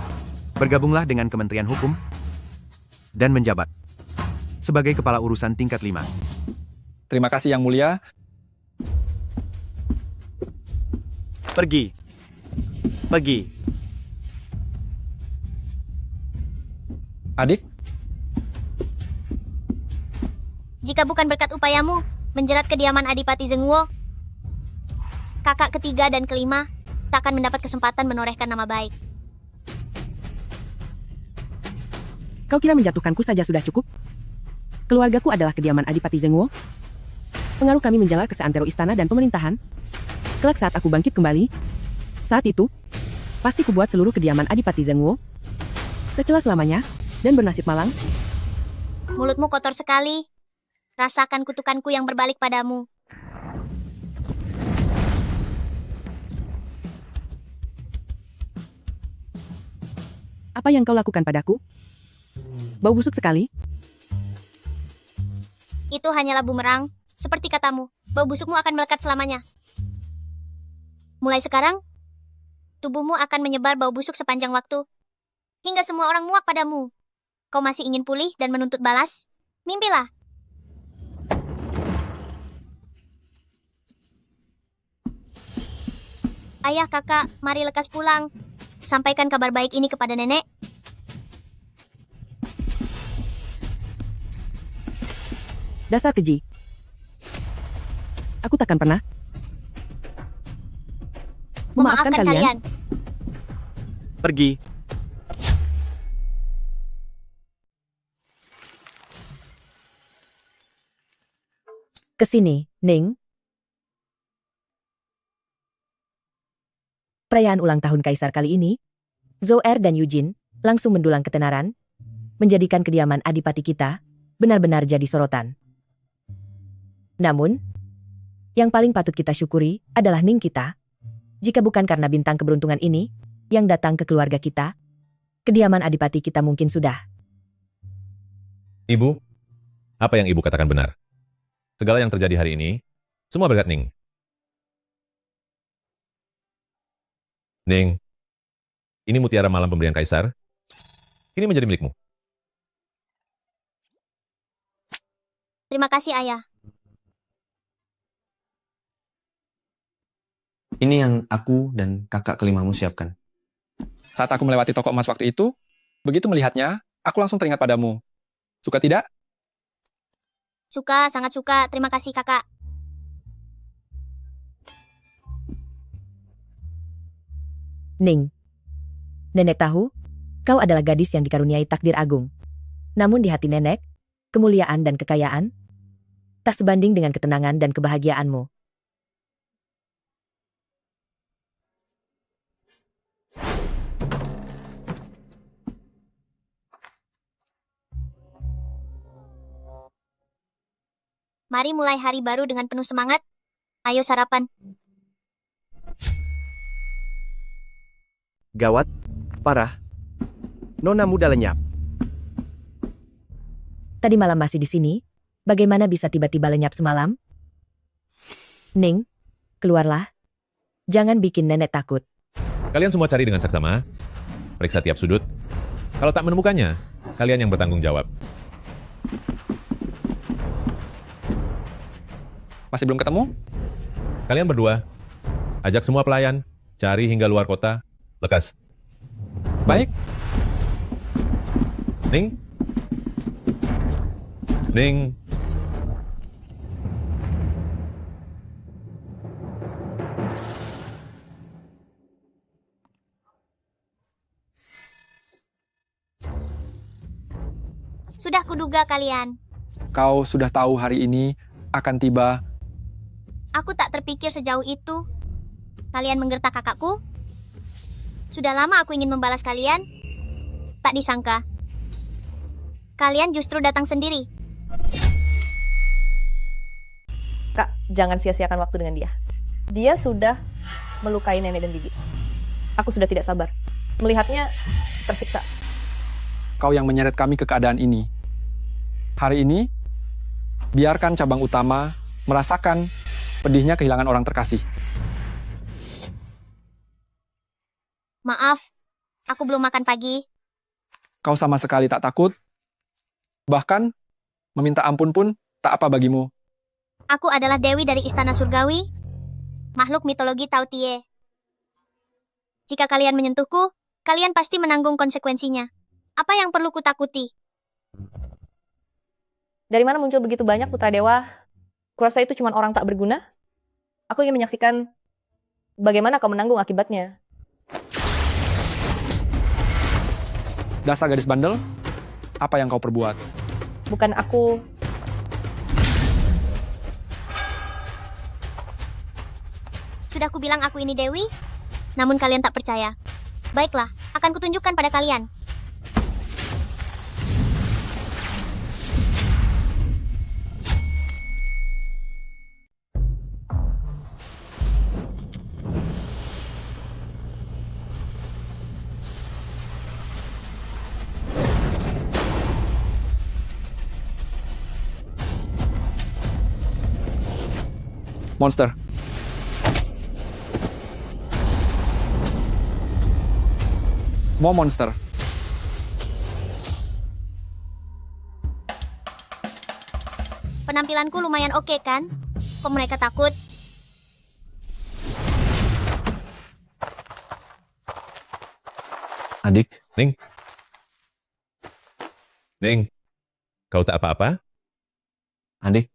bergabunglah dengan Kementerian Hukum, dan menjabat sebagai kepala urusan tingkat 5. Terima kasih Yang Mulia. Pergi. Pergi. Adik, Jika bukan berkat upayamu menjerat kediaman Adipati Zhenguo, kakak ketiga dan kelima tak akan mendapat kesempatan menorehkan nama baik. Kau kira menjatuhkanku saja sudah cukup? Keluargaku adalah kediaman Adipati Zhenguo. Pengaruh kami menjalar ke seantero istana dan pemerintahan. Kelak saat aku bangkit kembali, saat itu, pasti kubuat seluruh kediaman Adipati Zhenguo tercela selamanya dan bernasib malang. Mulutmu kotor sekali. Rasakan kutukanku yang berbalik padamu. Apa yang kau lakukan padaku? Bau busuk sekali. Itu hanyalah bumerang. Seperti katamu, bau busukmu akan melekat selamanya. Mulai sekarang, tubuhmu akan menyebar bau busuk sepanjang waktu, hingga semua orang muak padamu. Kau masih ingin pulih dan menuntut balas? Mimpilah. Ayah, kakak, mari lekas pulang. Sampaikan kabar baik ini kepada nenek. Dasar keji. Aku takkan pernah memaafkan kalian. Pergi. Kesini, Ning. Perayaan ulang tahun Kaisar kali ini, Zoer dan Eugene langsung mendulang ketenaran, menjadikan kediaman adipati kita benar-benar jadi sorotan. Namun, yang paling patut kita syukuri adalah Ning kita. Jika bukan karena bintang keberuntungan ini yang datang ke keluarga kita, kediaman adipati kita mungkin sudah. Ibu, apa yang ibu katakan benar? Segala yang terjadi hari ini, semua berkat Ning. Ning, ini mutiara malam pemberian Kaisar. Ini menjadi milikmu. Terima kasih, Ayah. Ini yang aku dan kakak kelimamu siapkan. Saat aku melewati toko emas waktu itu, begitu melihatnya, aku langsung teringat padamu. Suka tidak? Suka, sangat suka. Terima kasih, Kakak. Ning, nenek tahu, kau adalah gadis yang dikaruniai takdir agung. Namun di hati nenek, kemuliaan dan kekayaan tak sebanding dengan ketenangan dan kebahagiaanmu. Mari mulai hari baru dengan penuh semangat. Ayo sarapan. Gawat, parah. Nona muda lenyap. Tadi malam masih di sini, bagaimana bisa tiba-tiba lenyap semalam? Ning, keluarlah. Jangan bikin nenek takut. Kalian semua cari dengan saksama, periksa tiap sudut. Kalau tak menemukannya, kalian yang bertanggung jawab. Masih belum ketemu? Kalian berdua, ajak semua pelayan, cari hingga luar kota, lekas. Baik. Ning? Ning? Sudah kuduga kalian. Kau sudah tahu hari ini akan tiba. Aku tak terpikir sejauh itu. Kalian menggertak kakakku? Sudah lama aku ingin membalas kalian. Tak disangka. Kalian justru datang sendiri. Kak, jangan sia-siakan waktu dengan dia. Dia sudah melukai nenek dan bibi. Aku sudah tidak sabar. Melihatnya tersiksa. Kau yang menyeret kami ke keadaan ini. Hari ini, biarkan cabang utama merasakan pedihnya kehilangan orang terkasih. Maaf, aku belum makan pagi. Kau sama sekali tak takut. Bahkan, meminta ampun pun tak apa bagimu. Aku adalah Dewi dari Istana Surgawi, makhluk mitologi Tautie. Jika kalian menyentuhku, kalian pasti menanggung konsekuensinya. Apa yang perlu kutakuti? Dari mana muncul begitu banyak putra dewa? Kurasa itu cuma orang tak berguna? Aku ingin menyaksikan bagaimana kau menanggung akibatnya. Dasar gadis bandel, apa yang kau perbuat? Bukan aku. Sudah kubilang aku ini Dewi, namun kalian tak percaya. Baiklah, akan kutunjukkan pada kalian. Monster. Mau monster. Penampilanku lumayan oke kan? Kok mereka takut? Adik, Ning. Ning, kau tak apa-apa? adik,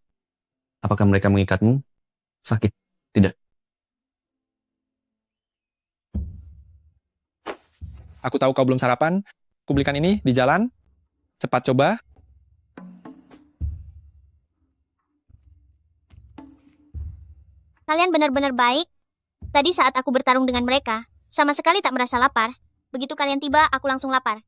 apakah mereka mengikatmu? Sakit? Tidak. Aku tahu kau belum sarapan. Aku belikan ini di jalan. Cepat coba. Kalian benar-benar baik. Tadi saat aku bertarung dengan mereka, sama sekali tak merasa lapar. Begitu kalian tiba, aku langsung lapar.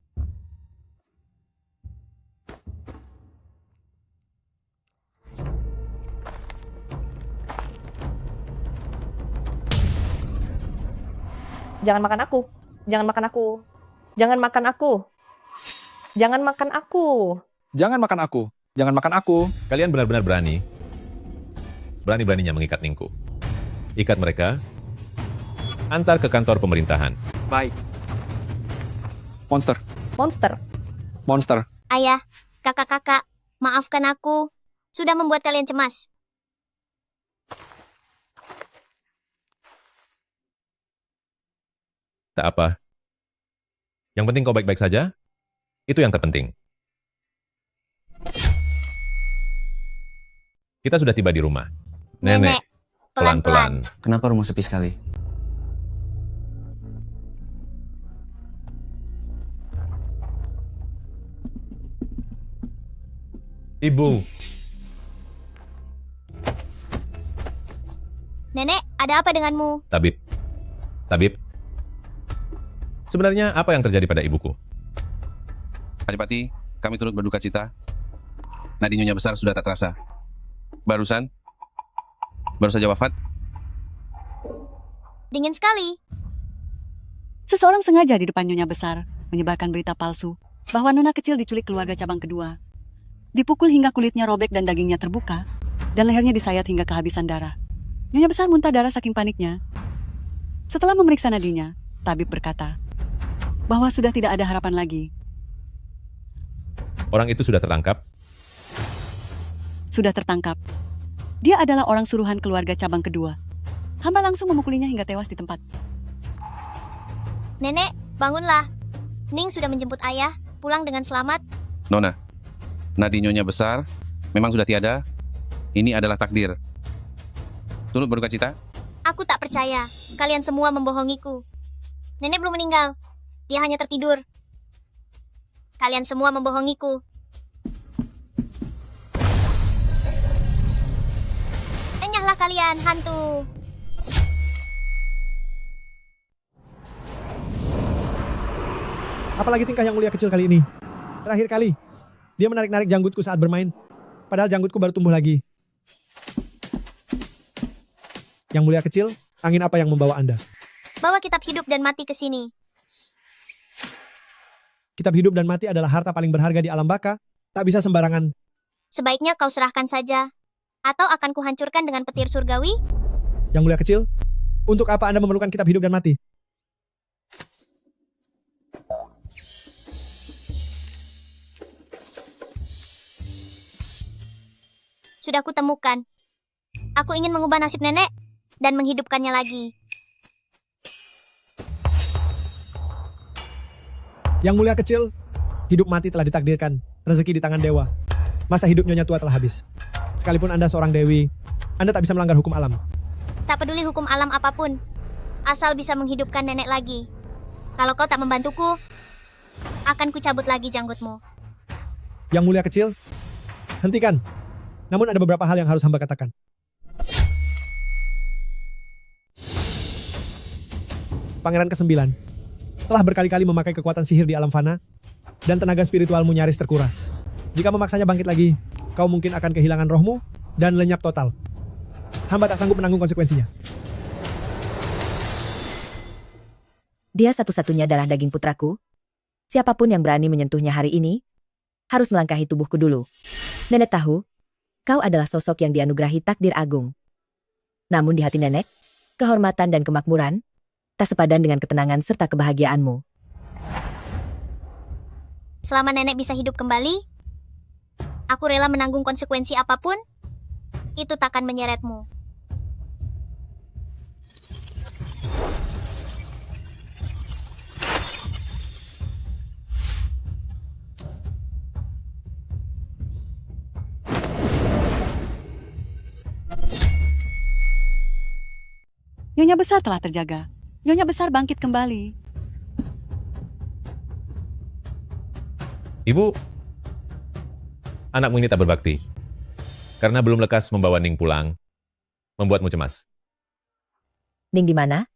Jangan makan aku. Jangan makan aku. Jangan makan aku. Jangan makan aku. Jangan makan aku. Jangan makan aku. Kalian benar-benar berani. Berani-beraninya mengikat Ningku. Ikat mereka. Antar ke kantor pemerintahan. Baik. Monster. Monster. Monster. Ayah, kakak-kakak, maafkan aku. Sudah membuat kalian cemas. Tak apa. Yang penting kau baik-baik saja. Itu yang terpenting. Kita sudah tiba di rumah. Nenek, pelan-pelan. Kenapa rumah sepi sekali? Ibu, Nenek, ada apa denganmu? Tabib. Tabib. Sebenarnya apa yang terjadi pada ibuku? Adipati, kami turut berduka cita. Nadi Nyonya Besar sudah tak terasa. Baru saja wafat. Dingin sekali. Seseorang sengaja di depan Nyonya Besar menyebarkan berita palsu bahwa Nona kecil diculik keluarga cabang kedua. Dipukul hingga kulitnya robek dan dagingnya terbuka, dan lehernya disayat hingga kehabisan darah. Nyonya Besar muntah darah saking paniknya. Setelah memeriksa nadinya, tabib berkata bahwa sudah tidak ada harapan lagi. Orang itu sudah tertangkap? Sudah tertangkap. Dia adalah orang suruhan keluarga cabang kedua. Hamba langsung memukulinya hingga tewas di tempat. Nenek, bangunlah. Ning sudah menjemput ayah, pulang dengan selamat. Nona, Nadi Nyonya Besar memang sudah tiada. Ini adalah takdir. Turut berduka cita? Aku tak percaya. Kalian semua membohongiku. Nenek belum meninggal. Dia hanya tertidur. Kalian semua membohongiku. Enyahlah kalian, hantu. Apalagi tingkah yang mulia kecil kali ini. Terakhir kali, dia menarik-narik janggutku saat bermain. Padahal janggutku baru tumbuh lagi. Yang mulia kecil, angin apa yang membawa Anda? Bawa kitab hidup dan mati ke sini. Kitab hidup dan mati adalah harta paling berharga di alam baka. Tak bisa sembarangan. Sebaiknya kau serahkan saja. Atau akan kuhancurkan dengan petir surgawi? Yang mulia kecil, untuk apa Anda memerlukan kitab hidup dan mati? Sudah kutemukan. Aku ingin mengubah nasib nenek dan menghidupkannya lagi. Yang mulia kecil, hidup mati telah ditakdirkan. Rezeki di tangan dewa. Masa hidup Nyonya tua telah habis. Sekalipun Anda seorang dewi, Anda tak bisa melanggar hukum alam. Tak peduli hukum alam apapun. Asal bisa menghidupkan nenek lagi. Kalau kau tak membantuku, akan kucabut lagi janggutmu. Yang mulia kecil, hentikan. Namun ada beberapa hal yang harus hamba katakan. Pangeran ke-9 telah berkali-kali memakai kekuatan sihir di alam fana, dan tenaga spiritualmu nyaris terkuras. Jika memaksanya bangkit lagi, kau mungkin akan kehilangan rohmu dan lenyap total. Hamba tak sanggup menanggung konsekuensinya. Dia satu-satunya darah daging putraku. Siapapun yang berani menyentuhnya hari ini, harus melangkahi tubuhku dulu. Nenek tahu, kau adalah sosok yang dianugerahi takdir agung. Namun di hati nenek, kehormatan dan kemakmuran tak sepadan dengan ketenangan serta kebahagiaanmu. Selama nenek bisa hidup kembali, aku rela menanggung konsekuensi apapun. Itu takkan menyeretmu. Nyonya besar telah terjaga. Nyonya besar bangkit kembali. Ibu, anakmu ini tak berbakti. Karena belum lekas membawa Ning pulang, membuatmu cemas. Ning di mana?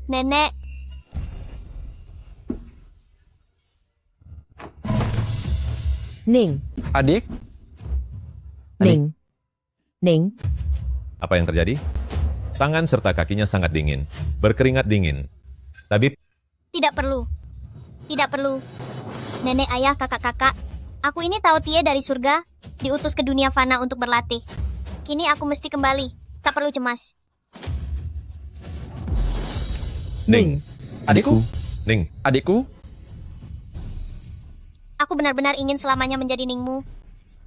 Nenek, Ning. Adik, Ning. Ning. Apa yang terjadi? Tangan serta kakinya sangat dingin, berkeringat dingin. Tabib, tidak perlu. Tidak perlu. Nenek, ayah, kakak-kakak, aku ini tahu Tie dari surga, diutus ke dunia fana untuk berlatih. Kini aku mesti kembali, tak perlu cemas. Ning. Adikku. Ning. Adikku. Aku benar-benar ingin selamanya menjadi Ningmu.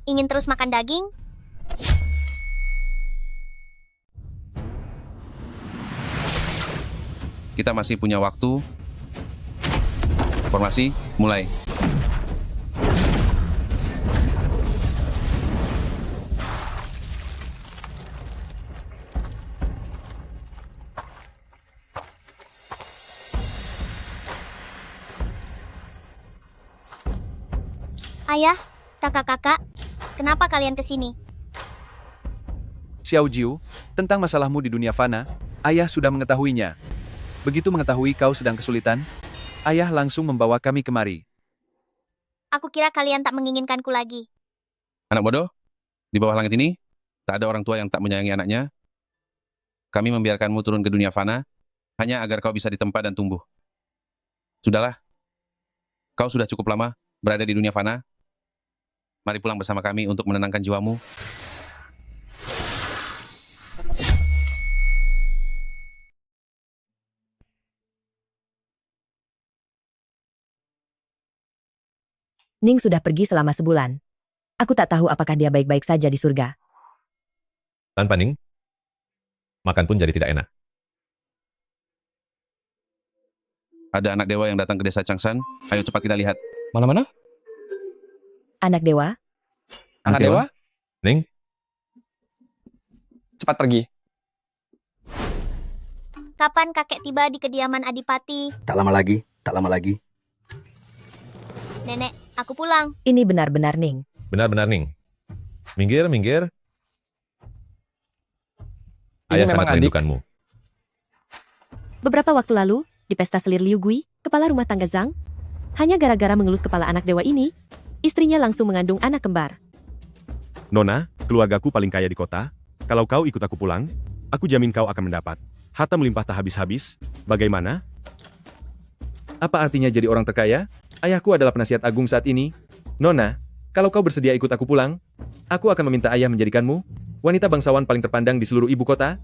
Ingin terus makan daging. Kita masih punya waktu. Formasi, mulai. Ayah, kakak-kakak, kenapa kalian kesini? Xiao Jiu, tentang masalahmu di dunia fana, ayah sudah mengetahuinya. Begitu mengetahui kau sedang kesulitan, ayah langsung membawa kami kemari. Aku kira kalian tak menginginkanku lagi. Anak bodoh, di bawah langit ini, tak ada orang tua yang tak menyayangi anaknya. Kami membiarkanmu turun ke dunia fana, hanya agar kau bisa ditempa dan tumbuh. Sudahlah, kau sudah cukup lama berada di dunia fana. Mari pulang bersama kami untuk menenangkan jiwamu. Ning sudah pergi selama sebulan. Aku tak tahu apakah dia baik-baik saja di surga. Tanpa Ning, makan pun jadi tidak enak. Ada anak dewa yang datang ke desa Changsan. Ayo cepat kita lihat. Mana-mana? Anak dewa? Anak dewa? Ning? Cepat pergi. Kapan kakek tiba di kediaman Adipati? Tak lama lagi, tak lama lagi. Nenek, aku pulang. Ini benar-benar Ning. Benar-benar Ning. Minggir, minggir. Ayah sangat merindukanmu. Beberapa waktu lalu, di pesta selir Liu Gui, kepala rumah tangga Zhang, hanya gara-gara mengelus kepala anak dewa ini, istrinya langsung mengandung anak kembar. Nona, keluargaku paling kaya di kota. Kalau kau ikut aku pulang, aku jamin kau akan mendapat harta melimpah tak habis-habis. Bagaimana? Apa artinya jadi orang terkaya? Ayahku adalah penasihat agung saat ini. Nona, kalau kau bersedia ikut aku pulang, aku akan meminta ayah menjadikanmu wanita bangsawan paling terpandang di seluruh ibu kota.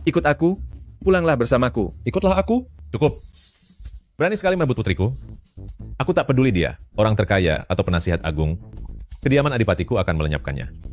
Ikut aku, pulanglah bersamaku. Ikutlah aku. Cukup. Berani sekali merebut putriku. Aku tak peduli dia, orang terkaya atau penasihat agung. Kediaman adipatiku akan melenyapkannya.